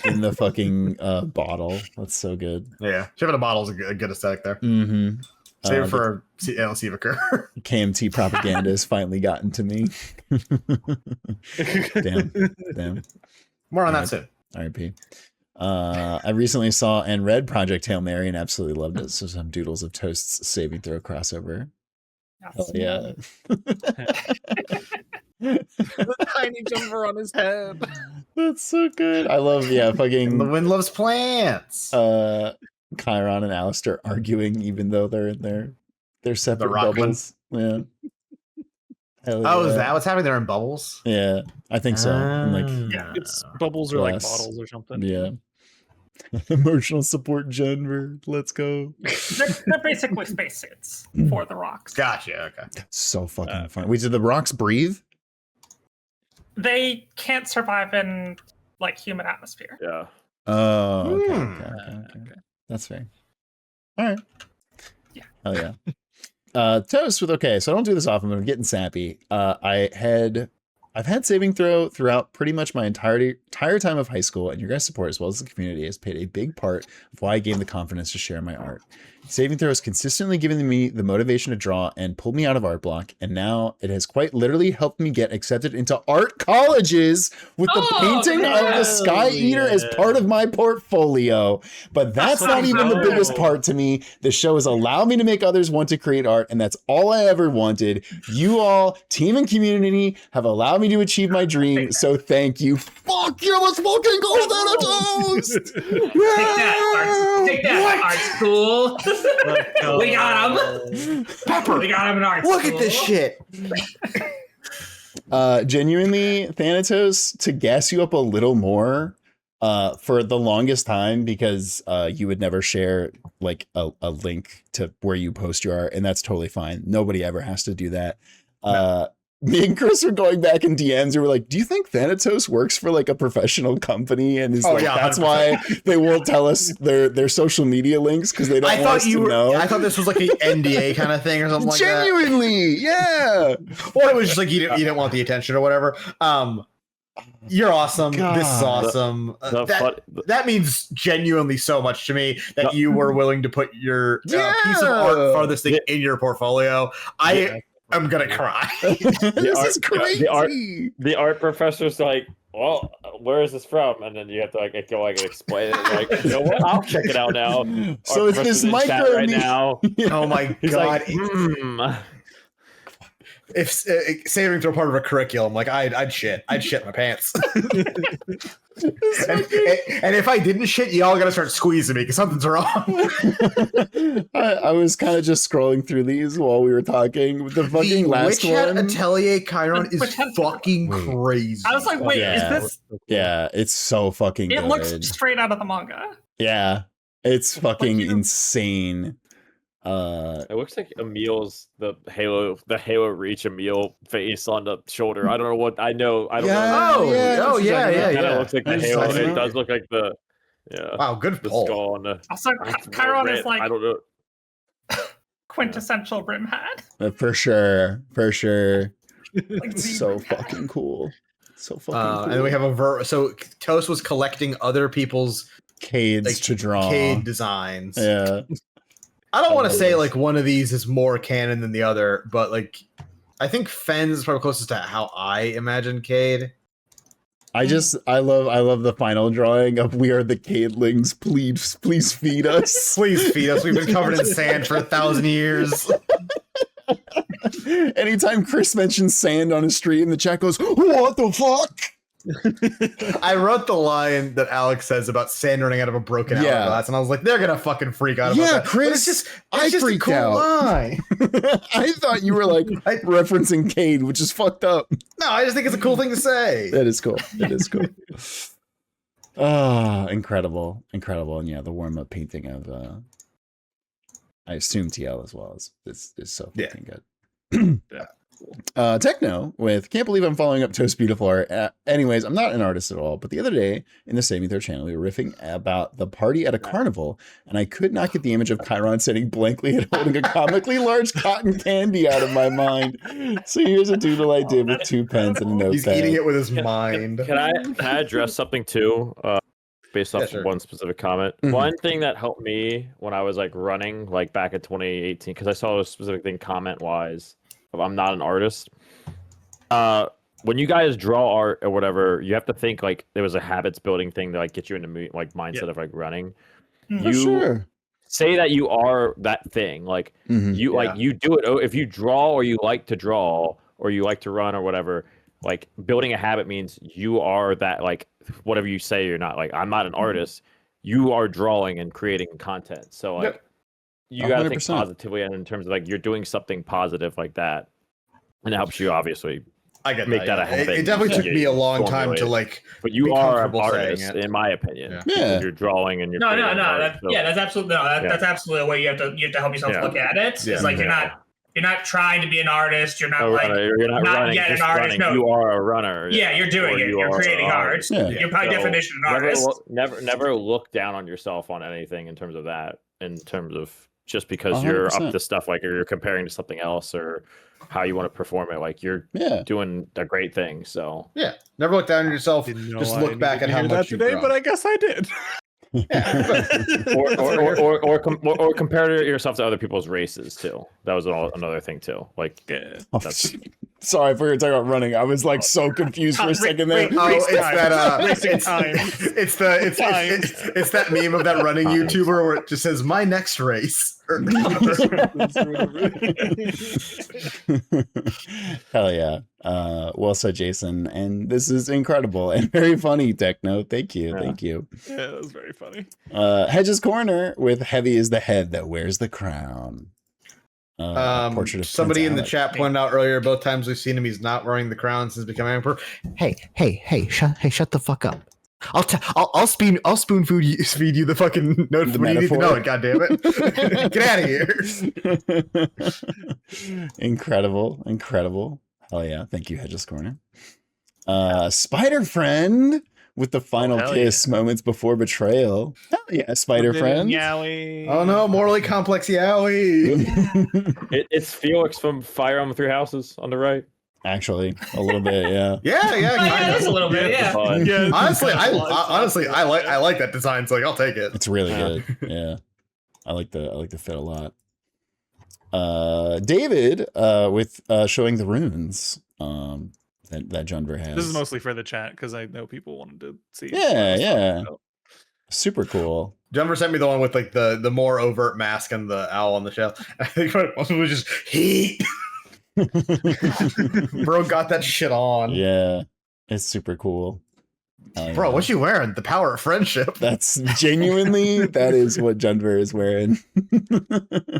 S4: in the fucking bottle. That's so good.
S1: Yeah. Shipping a bottle is a good aesthetic there.
S4: Mm-hmm.
S1: Save it for LC Vicar.
S4: KMT propaganda has finally gotten to me. Damn.
S1: More on that soon.
S4: RIP. I recently saw and read Project Hail Mary and absolutely loved it. So some Doodles of Toast's saving throw crossover. Hell yeah.
S2: The tiny jumper on his head.
S4: That's so good. I love, fucking...
S1: And the wind loves plants.
S4: Chiron and Alistair arguing even though they're in their separate bubbles. Yeah.
S1: Is that what's happening? They're in bubbles?
S4: Yeah, I think so.
S2: It's bubbles or like bottles or something.
S4: Yeah. Emotional support Jenver. Let's go.
S3: They're basically spacesuits for the rocks.
S1: Gotcha. Okay.
S4: That's so fucking fun. Wait, did the rocks breathe?
S3: They can't survive in like human atmosphere.
S5: Yeah.
S4: Oh, okay. That's fair. All right.
S3: Yeah.
S4: Oh yeah. Toast with so I don't do this often, but I'm getting sappy. I've had saving throw throughout pretty much my entire time of high school, and your guys' support as well as the community has played a big part of why I gained the confidence to share my art. Saving throw has consistently given me the motivation to draw and pulled me out of art block, and now it has quite literally helped me get accepted into art colleges with the painting of the Sky Eater as part of my portfolio. But that's not even the biggest part to me. The show has allowed me to make others want to create art, and that's all I ever wanted. You all, team and community, have allowed me to achieve my dream, so thank you. Fuck you, let's fucking go Thanatos!
S6: Take that, art school. We got him.
S1: Pepper,
S6: we got him in art
S1: look
S6: school.
S1: at this shit.
S4: Genuinely, Thanatos, to gas you up a little more, for the longest time, because you would never share like a link to where you post your art, and that's totally fine. Nobody ever has to do that. Me and Chris were going back in DMs and we're like, do you think Thanatos works for like a professional company? And is that's 100%. Why they won't tell us their social media links, because they don't want us to know.
S1: I thought this was like an NDA kind of thing or something like that.
S4: Genuinely, yeah.
S1: Or it was just like you didn't want the attention or whatever. You're awesome. God. This is awesome. That means genuinely so much to me that you were willing to put your piece of art farthest thing in your portfolio. I'm gonna cry.
S4: This is crazy.
S5: The art professor's like, well, where is this from? And then you have to like go and explain it. Like, you know what? I'll check it out now.
S4: So it's this micro
S5: right now.
S1: Oh my god!
S5: Like,
S1: If saving throw part of a curriculum, like I'd shit my pants. and if I didn't shit, y'all gotta start squeezing me because something's wrong.
S4: I was kind of just scrolling through these while we were talking. The fucking last one,
S1: Atelier Chiron, is fucking crazy.
S3: I was like, wait, is this?
S4: Yeah, it's so fucking.
S3: It
S4: good.
S3: looks straight out of the manga.
S4: Yeah, it's fucking insane.
S5: It looks like Emil's the Halo Reach Emil face on the shoulder. I don't know what I know. I don't know.
S1: Yeah.
S5: It kind of looks like the Halo. It does look like the
S1: Wow, good pull.
S5: Skull on the,
S3: also, Chiron is like
S5: I don't know.
S3: quintessential brim hat.
S4: For sure.
S3: Like
S4: it's so fucking cool. So fucking cool.
S1: And then we have so Toast was collecting other people's
S4: Cades to draw.
S1: Cade designs.
S4: Yeah.
S1: I don't want to say like one of these is more canon than the other, but like I think Fens is probably closest to how I imagine Cade.
S4: I love the final drawing of "We are the Cadelings. Please feed us.
S1: Please feed us. We've been covered in sand for 1,000 years."
S4: Anytime Chris mentions sand on a street, and the chat goes, "What the fuck?"
S1: I wrote the line that Alex says about sand running out of a broken hourglass, and I was like, they're gonna fucking freak out about that.
S4: Chris,
S1: it's
S4: I
S1: just
S4: freaked
S1: a cool
S4: out.
S1: line.
S4: I thought you were like referencing Cade, which is fucked up.
S1: No, I just think it's a cool thing to say.
S4: That is cool. Incredible. And yeah, the warm-up painting of I assume TL as well is so fucking good.
S1: Yeah.
S4: Techno with can't believe I'm following up Toast Beautiful art. Anyways, I'm not an artist at all, but the other day in the Saving Throw channel, we were riffing about the party at a carnival, and I could not get the image of Chiron sitting blankly and holding a comically large cotton candy out of my mind. So here's a doodle I did with 2 pens and a notepad.
S1: He's eating it with his mind.
S5: Can I address something too? Based off of one specific comment.
S4: Mm-hmm.
S5: One thing that helped me when I was like running, like back in 2018, because I saw a specific thing comment wise. I'm not an artist. When you guys draw art or whatever, you have to think like there was a habits building thing to like get you into like mindset of like running. You say that you are that thing. Like you do it. If you draw or you like to draw or you like to run or whatever, like building a habit means you are that, like whatever you say you're not. Like I'm not an artist. You are drawing and creating content. So like you got to think positively, and in terms of like you're doing something positive like that, and it helps you obviously.
S1: I get
S5: make that a habit.
S1: It definitely took me a long time to like.
S5: But you are an artist, in my opinion.
S4: Yeah.
S5: You're drawing and you're.
S6: No. That's absolutely that's absolutely a way you have to help yourself look at it. It's like you're not trying to be an artist. You're not
S5: you're not running,
S6: yet
S5: just
S6: an artist.
S5: Running.
S6: No,
S5: you are a runner.
S6: Yeah, you're doing it. You're creating art.
S4: Yeah.
S6: You're by definition an artist.
S5: Never look down on yourself on anything in terms of that. In terms of just because
S4: 100%.
S5: you're up to stuff like you're comparing to something else or how you want to perform it, like you're doing a great thing. So
S1: never look down on yourself. Just look back at how much you
S2: today,
S1: draw.
S2: but I guess I did.
S5: or compare yourself to other people's races too. That was another thing too. Like, that's
S4: Sorry, if we were talking about running, I was like so confused for a second there.
S1: It's that meme of that running YouTuber where it just says my next race.
S4: Hell yeah. Well said, Jason. And this is incredible and very funny, Techno. Thank you.
S5: Yeah.
S4: Thank you.
S2: Yeah, that was very funny.
S4: Hedge's Corner with Heavy is the Head that wears the crown. Portrait of
S1: Somebody
S4: Prince
S1: in the
S4: Alec.
S1: chat pointed out earlier, both times we've seen him, he's not wearing the crown since becoming emperor. Shut the fuck up. I'll spoon feed you the fucking note when you need to know it. God damn it! Get out of here.
S4: Incredible. Hell yeah! Thank you, Hedge's Corner. Spider Friend with the final kiss moments before betrayal. Hell yeah, Spider Friend.
S2: Yowie.
S1: Oh no, morally complex yowie.
S5: It's Felix from Fire Emblem Three Houses on the right.
S4: Actually, a little bit, yeah.
S6: Yeah, just a little bit, yeah.
S1: Honestly, I like that design, so like, I'll take it.
S4: It's really good. Yeah, I like the fit a lot. David, with showing the runes. That Junver has.
S2: This is mostly for the chat because I know people wanted to see.
S4: Yeah. Super cool.
S1: Junver sent me the one with like the more overt mask and the owl on the shell. I think it was just heat. Bro got that shit on.
S4: Yeah, it's super cool.
S1: Bro, what you wearing? The power of friendship.
S4: That's genuinely, that is what Junver is wearing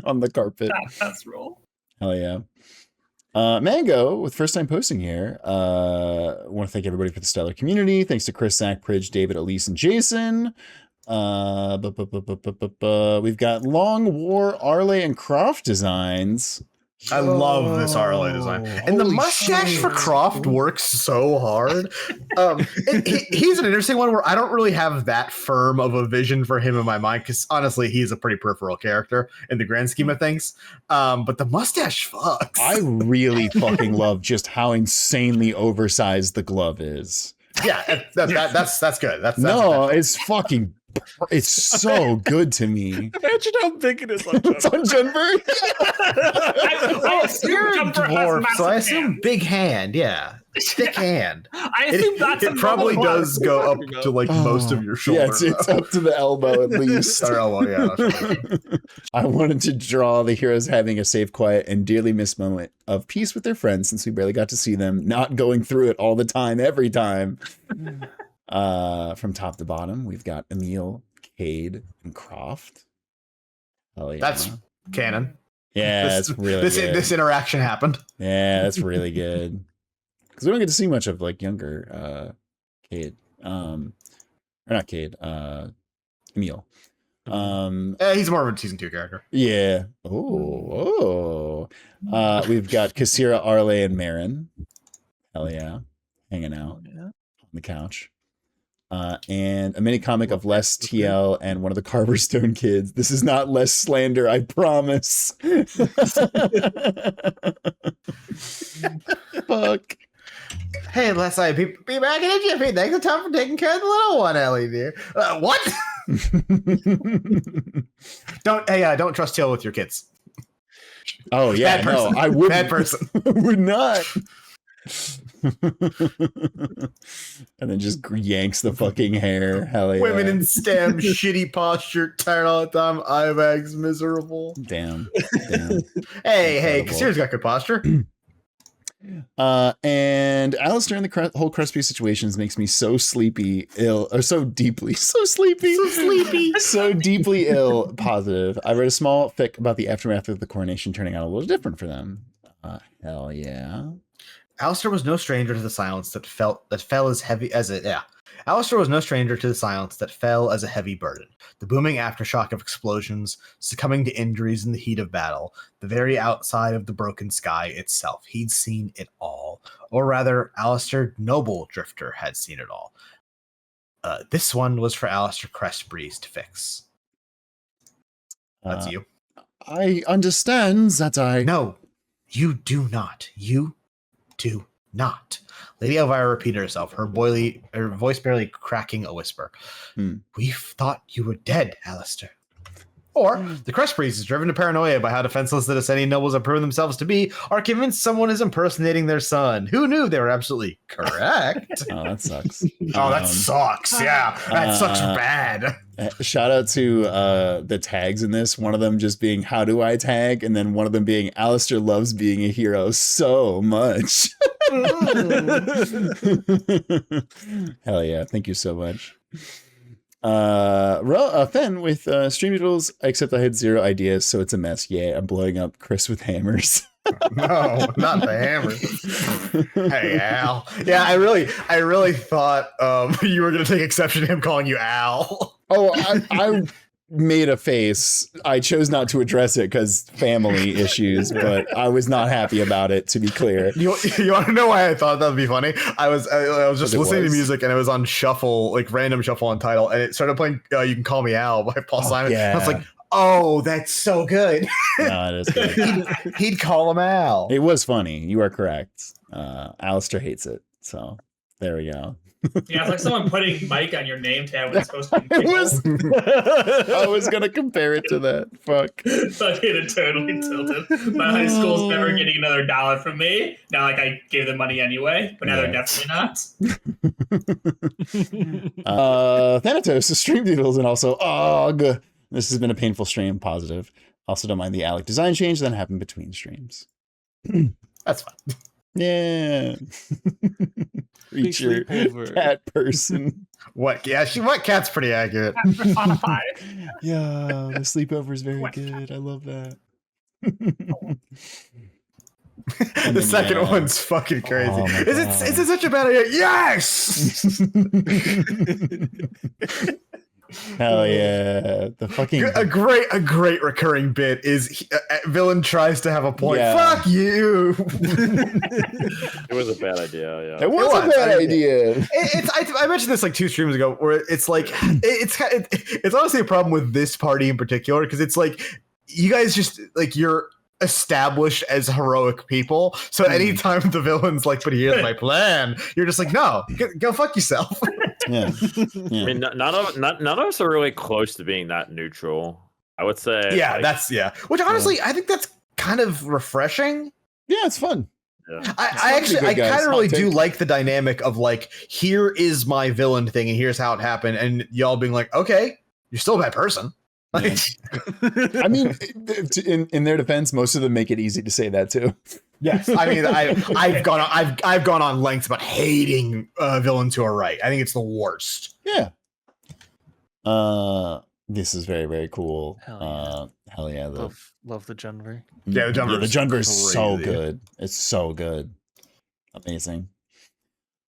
S4: on the carpet.
S3: That's real.
S4: Hell yeah. Mango with first time posting here. I want to thank everybody for the stellar community. Thanks to Chris, Zach, Prij, David, Elise, and Jason. We've got Long War, Arle, and Croft designs.
S1: I love this Arle design. And the mustache for Croft works so hard. He's an interesting one where I don't really have that firm of a vision for him in my mind, because honestly, he's a pretty peripheral character in the grand scheme of things. But the mustache fucks.
S4: I really fucking love just how insanely oversized the glove is.
S1: Yeah, that's good. That's
S4: it's fucking. It's so good to me.
S2: Imagine how big it is on Junver.
S4: It's on Junver.
S1: You're a dwarf, so I assume big hand. Yeah, thick hand.
S3: I assume
S1: it probably does go up to like most of your shoulder.
S4: Yeah, it's up to the elbow at least.
S1: Or elbow, yeah.
S4: I wanted to draw the heroes having a safe, quiet, and dearly missed moment of peace with their friends, since we barely got to see them, not going through it all the time, every time. From top to bottom, we've got Emil, Cade, and Croft. Oh yeah,
S1: that's canon.
S4: Yeah, that's really good.
S1: This interaction happened.
S4: Yeah, that's really good. Because we don't get to see much of like younger Cade, or not Cade, Emil.
S1: He's more of a season 2 character.
S4: Yeah. We've got Kassira, Arle, and Marin. Hell yeah, hanging out on the couch. And a mini comic of Les, TL, and one of the Carverstone kids. This is not less slander, I promise. Fuck.
S1: Hey, Les, I be back in a jiffy. Thanks a ton for taking care of the little one, Ellie, dear. What? Don't trust TL with your kids.
S4: Oh yeah,
S1: Bad person.
S4: No, I wouldn't.
S1: Bad person.
S4: I would not. And then just yanks the fucking hair. Hell yeah.
S1: Women in STEM, shitty posture, tired all the time. Ivax, miserable.
S4: Damn.
S1: Hey, Kassira's got good posture.
S4: And Alistair in the whole Crespi situations makes me so sleepy, ill, or so deeply ill, positive. I read a small fic about the aftermath of the coronation turning out a little different for them. Hell yeah.
S1: Alistair was no stranger to the silence that fell as heavy as it. Yeah. Alistair was no stranger to the silence that fell as a heavy burden. The booming aftershock of explosions, succumbing to injuries in the heat of battle, the very outside of the broken sky itself. He'd seen it all. Or rather, Alistair, noble drifter, had seen it all. This one was for Alistair Crestbreeze to fix. That's you.
S4: I understand that I...
S1: No, you do not. You do not. Lady Elvira repeated herself, her voice barely cracking a whisper. We thought you were dead, Alistair. Or the Crest Priest is driven to paranoia by how defenseless the descending nobles have proven themselves to be, are convinced someone is impersonating their son. Who knew they were absolutely correct?
S4: Oh, that sucks.
S1: Oh, that sucks. Yeah, that sucks bad.
S4: Shout out to the tags in this. One of them just being, how do I tag? And then one of them being, Alistair loves being a hero so much. Hell yeah. Thank you so much. Fen with Stream Doodles, except I had 0 ideas, so it's a mess. Yeah, I'm blowing up Chris with hammers.
S1: No, not the hammer. Hey, Al. Yeah, I really thought you were gonna take exception to him calling you Al.
S4: Oh, I made a face. I chose not to address it because family issues, but I was not happy about it, to be clear.
S1: You want to know why I thought that would be funny? I was just listening to music and it was on shuffle, like random shuffle on title, and it started playing You Can Call Me Al by Paul Simon.
S4: Yeah.
S1: I was like, oh, that's so good.
S4: No, it is good.
S1: He'd call him Al.
S4: It was funny. You are correct. Alistair hates it. So there we go.
S6: Yeah, it's like someone putting Mike on your name tag when it's supposed to be
S4: It was. I was gonna compare it to that. Fuck.
S6: Fucking it totally tilted. My high school's never getting another $1 from me. Now, like, I gave them money anyway, but now they're definitely not.
S4: Thanatos, Stream Doodles, and also OG. This has been a painful stream. Positive. Also, don't mind the Alec design change that happened between streams.
S1: That's fine.
S4: Yeah. Creature, cat person.
S1: What? Yeah, what cat's pretty accurate.
S3: Personified.
S4: Yeah, the sleepover is very good. I love that.
S1: The second one's fucking crazy.
S4: Oh
S1: is it such a bad idea? Yes.
S4: Hell yeah! The fucking
S1: a great recurring bit is villain tries to have a point.
S4: Yeah.
S1: Fuck you.
S5: It was a bad idea. Yeah.
S4: It was a bad idea.
S1: I mentioned this like 2 streams ago, where it's like it's honestly a problem with this party in particular, because it's like you guys just like you're established as heroic people, so anytime the villain's like, but here's my plan, you're just like, no, go fuck yourself.
S4: Yeah.
S5: I mean, none of us are really close to being that neutral, I would say.
S1: Yeah,
S5: like,
S1: which honestly I think that's kind of refreshing.
S4: Yeah, it's fun.
S5: Yeah.
S1: I kind of really do like the dynamic of like, here is my villain thing and here's how it happened, and y'all being like, okay, you're still a bad person. Like,
S4: I mean, in their defense, most of them make it easy to say that too.
S1: yes, I mean, I've gone on lengths about hating villains who are right. I think it's the worst.
S4: Yeah. This is very, very cool. Hell yeah.
S2: Love the Junver.
S1: Yeah, the Junver
S4: is so good. It's so good. Amazing.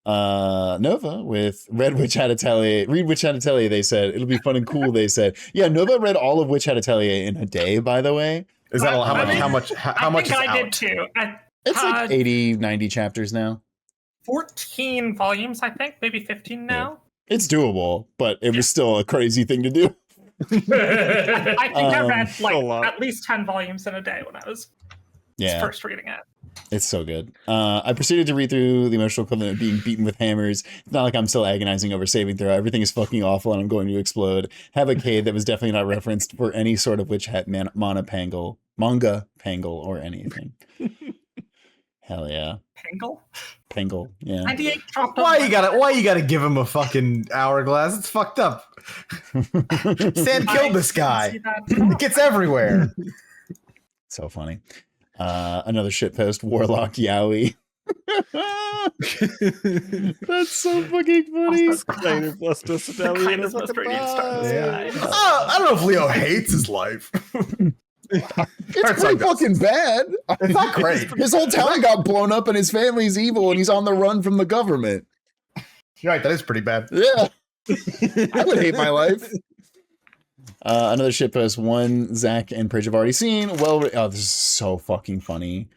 S4: Nova with Read Witch Hat Atelier. Read Witch Hat Atelier, they said. It'll be fun and cool, they said. Yeah, Nova read all of Witch Hat Atelier in a day, by the way.
S1: Is that how much is
S3: I
S1: out?
S3: did too.
S4: It's like 80, 90 chapters now.
S3: 14 volumes, I think, maybe 15 now.
S4: It's doable, but it was still a crazy thing to do.
S3: I think I read
S2: a lot.
S3: like at least 10 volumes in a day when I was first reading it.
S4: It's so good. I proceeded to read through the emotional equivalent of being beaten with hammers. It's not like I'm still agonizing over saving throw. Everything is fucking awful and I'm going to explode. Have a K that was definitely not referenced for any sort of witch hat manga pangle or anything. Hell yeah. Pangle, yeah.
S3: 98 dropped
S1: Why you gotta give him a fucking hourglass? It's fucked up. Stan killed this guy. It gets everywhere.
S4: So funny. Another shitpost, Warlock Yowie. That's so fucking funny.
S1: I don't know if Leo hates his life.
S4: It's pretty fucking bad.
S1: It's not great.
S4: His whole town got blown up and his family's evil and he's on the run from the government.
S1: You're right, that is pretty bad.
S4: Yeah. I would hate my life. Another shitpost, one Zach and Prij have already seen. Well, this is so fucking funny.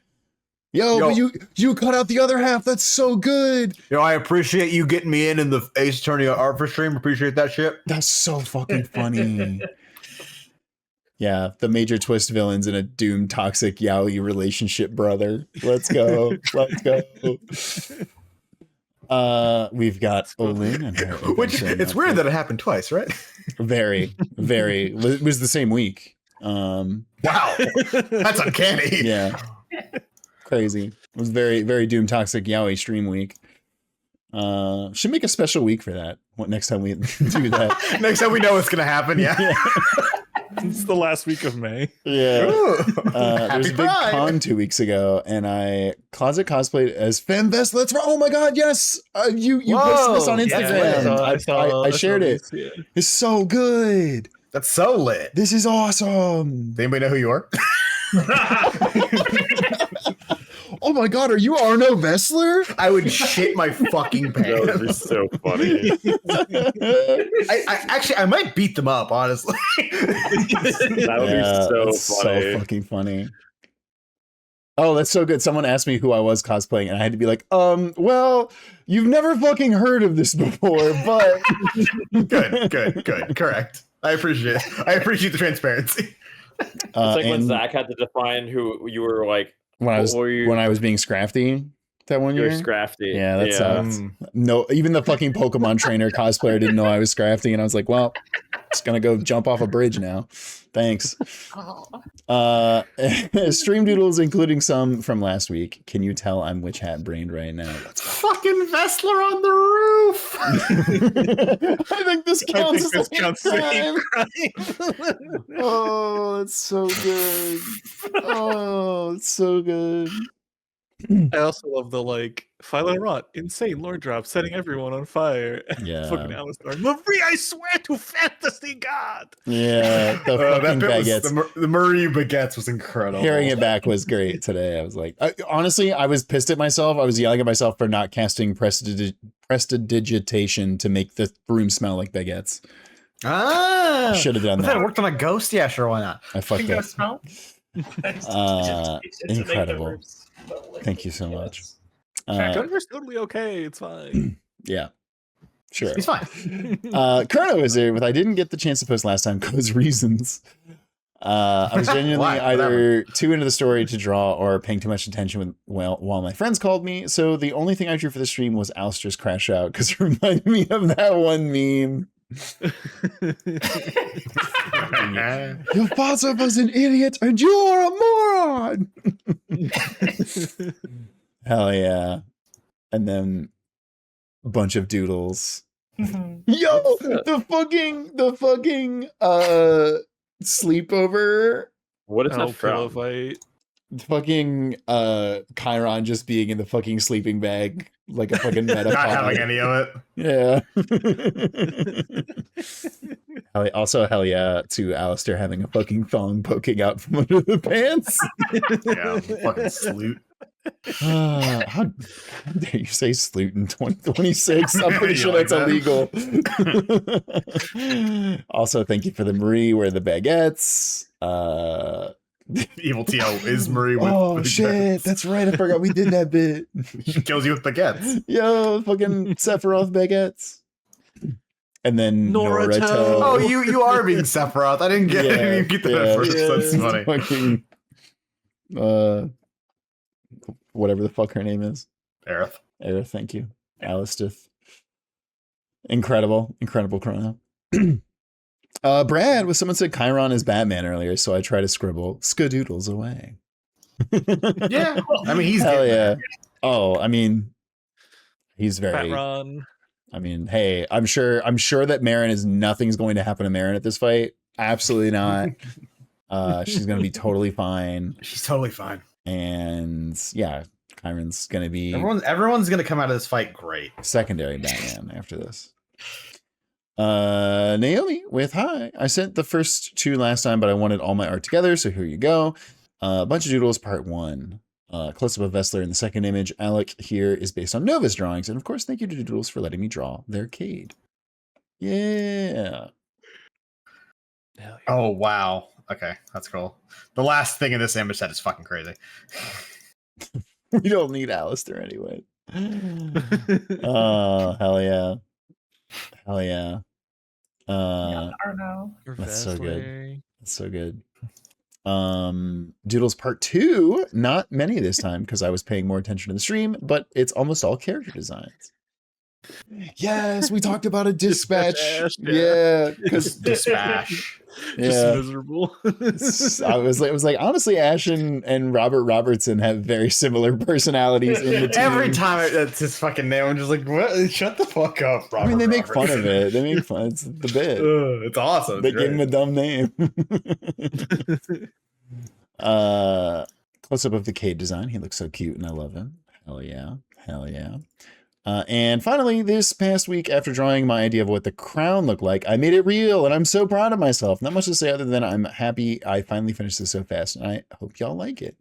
S4: Yo, but you cut out the other half. That's so good.
S1: I appreciate you getting me in the Ace Attorney art for stream. Appreciate that shit.
S4: That's so fucking funny. Yeah, the major twist villains in a doomed toxic yaoi relationship, brother. Let's go. Let's go. We've got Olin and her
S1: Which
S4: adventure
S1: it's weird
S4: notebook.
S1: that it happened twice, right?
S4: Very. It was the same week.
S1: Wow, that's uncanny.
S4: Yeah. Crazy. It was very, very doomed toxic yaoi stream week. Should make a special week for that. What next time we do that?
S1: Next time we know what's gonna happen, yeah.
S2: It's the last week of May.
S4: Yeah.
S1: Ooh.
S4: There was a big
S1: Pride.
S4: con 2 weeks ago, and I closet cosplayed as Femvest. Let's run! Oh my god, yes! You posted this on
S1: Whoa,
S4: Instagram. I shared it.
S2: Yeah.
S4: It's so good.
S1: That's so lit.
S4: This is awesome.
S1: Does anybody know who you are?
S4: Oh my god, are you Arno Vessler?
S1: I would shit my fucking
S5: That would be
S1: pants.
S5: so funny.
S1: I might beat them up, honestly.
S5: That would
S4: Yeah,
S5: be
S4: that's
S5: so funny.
S4: so fucking funny. Oh, that's so good. Someone asked me who I was cosplaying, and I had to be like, well, you've never fucking heard of this before, but
S1: Good. Correct. I appreciate the transparency.
S5: It's like when
S4: and
S5: Zach had to define who you were like.
S4: when I was
S5: what were you-
S4: when I was being Scrafty that one
S5: You're
S4: year.
S5: Scrafty.
S4: Yeah, that sucks. No, even the fucking Pokemon trainer cosplayer didn't know I was Scrafty, and I was like, well, just gonna go jump off a bridge now. Thanks. Stream doodles, including some from last week. Can you tell I'm witch hat brained right now?
S1: Fucking Vessler on the roof.
S4: I think this counts as
S2: this
S4: a
S2: counts as a hate
S4: crime. Oh, it's so good. Oh, it's so good.
S2: I also love the like Philo Rot, insane lore drop, setting everyone on fire.
S4: Yeah.
S2: Fucking Alistar. Marie, I swear to fantasy god.
S4: Yeah, the fucking
S1: That bit was,
S4: baguettes.
S1: the Murray baguettes was incredible.
S4: Hearing it back was great today. I was like, honestly, I was pissed at myself. I was yelling at myself for not casting prestidigitation to make the room smell like baguettes.
S1: Ah,
S4: Should have done
S1: but then it
S4: that.
S1: worked on a ghost. Yeah, sure, why not?
S4: I fucked
S3: Can go
S4: up.
S3: smell.
S4: Incredible. Thank you so much.
S2: Gunner's totally okay. It's fine.
S4: Yeah, sure.
S1: He's fine.
S4: Kurno is here with I didn't get the chance to post last time because reasons. I was genuinely
S1: Why?
S4: either too into the story to draw or paying too much attention while my friends called me. So the only thing I drew for the stream was Alistair's crash out because it reminded me of that one meme. Your father was an idiot and you're a moron. Hell yeah. And then a bunch of doodles.
S3: Mhm.
S4: Yo, the fucking sleepover.
S5: What is
S2: Oh,
S5: that
S2: pillow
S5: from?
S2: fight.
S4: Fucking Chiron just being in the fucking sleeping bag like a fucking meta.
S1: Not having any of it.
S4: Yeah. Hell yeah to Alistair having a fucking thong poking out from under the pants.
S1: Yeah, fucking salute.
S4: How dare you say salute in 2026? I'm pretty
S1: You
S4: sure
S1: like
S4: that's
S1: that?
S4: illegal. Also, thank you for the Marie where the baguettes.
S1: Evil TL is Murray with
S4: Oh
S1: with
S4: shit,
S1: baguettes.
S4: that's right. I forgot we did that bit.
S1: She kills you with baguettes.
S4: Yo, fucking Sephiroth baguettes. And then
S2: Naruto.
S4: Naruto.
S1: Oh, you are being Sephiroth. I didn't even get that at first. That's
S4: it's
S1: funny.
S4: Fucking, whatever the fuck her name is.
S1: Aerith.
S4: Aerith, thank you. Alistith. Incredible chrono. Brad, someone said Chiron is Batman earlier, so I try to scribble skadoodles away.
S1: Yeah, I mean he's
S4: Hell
S1: getting
S4: yeah.
S1: there.
S4: Oh, I mean, he's
S2: Fat
S4: very.
S2: Ron.
S4: I mean, hey, I'm sure that Marin is nothing's going to happen to Marin at this fight. Absolutely not. She's gonna be totally fine.
S1: She's totally fine.
S4: And yeah, Chiron's gonna be
S1: Everyone's gonna come out of this fight great.
S4: secondary Batman after this. Naomi with hi. I sent the first 2 last time, but I wanted all my art together, so here you go. A bunch of doodles, part 1. Close up of Vessler in the second image. Alec here is based on Nova's drawings, and of course, thank you to Doodles for letting me draw their Cade. Yeah.
S2: Hell yeah.
S1: Oh wow. Okay, that's cool. The last thing in this image set is fucking crazy.
S4: We don't need Alistair anyway. Oh, hell yeah. Hell yeah.
S3: Yeah, Arno.
S4: That's so good. That's so good. Doodles Part 2, not many this time because I was paying more attention to the stream, but it's almost all character designs. Yes, we talked about a dispatch.
S2: Ash,
S4: yeah, because
S1: Dispatch.
S2: Just miserable.
S4: I was like, honestly, Ash and Robert Robertson have very similar personalities in the team.
S1: Every time that's his fucking name, I'm just like, what? Shut the fuck up, Robert.
S4: I mean, they make fun
S1: Robertson.
S4: of it. They make fun. It's the bit.
S1: It's awesome.
S4: They
S1: It's
S4: gave him a
S1: great.
S4: dumb name. Close up of the Cade design. He looks so cute, and I love him. Hell yeah. Hell yeah. And finally, this past week, after drawing my idea of what the crown looked like, I made it real, and I'm so proud of myself. Not much to say other than I'm happy I finally finished this so fast, and I hope y'all like it.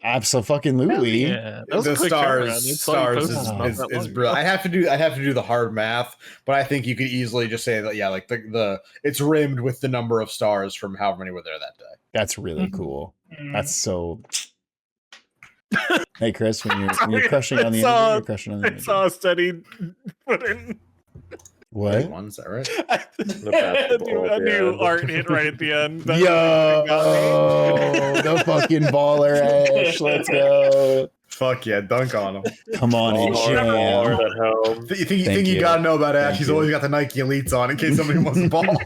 S4: Absolutely.
S2: Yeah, that was
S1: The
S2: a quick turnaround.
S1: stars
S2: It's all you posted not
S1: is
S2: that
S1: brilliant.
S2: long
S1: I have to do the hard math, but I think you could easily just say that like the it's rimmed with the number of stars from however many were there that day.
S4: That's really cool. That's so. Hey, Chris, when you're crushing on the image, you're crushing on the
S2: I
S4: image.
S2: saw a study put in
S4: What?
S1: One, is that right?
S2: a new art hit right at the end. That
S4: Yo,
S2: got me.
S4: the fucking baller Ash. Let's go.
S1: Fuck yeah, dunk on him.
S4: Come on,
S5: All
S4: Ash.
S5: hard
S4: Yeah.
S5: at home.
S1: You think
S4: Thank
S1: you
S4: you.
S1: gotta know about Ash?
S4: Thank
S1: He's
S4: you.
S1: always got the Nike Elites on in case somebody wants the ball.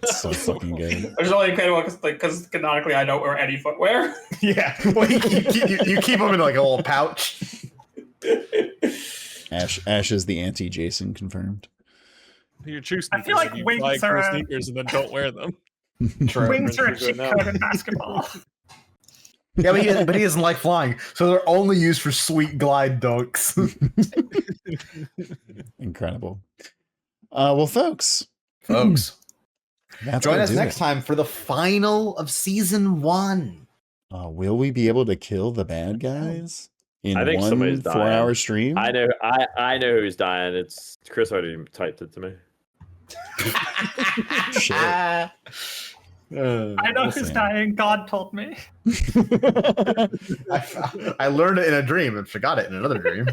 S4: It's so fucking good.
S3: Which is only incredible because canonically I don't wear any footwear.
S1: Yeah, well, you keep them in like a little pouch.
S4: Ash is the anti-Jason confirmed.
S2: Your true
S3: I
S2: sneakers.
S3: feel like
S2: and you
S3: wings
S2: buy
S3: are
S2: cool
S3: a-
S2: sneakers and then don't wear them.
S1: True.
S3: Wings are a
S2: Right
S3: cheat
S2: now.
S3: code in basketball.
S1: Yeah, but he doesn't like flying, so they're only used for sweet glide dunks.
S4: Incredible. Well, folks,
S1: Folks,
S4: that's
S1: join
S4: gonna
S1: us
S4: do
S1: next
S4: it.
S1: time for the final of season 1.
S4: Will we be able to kill the bad guys in
S5: I think
S4: one
S5: somebody's dying.
S4: 4-hour stream?
S5: I know who's dying. It's Chris already typed it to me.
S4: Shit.
S3: I know who's
S4: listen.
S3: dying. God told me.
S1: I learned it in a dream and forgot it in another dream.